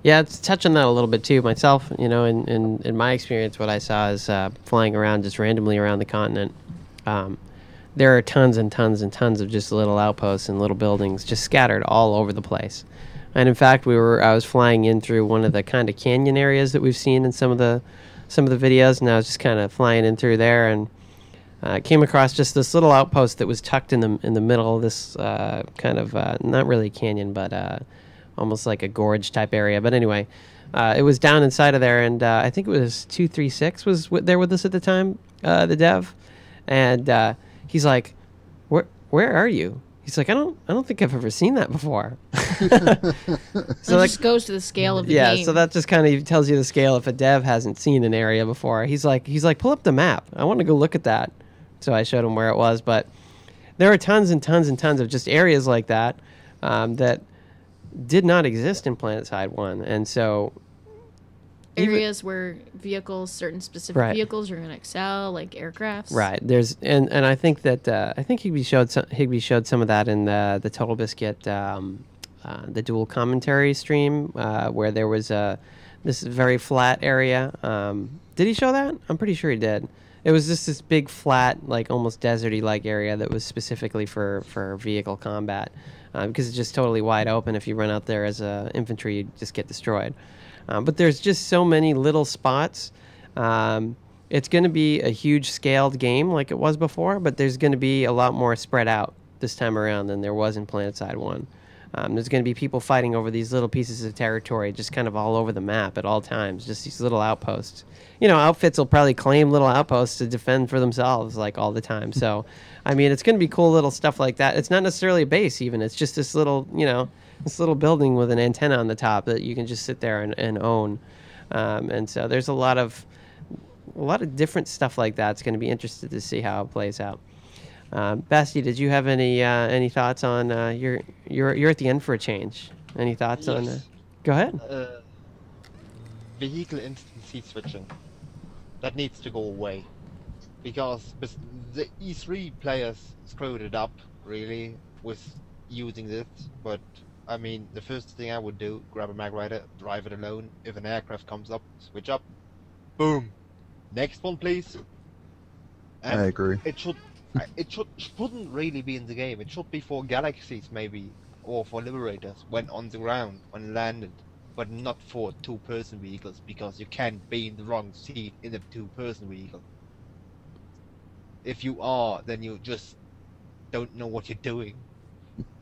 Yeah, it's touching that a little bit too myself. In my experience, what I saw is flying around just randomly around the continent. There are tons and tons and tons of just little outposts and little buildings just scattered all over the place. And in fact, I was flying in through one of the kind of canyon areas that we've seen in some of the videos, and I was just kind of flying in through there, and came across just this little outpost that was tucked in the middle of this kind of not really a canyon, but almost like a gorge type area. But anyway, it was down inside of there, and I think it was 236 was there with us at the time, the dev, and he's like, "Where are you?" He's like, I don't think I've ever seen that before. So it just goes to the scale of the game. Yeah, so that just kind of tells you the scale if a dev hasn't seen an area before. He's like, pull up the map. I want to go look at that. So I showed him where it was. But there are tons and tons and tons of just areas like that that did not exist in PlanetSide 1. And so areas where certain specific Right. vehicles are going to excel, like aircrafts. Right. There's and I think that I think Higby showed some of that in the TotalBiscuit the dual commentary stream where there was this very flat area. Did he show that? I'm pretty sure he did. It was just this big flat, like almost deserty like area that was specifically for vehicle combat because it's just totally wide open. If you run out there as a infantry, you just get destroyed. But there's just so many little spots. It's going to be a huge scaled game like it was before, but there's going to be a lot more spread out this time around than there was in PlanetSide 1. There's going to be people fighting over these little pieces of territory just kind of all over the map at all times, just these little outposts. You know, outfits will probably claim little outposts to defend for themselves like all the time. So, I mean, it's going to be cool little stuff like that. It's not necessarily a base even. It's just this little, you know, this little building with an antenna on the top that you can just sit there and own. And so there's a lot of different stuff like that. It's going to be interesting to see how it plays out. Basti, did you have any thoughts on you're at the end for a change? Any thoughts on? Go ahead. Vehicle instancy switching. That needs to go away, because the E3 players screwed it up really with using this. But I mean, the first thing I would do: grab a mag rider, drive it alone. If an aircraft comes up, switch up. Boom. Next one, please. And I agree. It shouldn't really be in the game. It should be for galaxies maybe, or for liberators when on the ground, when landed, but not for two-person vehicles, because you can't be in the wrong seat in a two-person vehicle. If you are, then you just don't know what you're doing.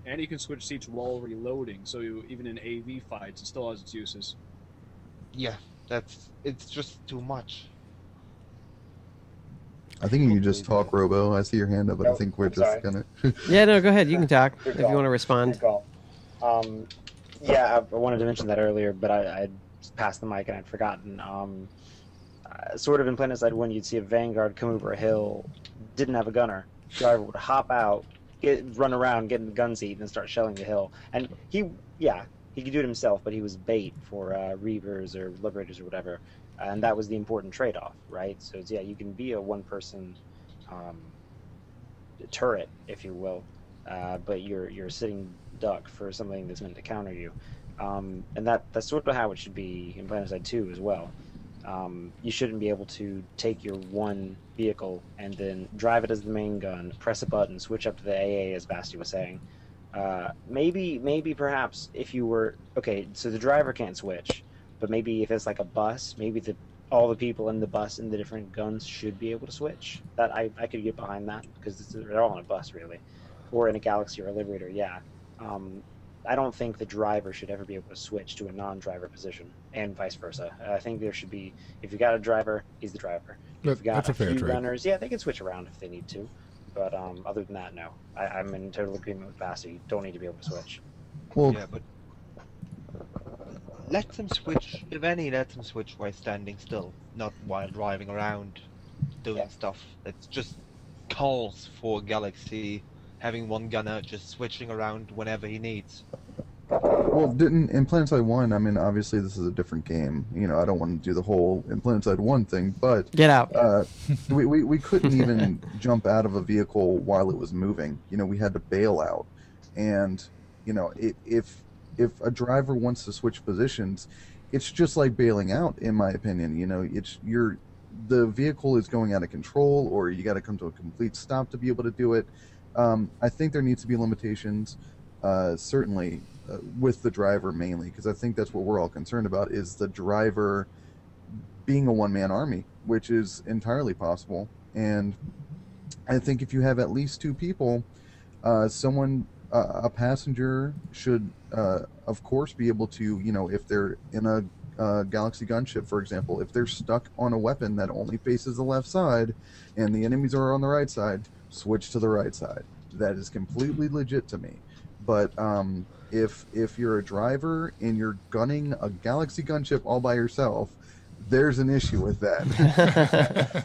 And you can switch seats while reloading, so even in AV fights, it still has its uses. Yeah, it's just too much. I think you can just talk, Robo. I see your hand up, but I think we're just gonna. Yeah, no, go ahead. You can talk if you want to respond. Yeah, I wanted to mention that earlier, but I passed the mic and I'd forgotten. Sort of in PlanetSide 1, you'd see a Vanguard come over a hill, didn't have a gunner. Driver would hop out, run around, get in the gun seat, and then start shelling the hill. And he could do it himself, but he was bait for Reavers or Liberators or whatever. And that was the important trade-off, right? So yeah, you can be a one-person turret, if you will, but you're a sitting duck for something that's meant to counter you, and that's sort of how it should be in PlanetSide 2 as well. You shouldn't be able to take your one vehicle and then drive it as the main gun, press a button, switch up to the AA, as Basti was saying. Maybe perhaps if you were okay, so the driver can't switch. But maybe if it's like a bus, maybe all the people in the bus in the different guns should be able to switch. That I could get behind that, because they're all on a bus really, or in a Galaxy or a Liberator. Yeah, I don't think the driver should ever be able to switch to a non-driver position, and vice versa. I think there should be, if you got a driver, he's the driver. If you got a few runners, yeah, they can switch around if they need to. But other than that, no. I'm in total agreement with Basti. You don't need to be able to switch. Well, yeah, but let them switch, if any, let them switch while standing still, not while driving around doing stuff. It's just calls for Galaxy having one gunner just switching around whenever he needs. Well, in PlanetSide 1, I mean, obviously this is a different game. You know, I don't want to do the whole in PlanetSide 1 thing, but get out. We couldn't even jump out of a vehicle while it was moving. You know, we had to bail out. And, you know, if a driver wants to switch positions, it's just like bailing out, in my opinion. You know, the vehicle is going out of control, or you got to come to a complete stop to be able to do it. I think there needs to be limitations, certainly with the driver mainly, because I think that's what we're all concerned about, is the driver being a one-man army, which is entirely possible. And I think if you have at least two people, a passenger should, of course, be able to, you know, if they're in a Galaxy gunship, for example, if they're stuck on a weapon that only faces the left side and the enemies are on the right side, switch to the right side. That is completely legit to me. But if you're a driver and you're gunning a Galaxy gunship all by yourself, there's an issue with that.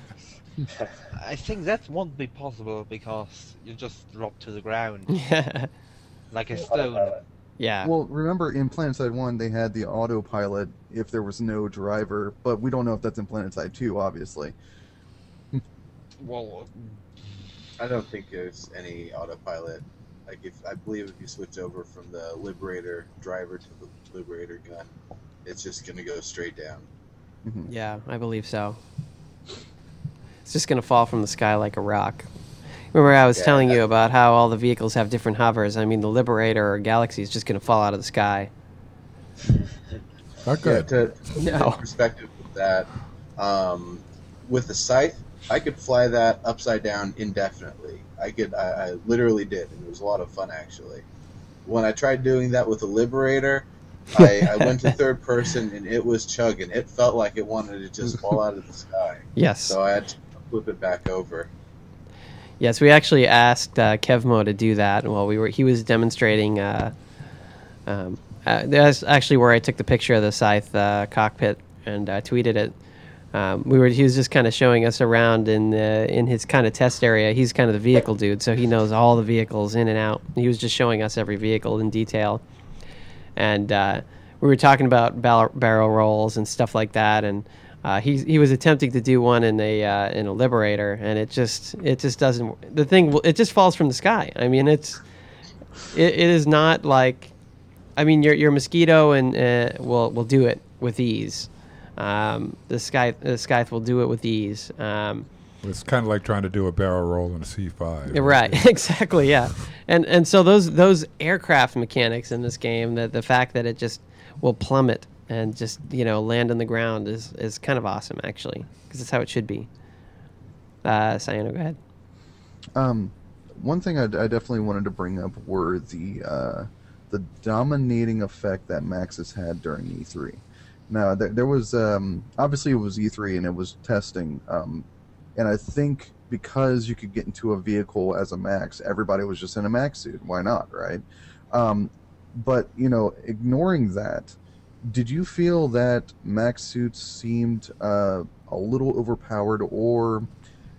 I think that won't be possible because you just drop to the ground like a stone. Yeah. Well, remember in PlanetSide 1 they had the autopilot if there was no driver, but we don't know if that's in PlanetSide 2, obviously. Well, I don't think there's any autopilot. Like I believe if you switch over from the Liberator driver to the Liberator gun, it's just gonna go straight down. Mm-hmm. Yeah, I believe so. It's just gonna fall from the sky like a rock. Remember, I was telling you about how all the vehicles have different hovers. I mean, the Liberator or Galaxy is just gonna fall out of the sky. Not good. To put perspective with that, with the Scythe, I could fly that upside down indefinitely. I literally did, and it was a lot of fun actually. When I tried doing that with the Liberator, I went to third person and it was chugging. It felt like it wanted to just fall out of the sky. Yes. So I had to flip it back over. Yes, we actually asked Kevmo to do that while he was demonstrating. That's actually where I took the picture of the Scythe cockpit and tweeted it. He was just kind of showing us around in his kind of test area. He's kind of the vehicle dude, so he knows all the vehicles in and out. He was just showing us every vehicle in detail, and we were talking about barrel rolls and stuff like that. And he was attempting to do one in a Liberator, and it just doesn't. It just falls from the sky. I mean, it is not like. I mean, your Mosquito and will do it with ease. The Scythe will do it with ease. It's kind of like trying to do a barrel roll in a C5. Right, exactly, yeah. And so those aircraft mechanics in this game, the fact that it just will plummet and just land on the ground is kind of awesome, actually, because that's how it should be. Cyano, go ahead. One thing I definitely wanted to bring up were the dominating effect that Maxis had during E3. Now, there was, obviously it was E3 and it was testing, and I think because you could get into a vehicle as a Max, everybody was just in a Max suit. Why not, right? But, ignoring that, did you feel that Max suits seemed a little overpowered, or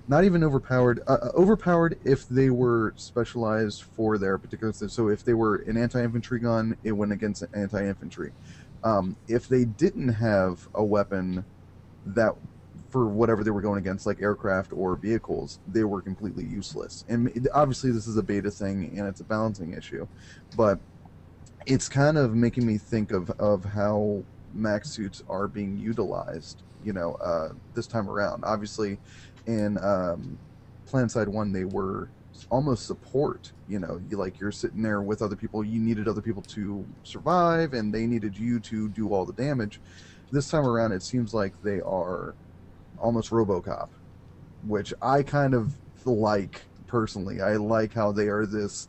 not even overpowered, overpowered if they were specialized for their particular thing? So if they were an anti-infantry gun, it went against anti-infantry. If they didn't have a weapon that, for whatever they were going against, like aircraft or vehicles, they were completely useless. And obviously this is a beta thing and it's a balancing issue, but it's kind of making me think of how Max suits are being utilized, this time around. Obviously in PlanetSide 1 they were almost support. You're sitting there with other people, you needed other people to survive and they needed you to do all the damage. This time around it seems like they are almost RoboCop, which I kind of like personally. I like how they are this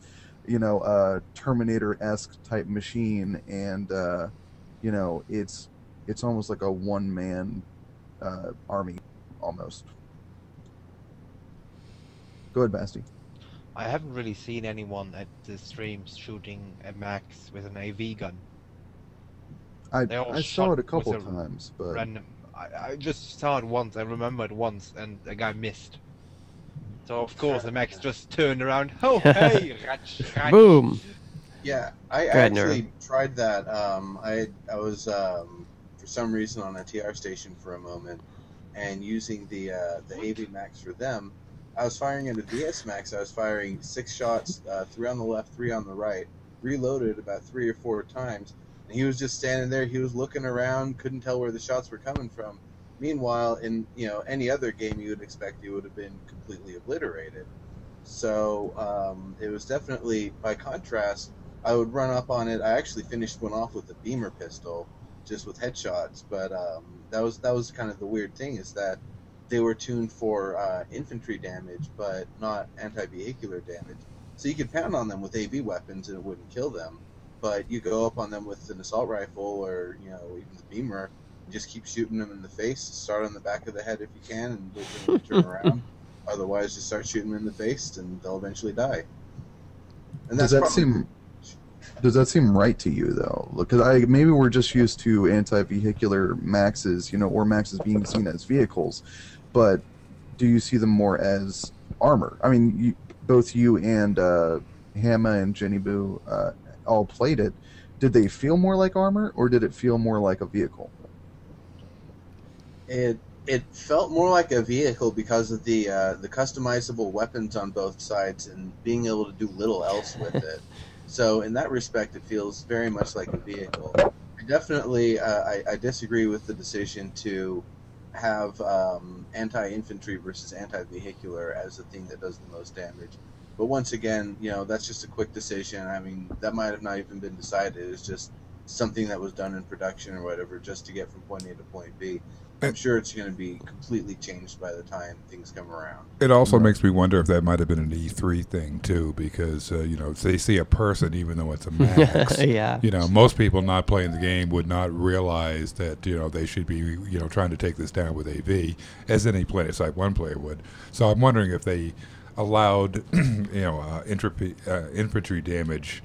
Terminator-esque type machine, and it's almost like a one-man army almost. Go ahead, Basti. I haven't really seen anyone at the streams shooting a Max with an AV gun. I saw it a couple times, but random. I just saw it once. I remember it once, and the guy missed. So of course the Max just turned around. Oh hey, ratch. Boom. Yeah, I actually tried that. I was for some reason on a TR station for a moment, and using the AV Max for them. I was firing into VS Max. I was firing 6 shots, 3 on the left, 3 on the right. Reloaded about 3 or 4 times, and he was just standing there. He was looking around, couldn't tell where the shots were coming from. Meanwhile, in any other game you would expect, he would have been completely obliterated. So it was definitely, by contrast, I would run up on it. I actually finished one off with a beamer pistol, just with headshots. But that was kind of the weird thing, is that they were tuned for infantry damage, but not anti-vehicular damage. So you could pound on them with AV weapons and it wouldn't kill them. But you go up on them with an assault rifle or even the beamer, and just keep shooting them in the face. Start on the back of the head if you can, and wait for them to turn around. Otherwise, just start shooting them in the face, and they'll eventually die. And does that seem right to you though? Because maybe we're just used to anti-vehicular Maxes, or Maxes being seen as vehicles. But do you see them more as armor? I mean, both you and Hamma and Jenny Boo all played it. did they feel more like armor, or did it feel more like a vehicle? It felt more like a vehicle because of the customizable weapons on both sides and being able to do little else with it. So in that respect, it feels very much like a vehicle. I disagree with the decision to have anti-infantry versus anti-vehicular as the thing that does the most damage. But once again, that's just a quick decision. I mean, that might have not even been decided. It's just something that was done in production or whatever, just to get from point A to point B. I'm sure it's going to be completely changed by the time things come around. It also makes me wonder if that might have been an E3 thing too, because if they see a person, even though it's a max, yeah. Most people not playing the game would not realize that they should be trying to take this down with AV, as any PlanetSide 1 player would. So I'm wondering if they allowed infantry damage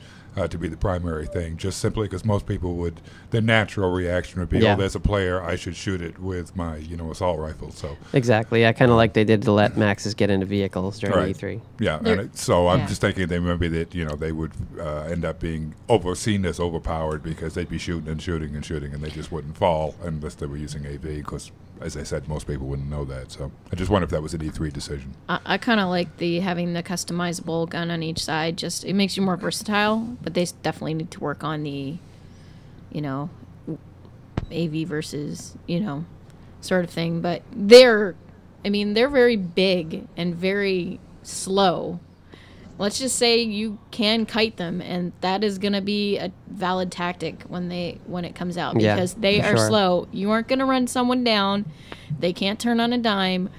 to be the primary thing, just simply because most people their natural reaction would be, oh, there's a player, I should shoot it with my assault rifle. So exactly, kind of like they did to let maxes get into vehicles during E3. Yeah, I'm just thinking that maybe that they would end up being seen as overpowered because they'd be shooting, and they just wouldn't fall unless they were using AV. Because, as I said, most people wouldn't know that. So I just wonder if that was an E3 decision. I kind of like having the customizable gun on each side. Just it makes you more versatile. But they definitely need to work on the, AV versus, sort of thing. But they're very big and very slow. Let's just say you can kite them, and that is going to be a valid tactic when it comes out, because they are slow. You aren't going to run someone down. They can't turn on a dime.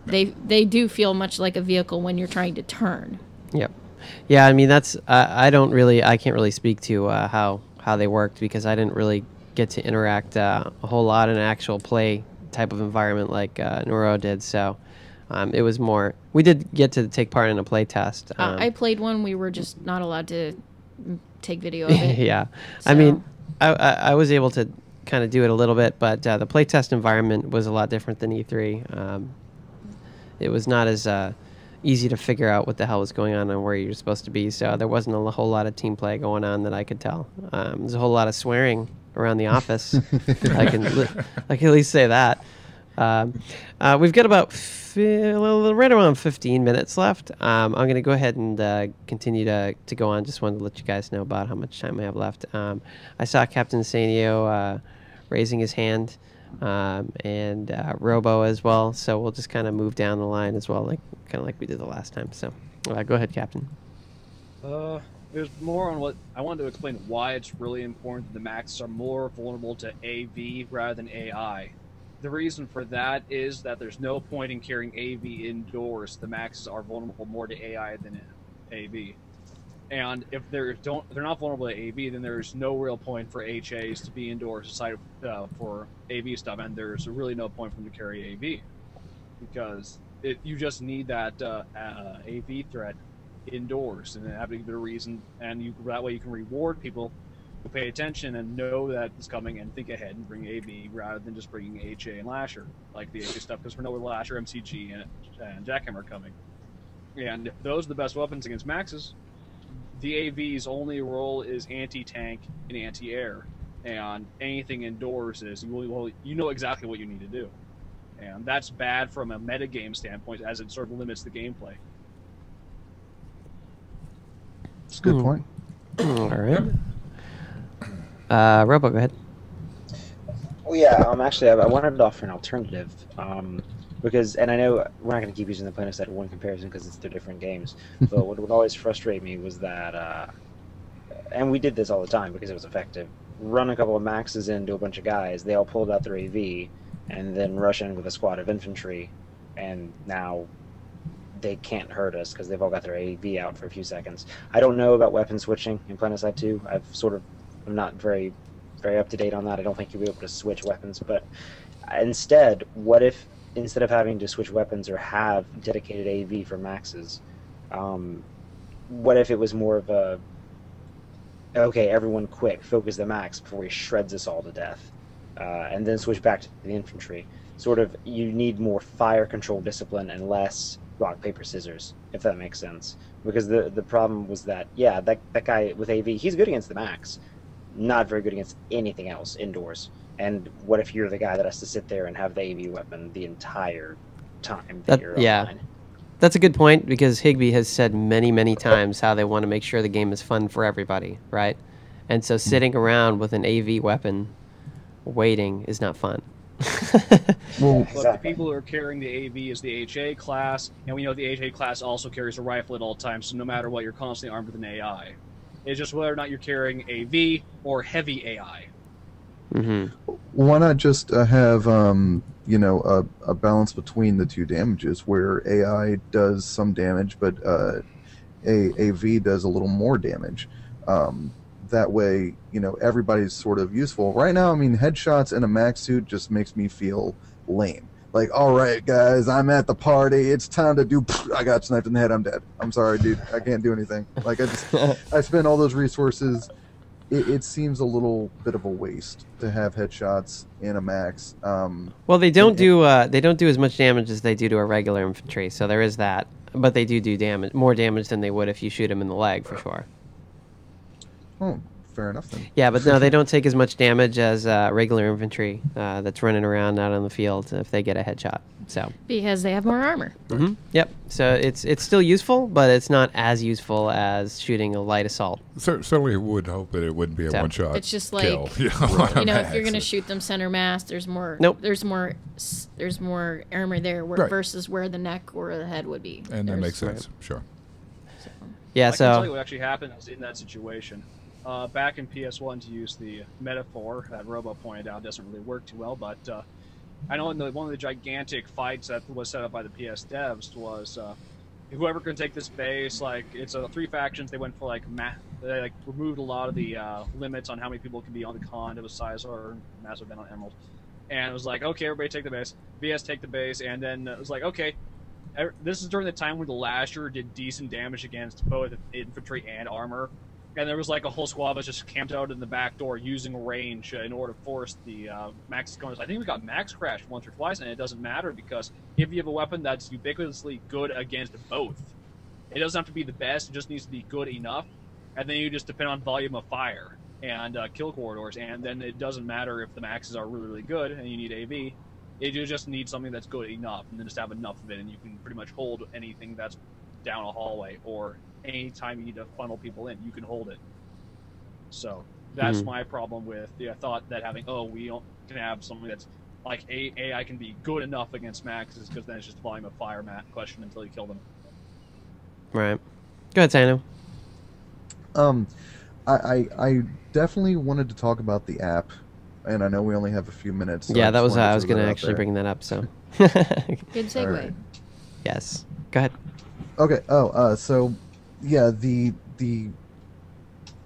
They do feel much like a vehicle when you're trying to turn. Yep. Yeah, I mean that's I can't really speak to how they worked, because I didn't really get to interact a whole lot in an actual play type of environment like Neuro did. So it was more. We did get to take part in a play test. I played one. We were just not allowed to take video of it. Yeah, so. I mean, I was able to kind of do it a little bit, but the play test environment was a lot different than E3. It was not as easy to figure out what the hell was going on and where you're supposed to be. So there wasn't a whole lot of team play going on that I could tell. There's a whole lot of swearing around the office. I can at least say that. We've got about right around 15 minutes left. I'm going to go ahead and continue to go on. Just wanted to let you guys know about how much time we have left. I saw Captain Sanio raising his hand. And Robo as well, so we'll just kind of move down the line as well, kind of like we did the last time. So go ahead, Captain. There's more on what I wanted to explain why it's really important that the Maxes are more vulnerable to AV rather than AI. The reason for that is that there's no point in carrying AV indoors. The Maxes are vulnerable more to AI than AV. And if they're not vulnerable to AV, then there's no real point for HAs to be indoors aside for AV stuff, and there's really no point for them to carry AV, because you just need that AV threat indoors, and have a bit of reason, and that way you can reward people who pay attention and know that it's coming and think ahead and bring AV rather than just bringing HA and Lasher, like the HA stuff, because we know with Lasher, MCG, and Jackhammer are coming. And if those are the best weapons against Maxes, the AV's only role is anti-tank and anti-air, and anything indoors is you know exactly what you need to do, and that's bad from a metagame standpoint, as it sort of limits the gameplay. That's a good point. All right. Robo, go ahead. Well, yeah. Actually, I wanted to offer an alternative. Because, and I know we're not going to keep using the PlanetSide 1 comparison because it's two different games, but what would always frustrate me was that, and we did this all the time because it was effective, run a couple of maxes into a bunch of guys, they all pulled out their AV, and then rush in with a squad of infantry, and now they can't hurt us because they've all got their AV out for a few seconds. I don't know about weapon switching in PlanetSide 2. I'm not very, very up to date on that. I don't think you'll be able to switch weapons, but instead, what if, instead of having to switch weapons or have dedicated AV for maxes, what if it was more of a, okay, everyone quick, focus the max before he shreds us all to death, and then switch back to the infantry. Sort of, you need more fire control discipline and less rock, paper, scissors, if that makes sense. Because the problem was that, yeah, that guy with AV, he's good against the max, not very good against anything else indoors. And what if you're the guy that has to sit there and have the AV weapon the entire time that you're online? That's a good point, because Higby has said many, many times how they want to make sure the game is fun for everybody, right? And so sitting around with an AV weapon waiting is not fun. Well, but the people who are carrying the AV is the HA class, and we know the HA class also carries a rifle at all times, so no matter what, you're constantly armed with an AI. It's just whether or not you're carrying AV or heavy AI. Mm-hmm. Why not just have a balance between the two damages, where AI does some damage, but AV does a little more damage. That way, everybody's sort of useful. Right now, I mean, headshots in a max suit just makes me feel lame. Like, all right, guys, I'm at the party. It's time to do. I got sniped in the head. I'm dead. I'm sorry, dude. I can't do anything. Like, I spent all those resources. It seems a little bit of a waste to have headshots in a max. Well, they don't do as much damage as they do to a regular infantry, so there is that. But they do damage, more damage than they would if you shoot them in the leg, for sure. Oh, fair enough then. Yeah, but no, they don't take as much damage as regular infantry that's running around out on the field if they get a headshot. So because they have more armor. Mm-hmm. Yep. So it's still useful, but it's not as useful as shooting a light assault. Certainly would hope that it wouldn't be a one-shot. It's just like kill. if you're going to shoot them center mass, there's more. Nope. There's more armor there versus where the neck or the head would be. And that makes sense. Sure. Yeah. I So can tell you what actually happens in that situation. Back in PS1, to use the metaphor that Robo pointed out, doesn't really work too well, but I know in one of the gigantic fights that was set up by the PS devs was whoever can take this base, like, it's 3 factions, they went for they removed a lot of the limits on how many people can be on the con. It was Size or Massive Event on Emerald. And it was like, okay, everybody take the base, VS take the base, and then it was like, okay, this is during the time when the Lasher did decent damage against both infantry and armor. And there was like a whole squad that just camped out in the back door using range in order to force the max gunners. I think we got max crashed once or twice, and it doesn't matter because if you have a weapon that's ubiquitously good against both, it doesn't have to be the best, it just needs to be good enough, and then you just depend on volume of fire and kill corridors, and then it doesn't matter if the maxes are really, really good and you need AV. You just need something that's good enough, and then just have enough of it, and you can pretty much hold anything that's down a hallway or anytime you need to funnel people in, you can hold it. So that's my problem with the thought that having can have something that's like AI can be good enough against maxes, because then it's just volume of fire question until you kill them. Right. Go ahead, Sino. I definitely wanted to talk about the app, and I know we only have a few minutes. So yeah, that was I was going to actually bring that up. So good segue. Right. Yes. Go ahead. Okay. So yeah, the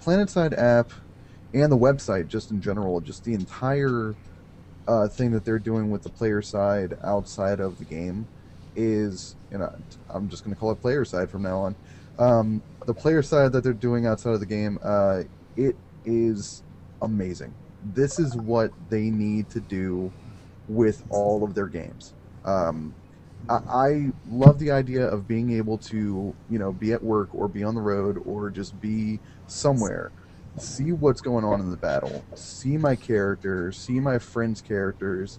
PlanetSide app and the website, just in general, just the entire thing that they're doing with the player side outside of the game is, I'm just going to call it player side from now on. The player side that they're doing outside of the game, it is amazing. This is what they need to do with all of their games. I love the idea of being able to, be at work or be on the road or just be somewhere, see what's going on in the battle, see my character, see my friends' characters,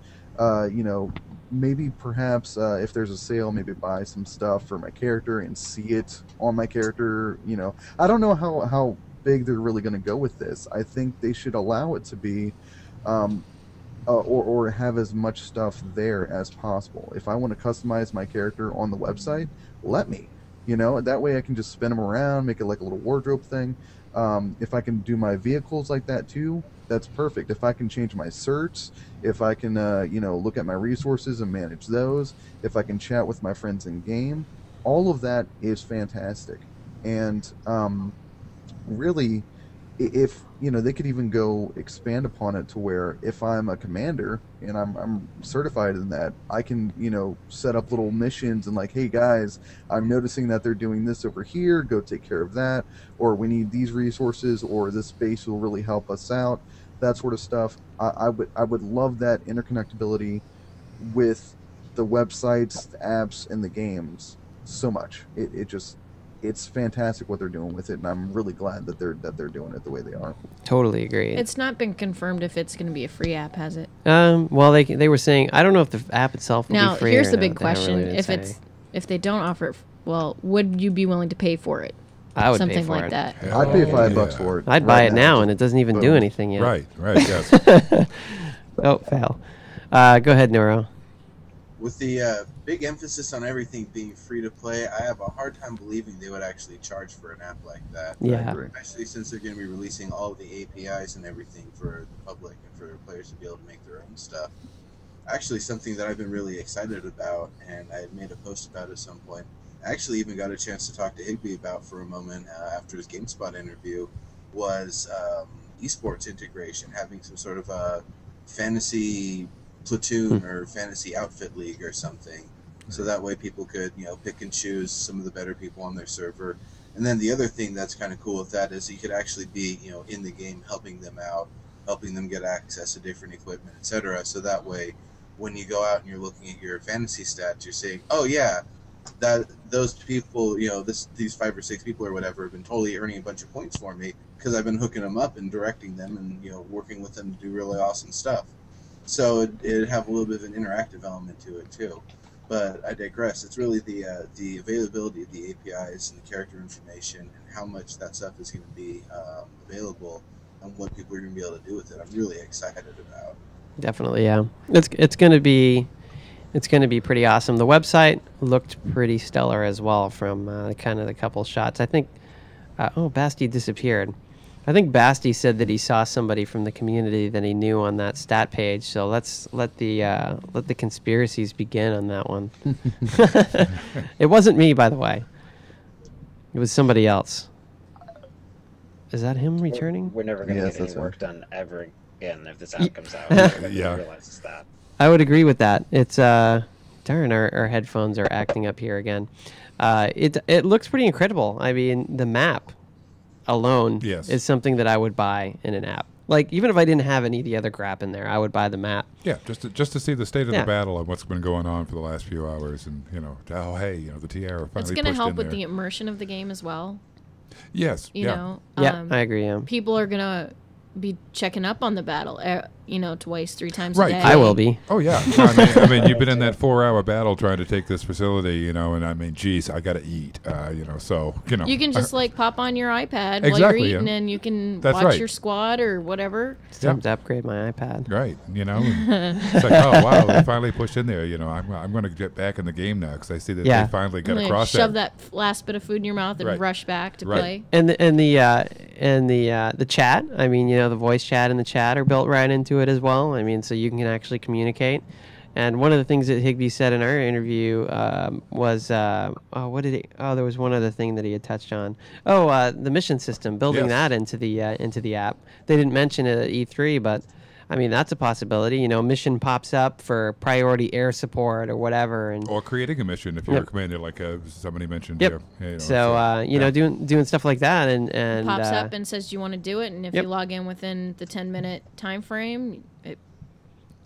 maybe perhaps if there's a sale, maybe buy some stuff for my character and see it on my character. I don't know how big they're really going to go with this. I think they should allow it to be or have as much stuff there as possible. If I want to customize my character on the website, let me. That way I can just spin them around, make it like a little wardrobe thing. If I can do my vehicles like that too, that's perfect. If I can change my certs, if I can, look at my resources and manage those, if I can chat with my friends in game, all of that is fantastic. And really, if they could even go expand upon it to where if I'm a commander and I'm certified in that, I can set up little missions and like, hey guys, I'm noticing that they're doing this over here, go take care of that, or we need these resources, or this base will really help us out, that sort of stuff. I would love that interconnectability with the websites, the apps, and the games so much. it's fantastic what they're doing with it, and I'm really glad that they're doing it the way they are. Totally agree. It's not been confirmed if it's going to be a free app, has it? Well, they were saying, I don't know if the app itself will Now, be free. here's or the not. big They haven't question: really if they don't offer it, well, would you be willing to pay for it? I would something pay for like it. that. I'd pay $5 for it. I'd buy it now, and it doesn't even do anything yet. Right, yes. Oh, fail. Go ahead, Neuro. With the big emphasis on everything being free to play, I have a hard time believing they would actually charge for an app like that. Yeah. Especially since they're going to be releasing all of the APIs and everything for the public and for players to be able to make their own stuff. Actually, something that I've been really excited about, and I had made a post about at some point. I actually even got a chance to talk to Higby about for a moment after his GameSpot interview, was esports integration, having some sort of a fantasy platoon or fantasy outfit league or something, so that way people could pick and choose some of the better people on their server. And then the other thing that's kind of cool with that is you could actually be in the game helping them out, helping them get access to different equipment, etc. So that way when you go out and you're looking at your fantasy stats, you're saying, oh yeah, that those people, these 5 or 6 people or whatever have been totally earning a bunch of points for me because I've been hooking them up and directing them and working with them to do really awesome stuff. So it'd have a little bit of an interactive element to it too. But I digress. It's really the availability of the APIs and the character information and how much that stuff is going to be available and what people are going to be able to do with it. I'm really excited about. Definitely, yeah. It's going to be pretty awesome. The website looked pretty stellar as well from kind of the couple shots. I think. Basti disappeared. I think Basti said that he saw somebody from the community that he knew on that stat page. So let the conspiracies begin on that one. It wasn't me, by the way. It was somebody else. Is that him returning? We're never going to get any work done ever again if this app comes out. Yeah. Realizes that. I would agree with that. It's darn, our headphones are acting up here again. It looks pretty incredible. I mean, the map alone is something that I would buy in an app. Like, even if I didn't have any of the other crap in there, I would buy the map. Yeah, just to see the state of the battle and what's been going on for the last few hours, and the Tiara finally. It's going to help with the immersion of the game as well. Yes. I agree. Yeah. People are going to be checking up on the battle, twice, 3 times right. a day. I will be. Oh yeah. I mean, you've been in that 4-hour battle trying to take this facility, and I mean, geez, I got to eat, so You can just pop on your iPad while exactly, you're eating, and you can That's watch right. your squad or whatever. It's time to upgrade my iPad. Right. It's like, oh wow, they finally pushed in there. I'm going to get back in the game now because I see that they finally got across shove that last bit of food in your mouth and rush back to play. And the chat. I mean, the voice chat and the chat are built right into it as well. I mean, so you can actually communicate. And one of the things that Higby said in our interview was, there was one other thing that he had touched on. The mission system, building that into the app. They didn't mention it at E3, but I mean, that's a possibility. Mission pops up for priority air support or whatever, or creating a mission if you're a commander, like somebody mentioned. Yep. Doing stuff like that, and it pops up and says, "Do you want to do it?" And if you log in within the 10-minute time frame, it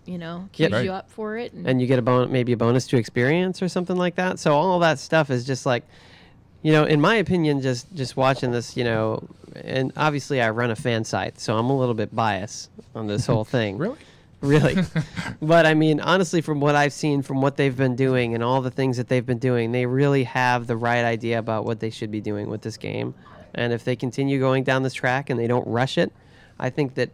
queues you up for it, and you get maybe a bonus to experience or something like that. So all that stuff is just like, in my opinion, just watching this, and obviously I run a fan site, so I'm a little bit biased on this whole thing. Really. But I mean, honestly, from what I've seen, from what they've been doing and all the things that they've been doing, they really have the right idea about what they should be doing with this game. And if they continue going down this track and they don't rush it, I think that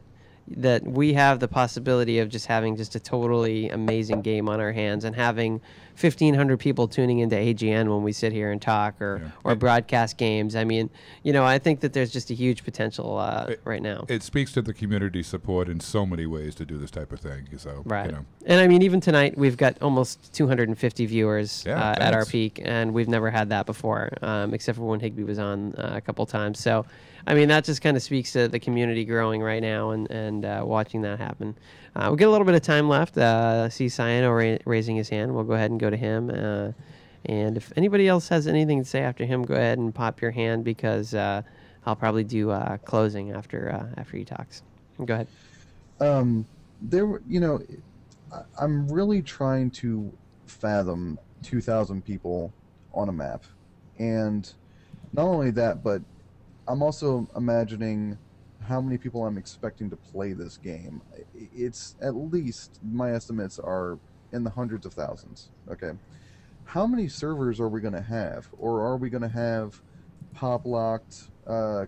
we have the possibility of just having just a totally amazing game on our hands and having 1,500 people tuning into AGN when we sit here and talk or broadcast games. I mean, I think that there's just a huge potential right now. It speaks to the community support in so many ways to do this type of thing. So, right. And I mean, even tonight, we've got almost 250 viewers at our peak, and we've never had that before, except for when Higby was on a couple times. So, I mean, that just kind of speaks to the community growing right now and watching that happen. We'll get a little bit of time left. I see Cyano raising his hand. We'll go ahead and go to him. And if anybody else has anything to say after him, go ahead and pop your hand because I'll probably do closing after he talks. Go ahead. I'm really trying to fathom 2,000 people on a map, and not only that, but I'm also imagining how many people I'm expecting to play this game. It's at least, my estimates are in the hundreds of thousands. Okay, how many servers are we going to have, or are we going to have pop locked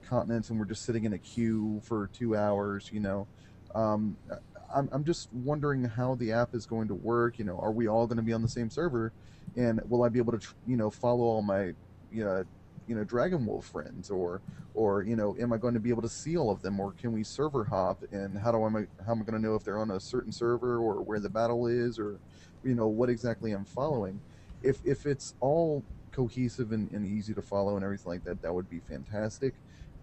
continents and we're just sitting in a queue for 2 hours? I'm just wondering how the app is going to work. Are we all going to be on the same server, and will I be able to follow all my Dragon Wolf friends, or am I going to be able to see all of them, or can we server hop, and how am I going to know if they're on a certain server or where the battle is, or what exactly I'm following? If it's all cohesive and easy to follow and everything like that, that would be fantastic.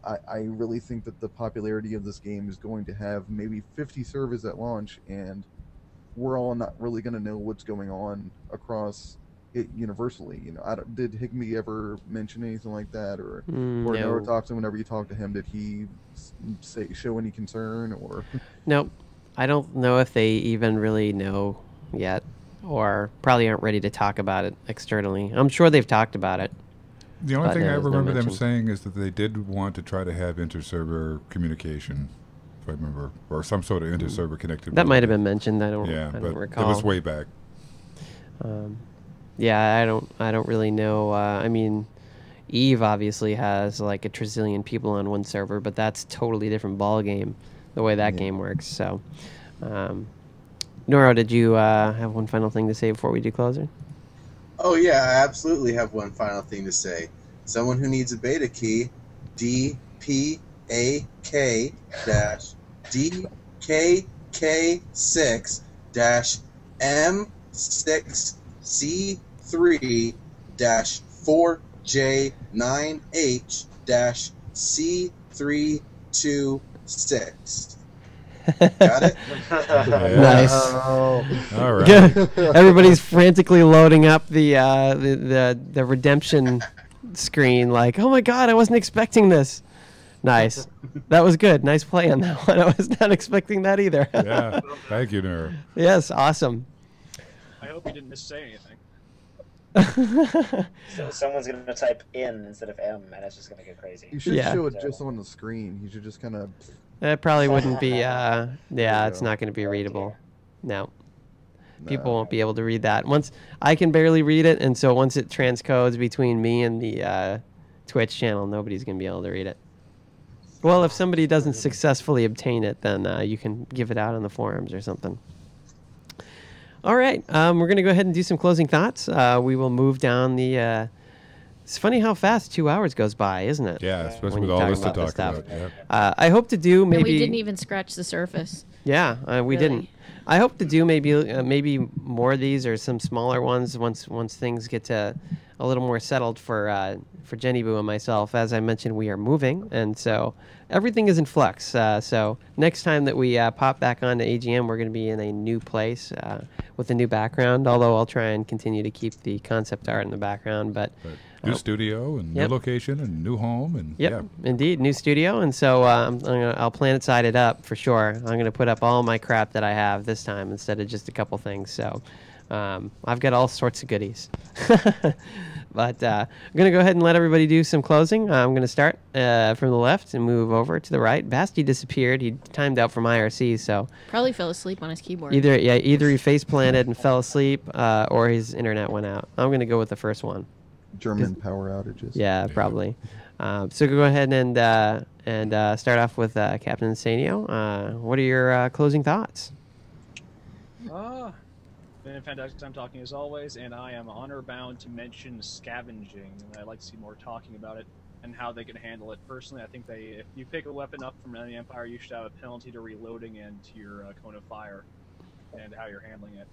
I really think that the popularity of this game is going to have maybe 50 servers at launch, and we're all not really going to know what's going on across it universally. Did Higby ever mention anything like that, or No. Neurotoxin? Whenever you talk to him, did he show any concern, or? Nope. I don't know if they even really know yet, or probably aren't ready to talk about it externally. I'm sure they've talked about it. The only thing I there's no remember them mention. saying is that they did want to try to have inter-server communication, if I remember, or some sort of inter-server connectivity. That might have been mentioned. I don't but recall. it was way back. Yeah, I don't really know. I mean, Eve obviously has like a trillion people on one server, but that's totally different ball game, the way that game works. So, Noro, did you have one final thing to say before we do closing? Oh yeah, I absolutely have one final thing to say. Someone who needs a beta key, DKK-D-P-A-K-6-M6C3-4J9H-C326. Got it? Nice. All right. Everybody's frantically loading up the redemption screen. Like, oh my god, I wasn't expecting this. Nice. That was good. Nice play on that one. I was not expecting that either. Yeah. Thank you, Nero. Yes. Awesome. I hope you didn't missay anything. So someone's going to type in instead of M, and it's just going to get crazy. You should show it just on the screen. You should just kind of... It probably wouldn't be, it's not going to be readable. No. People won't be able to read that. I can barely read it, and so once it transcodes between me and the Twitch channel, nobody's going to be able to read it. Well, if somebody doesn't successfully obtain it, then you can give it out on the forums or something. All right, we're going to go ahead and do some closing thoughts. We will move down the... It's funny how fast 2 hours goes by, isn't it? Yeah, especially with all this to talk about. Yeah. I hope to do maybe... And we didn't even scratch the surface. Yeah, we didn't. I hope to do maybe more of these or some smaller ones once things get to a little more settled for Jenny Boo and myself. As I mentioned, we are moving, and so everything is in flux. So next time that we pop back on to AGN, we're going to be in a new place with a new background. Although I'll try and continue to keep the concept art in the background, but. New studio and new location and new home and Indeed, new studio, and so I'll PlanetSide it up for sure. I'm going to put up all my crap that I have this time instead of just a couple things. So I've got all sorts of goodies. But I'm going to go ahead and let everybody do some closing. I'm going to start from the left and move over to the right. Basti disappeared. He timed out from IRC, so Probably fell asleep on his keyboard. either he face planted and fell asleep, or his internet went out. I'm going to go with the first one. German power outages. Yeah, probably. So go ahead and start off with Captain Sanio. What are your closing thoughts? Been a fantastic time talking as always, and I am honor-bound to mention scavenging, and I'd like to see more talking about it and how they can handle it. Personally, I think if you pick a weapon up from the Empire, you should have a penalty to reloading and to your cone of fire and how you're handling it.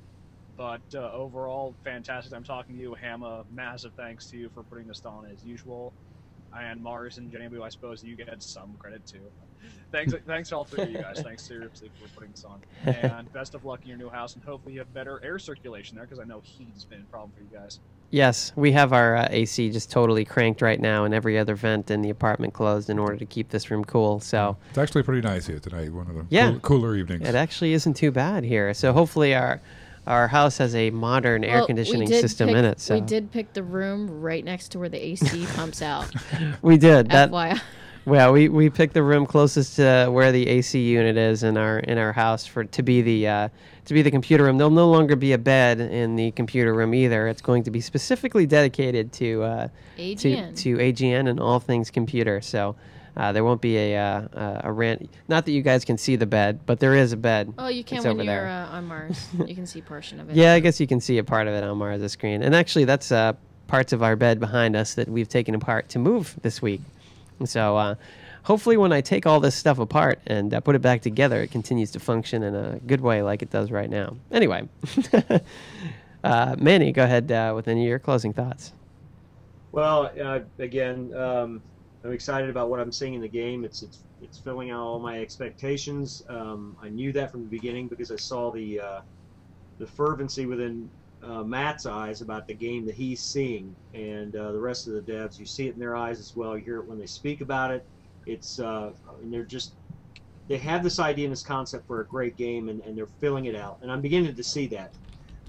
But overall, fantastic time talking to you, Hamma. Massive thanks to you for putting this on as usual. And Mars and Jenny Boo, I suppose you get some credit too. Thanks to all three of you guys. Thanks seriously for putting this on. And best of luck in your new house, and hopefully you have better air circulation there, because I know heat's been a problem for you guys. Yes, we have our AC just totally cranked right now, and every other vent in the apartment closed in order to keep this room cool. So it's actually pretty nice here tonight. One of the cooler evenings. It actually isn't too bad here. So hopefully our our house has a modern air conditioning system in it. So we did pick the room right next to where the AC pumps out. We did. FYI. Well, we picked the room closest to where the AC unit is in our house to be the computer room. There'll no longer be a bed in the computer room either. It's going to be specifically dedicated to AGN. to AGN and all things computer. So there won't be a rant. Not that you guys can see the bed, but there is a bed. Oh, you can when you're on Mars. You can see a portion of it. Yeah, I guess you can see a part of it on Mars' screen. And actually, that's parts of our bed behind us that we've taken apart to move this week. So hopefully when I take all this stuff apart and put it back together, it continues to function in a good way like it does right now. Anyway, Manny, go ahead with any of your closing thoughts. Well, again, I'm excited about what I'm seeing in the game. It's filling out all my expectations. I knew that from the beginning because I saw the fervency within Matt's eyes about the game that he's seeing, and the rest of the devs. You see it in their eyes as well. You hear it when they speak about it. It's and they have this idea and this concept for a great game, and they're filling it out. And I'm beginning to see that.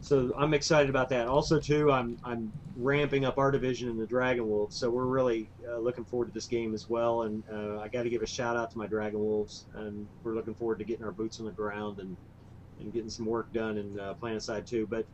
So I'm excited about that. Also, too, I'm ramping up our division in the Dragon Wolves, so we're really looking forward to this game as well. And I got to give a shout out to my Dragon Wolves, and we're looking forward to getting our boots on the ground and getting some work done in PlanetSide 2. But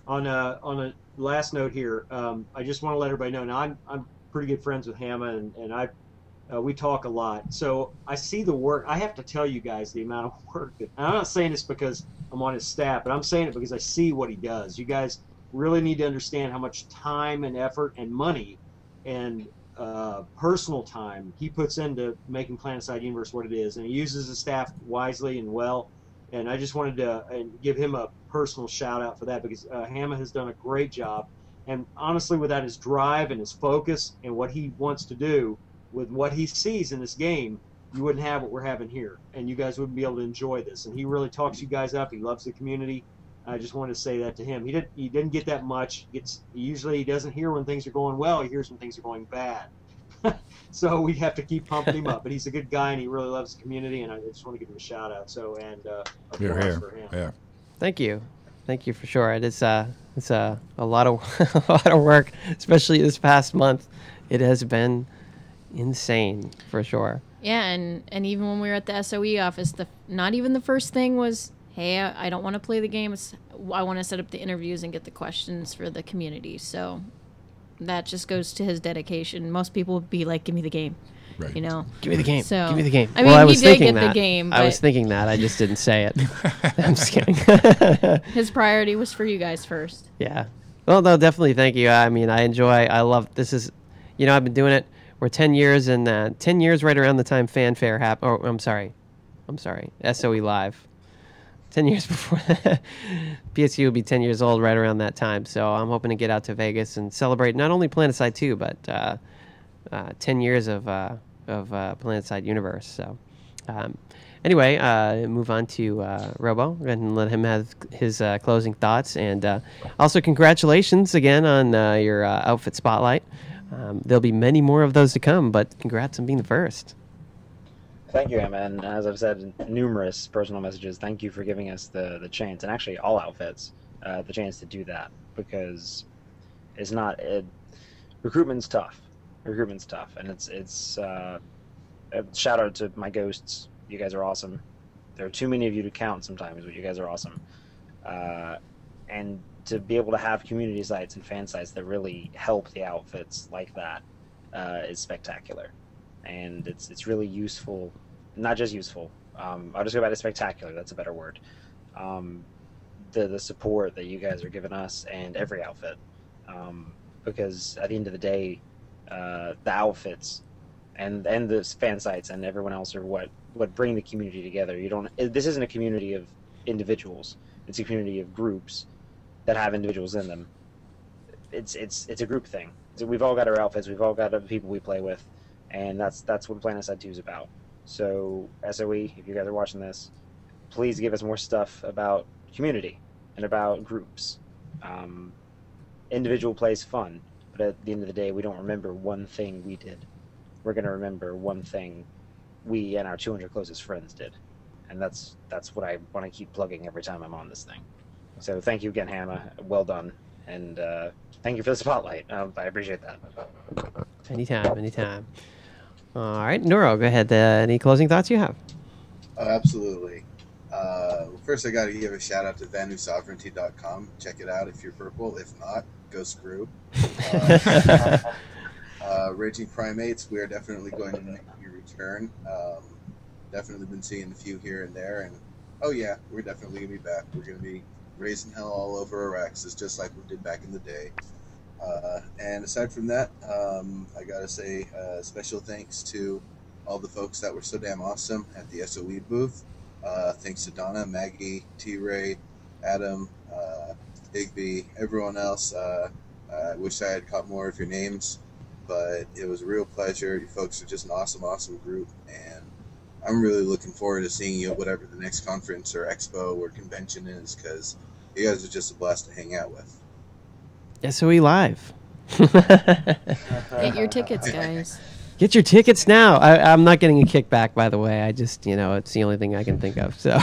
on a last note here, I just want to let everybody know. Now I'm pretty good friends with Hamma, and we talk a lot. So I see the work. I have to tell you guys the amount of work that. And I'm not saying this because I'm on his staff, but I'm saying it because I see what he does. You guys really need to understand how much time and effort and money and personal time he puts into making PlanetSide Universe what it is, and he uses his staff wisely and well. And I just wanted to give him a personal shout out for that, because Hamma has done a great job. And honestly, without his drive and his focus and what he wants to do with what he sees in this game, you wouldn't have what we're having here, and you guys wouldn't be able to enjoy this. And he really talks you guys up. He loves the community. I just wanted to say that to him. He didn't get that much. Usually he doesn't hear when things are going well. He hears when things are going bad. So we have to keep pumping him up. But he's a good guy, and he really loves the community, and I just want to give him a shout out. So, and applause for him. Yeah. Thank you for sure. It's a lot of a lot of work, especially this past month. It has been insane for sure. Yeah, and even when we were at the SOE office, not even the first thing was, hey, I don't want to play the game. I want to set up the interviews and get the questions for the community. So that just goes to his dedication. Most people would be like, give me the game. Right. You know, give me the game. So, give me the game. I mean, well, I he was did thinking get that. the game. I was thinking that. I just didn't say it. I'm just kidding. His priority was for you guys first. Yeah. Well, no, definitely. Thank you. I mean, I love this. I've been doing it. We're 10 years, and 10 years right around the time Fanfare happened. Oh, I'm sorry. SOE Live. 10 years before that. PSU will be 10 years old right around that time. So I'm hoping to get out to Vegas and celebrate not only PlanetSide 2, but 10 years of PlanetSide Universe. So anyway, move on to Robo and let him have his closing thoughts. And also congratulations again on your outfit spotlight. There'll be many more of those to come, but congrats on being the first. Thank you, Emma, and as I've said in numerous personal messages, thank you for giving us the chance, and actually all outfits, the chance to do that, because it's not... recruitment's tough. Recruitment's tough, and it's a shout out to my ghosts. You guys are awesome. There are too many of you to count sometimes, but you guys are awesome. And to be able to have community sites and fan sites that really help the outfits like that is spectacular. And it's really useful, not just useful. I'll just go back to spectacular. That's a better word. The support that you guys are giving us and every outfit, because at the end of the day, the outfits and the fan sites and everyone else are what bring the community together. This isn't a community of individuals. It's a community of groups that have individuals in them. It's a group thing. So we've all got our outfits. We've all got the people we play with. And that's what PlanetSide 2 is about. So, SOE, if you guys are watching this, please give us more stuff about community and about groups. Individual play is fun, but at the end of the day, we don't remember one thing we did. We're going to remember one thing we and our 200 closest friends did. And that's what I want to keep plugging every time I'm on this thing. So thank you again, Hannah. Well done, and thank you for the spotlight. I appreciate that. Anytime, anytime. All right, Neuro, go ahead. Any closing thoughts you have? Oh, absolutely. First, I got to give a shout out to VanuSovereignty.com. Check it out if you're purple. If not, go screw. Raging Primates, we are definitely going to make a return. Definitely been seeing a few here and there, and oh yeah, we're definitely going to be back. We're going to be raising hell all over Araxis, just like we did back in the day. And aside from that, I got to say special thanks to all the folks that were so damn awesome at the SOE booth. Thanks to Donna, Maggie, T-Ray, Adam, Bigby, everyone else. I wish I had caught more of your names, but it was a real pleasure. You folks are just an awesome, awesome group, and I'm really looking forward to seeing you at whatever the next conference or expo or convention is, because you guys are just a blast to hang out with. SOE Live. Get your tickets, guys. Get your tickets now. I'm not getting a kickback, by the way. I just, it's the only thing I can think of. So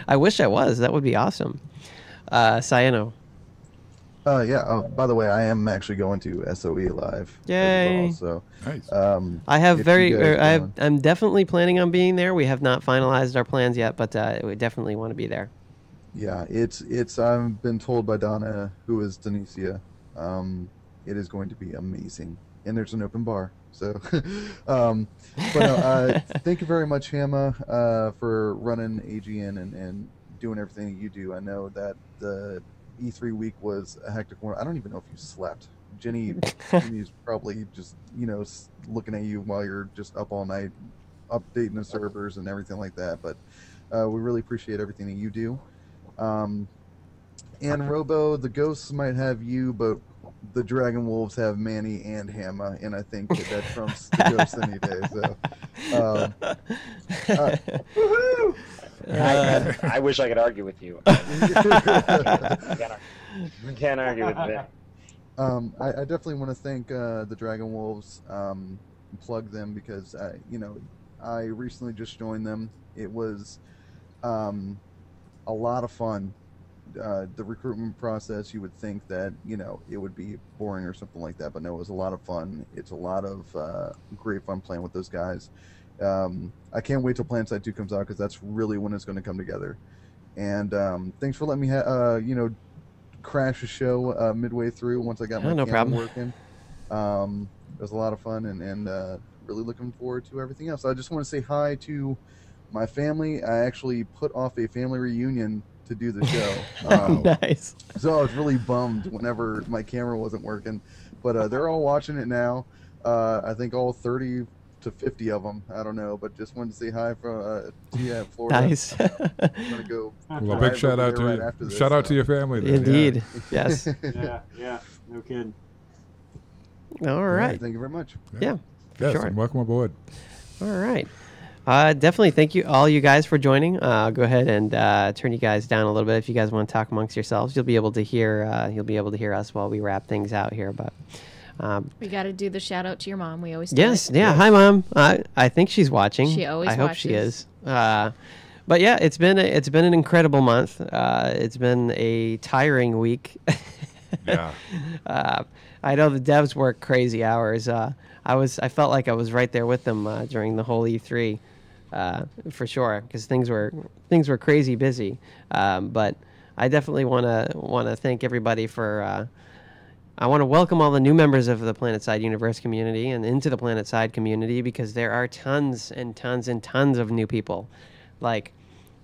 I wish I was. That would be awesome. Sayano. Yeah. Oh, by the way, I am actually going to SOE Live. Yay! As well, so nice. I have I'm definitely planning on being there. We have not finalized our plans yet, but we definitely want to be there. Yeah, it's. I've been told by Donna, who is Denicia, it is going to be amazing, and there's an open bar. So, thank you very much, Hama, for running AGN and doing everything that you do. I know that the E3 week was a hectic one. I don't even know if you slept. Jenny's probably just, looking at you while you're just up all night, updating the servers and everything like that. But we really appreciate everything that you do. And Robo, the ghosts might have you, but the Dragon Wolves have Manny and Hama, and I think that trumps the ghosts any day. So, woohoo! I wish I could argue with you. Can't argue with me. I definitely want to thank the Dragon Wolves, plug them, because I recently just joined them. It was a lot of fun. The recruitment process, you would think that it would be boring or something like that, but no, it was a lot of fun. It's a lot of great fun playing with those guys. I can't wait till PlanetSide 2 comes out, because that's really when it's going to come together. And thanks for letting me crash the show midway through once I got my camera working. It was a lot of fun, and really looking forward to everything else. I just want to say hi to my family. I actually put off a family reunion to do the show. Nice. So I was really bummed whenever my camera wasn't working, but they're all watching it now. I think all 30 to 50 of them. I don't know, but just wanted to say hi from Florida. Nice. I'm gonna go. Well, a big shout out to right you. Shout out to your family. Then. Indeed. Yeah. Yes. Yeah. No kidding. All right. Thank you very much. Yeah. Yes, sure. and welcome aboard. All right. Definitely thank you, all you guys, for joining. I'll go ahead and turn you guys down a little bit. If you guys want to talk amongst yourselves, you'll be able to hear us while we wrap things out here. But we got to do the shout out to your mom. We always do. Yes. Yeah. Hi, Mom. I think she's watching. She always watches. I hope she is. But yeah, it's been an incredible month. It's been a tiring week. Yeah. I know the devs work crazy hours. I felt like I was right there with them during the whole E3, for sure, because things were crazy busy. But I definitely want to thank everybody for. I want to welcome all the new members of the PlanetSide Universe community and into the PlanetSide community, because there are tons and tons and tons of new people, like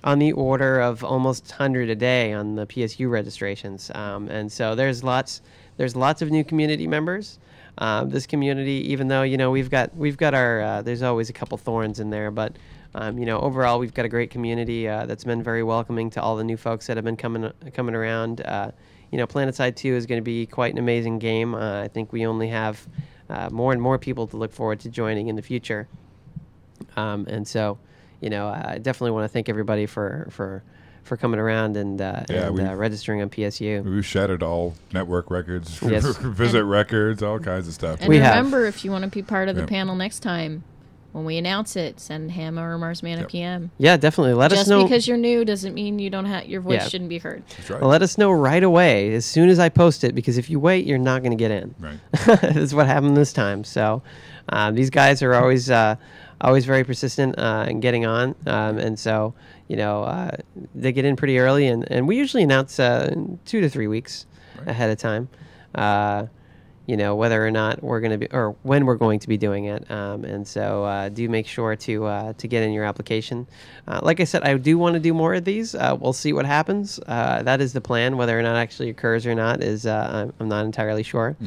on the order of almost 100 a day on the PSU registrations. And so there's lots of new community members. This community, even though we've got our there's always a couple thorns in there, but overall we've got a great community that's been very welcoming to all the new folks that have been coming around. PlanetSide 2 is going to be quite an amazing game. I think we only have more and more people to look forward to joining in the future. And so, I definitely want to thank everybody for coming around and registering on PSU. We've shattered all network records, visit records, all kinds of stuff. And remember, if you want to be part of the panel next time, when we announce it, send Hammer or Marsman a PM. Yeah, definitely. Let us know. Just because you're new doesn't mean you don't have your voice shouldn't be heard. That's right. Well, let us know right away as soon as I post it, because if you wait, you're not going to get in. Right. This is what happened this time. So these guys are always very persistent in getting on, and so they get in pretty early, and we usually announce 2 to 3 weeks ahead of time. Whether or not we're going to be, or when we're going to be doing it. And so do make sure to get in your application. Like I said, I do want to do more of these. We'll see what happens. That is the plan. Whether or not it actually occurs or not is I'm not entirely sure.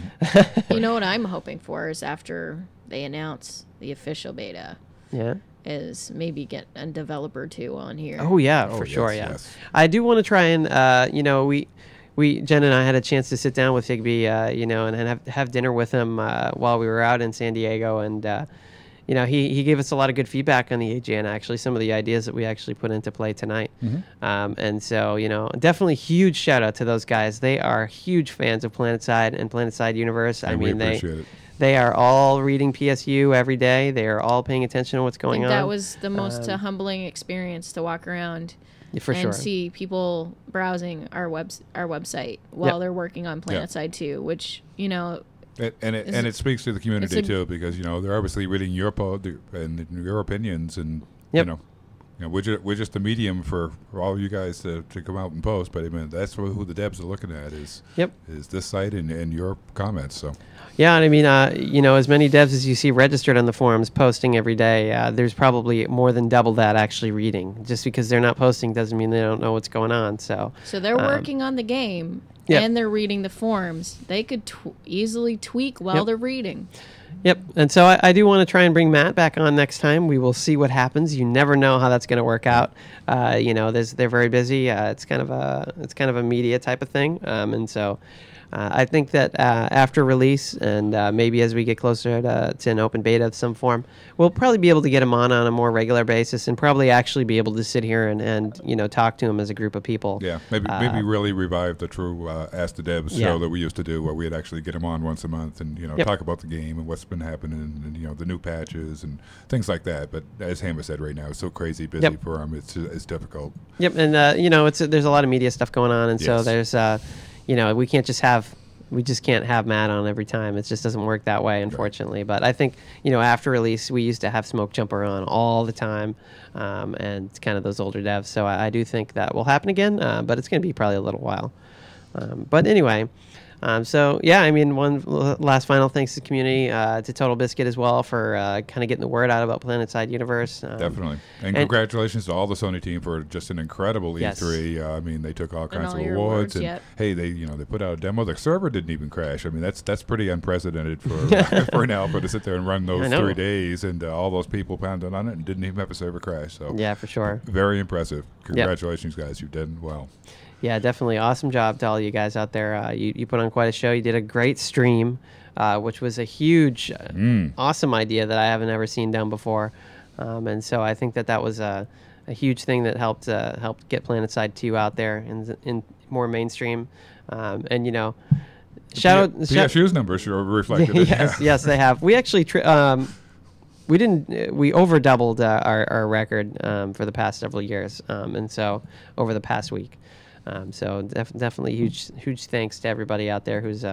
You know what I'm hoping for is after they announce the official beta. Yeah. Is maybe get a developer or two on here. Oh yeah, for sure. Yeah. Yes. I do want to try and Jen and I had a chance to sit down with Higby, and have dinner with him while we were out in San Diego, and he gave us a lot of good feedback on the AGN. Actually, some of the ideas that we actually put into play tonight, and so definitely huge shout out to those guys. They are huge fans of PlanetSide and PlanetSide Universe. I mean, we appreciate it. They are all reading PSU every day. They are all paying attention to what's going on. That was the most humbling experience to walk around. And see people browsing our website while they're working on PlanetSide 2, which it speaks to the community too, because they're obviously reading your and your opinions, and we're just the medium for all you guys to come out and post. But I mean, that's who the devs are looking at is this site and your comments. So. Yeah, and I mean, as many devs as you see registered on the forums posting every day, there's probably more than double that actually reading. Just because they're not posting doesn't mean they don't know what's going on. So they're working on the game, and they're reading the forums. They could easily tweak while they're reading. Yep, and so I do want to try and bring Matt back on next time. We will see what happens. You never know how that's going to work out. They're very busy. It's kind of a media type of thing, and so. I think that after release and maybe as we get closer to an open beta of some form, we'll probably be able to get him on a more regular basis and probably actually be able to sit here and talk to him as a group of people. Yeah, maybe really revive the true Ask the Devs show that we used to do, where we'd actually get him on once a month and talk about the game and what's been happening and the new patches and things like that. But as Hammer said, right now it's so crazy busy for him, it's difficult. Yep, and there's a lot of media stuff going on, and so there's. We just can't have Matt on every time. It just doesn't work that way, unfortunately. Right. But I think, after release, we used to have Smoke Jumper on all the time, and it's kind of those older devs. So I do think that will happen again, but it's going to be probably a little while. But anyway, one last final thanks to the community, to TotalBiscuit as well for kind of getting the word out about PlanetSide Universe. Definitely. And congratulations to all the Sony team for just an incredible E3. I mean, they took all kinds of awards. And hey, they put out a demo. The server didn't even crash. I mean, that's pretty unprecedented for an alpha to sit there and run those 3 days, and all those people pounded on it and didn't even have a server crash. So yeah, for sure. Very impressive. Congratulations, guys. You did well. Yeah, definitely. Awesome job to all you guys out there. You put on quite a show. You did a great stream, which was a huge, awesome idea that I haven't ever seen done before. And so I think that was a huge thing that helped get PlanetSide 2 out there in more mainstream. Shout out. PSU's numbers are reflected. Yes, they have. We actually we over doubled our record for the past several years, and so over the past week. So definitely huge thanks to everybody out there who's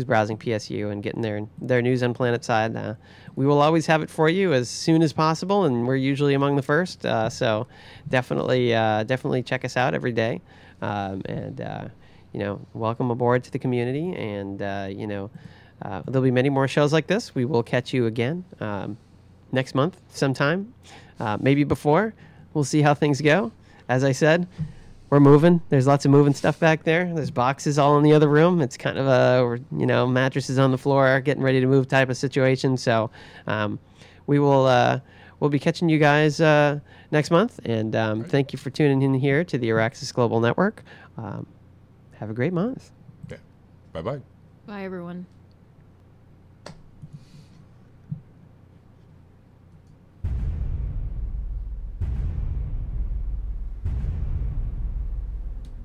browsing PSU and getting their news on PlanetSide. We will always have it for you as soon as possible, and we're usually among the first. So definitely check us out every day, and welcome aboard to the community. And there'll be many more shows like this. We will catch you again next month sometime, maybe before. We'll see how things go. As I said. We're moving. There's lots of moving stuff back there. There's boxes all in the other room. It's kind of mattresses on the floor, getting ready to move type of situation. So we'll be catching you guys next month. And thank you for tuning in here to the Araxis Global Network. Have a great month. Okay. Bye-bye. Bye, everyone.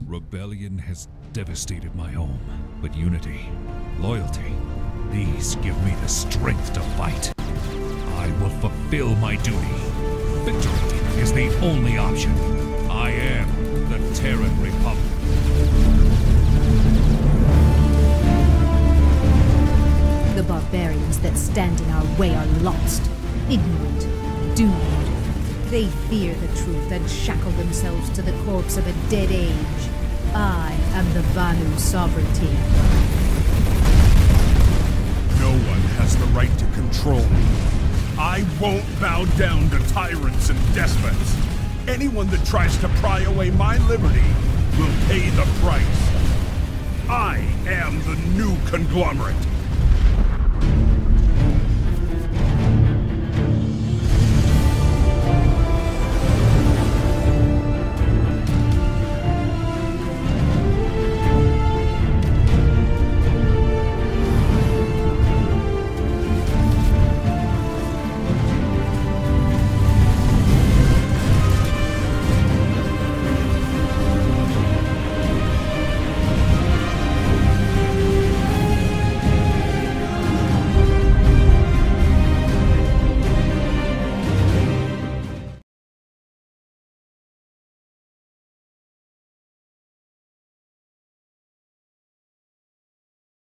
Rebellion has devastated my home, but unity, loyalty, these give me the strength to fight. I will fulfill my duty. Victory is the only option. I am the Terran Republic. The barbarians that stand in our way are lost, ignorant, doomed. They fear the truth and shackle themselves to the corpse of a dead age. I am the Vanu sovereignty. No one has the right to control me. I won't bow down to tyrants and despots. Anyone that tries to pry away my liberty will pay the price. I am the new conglomerate.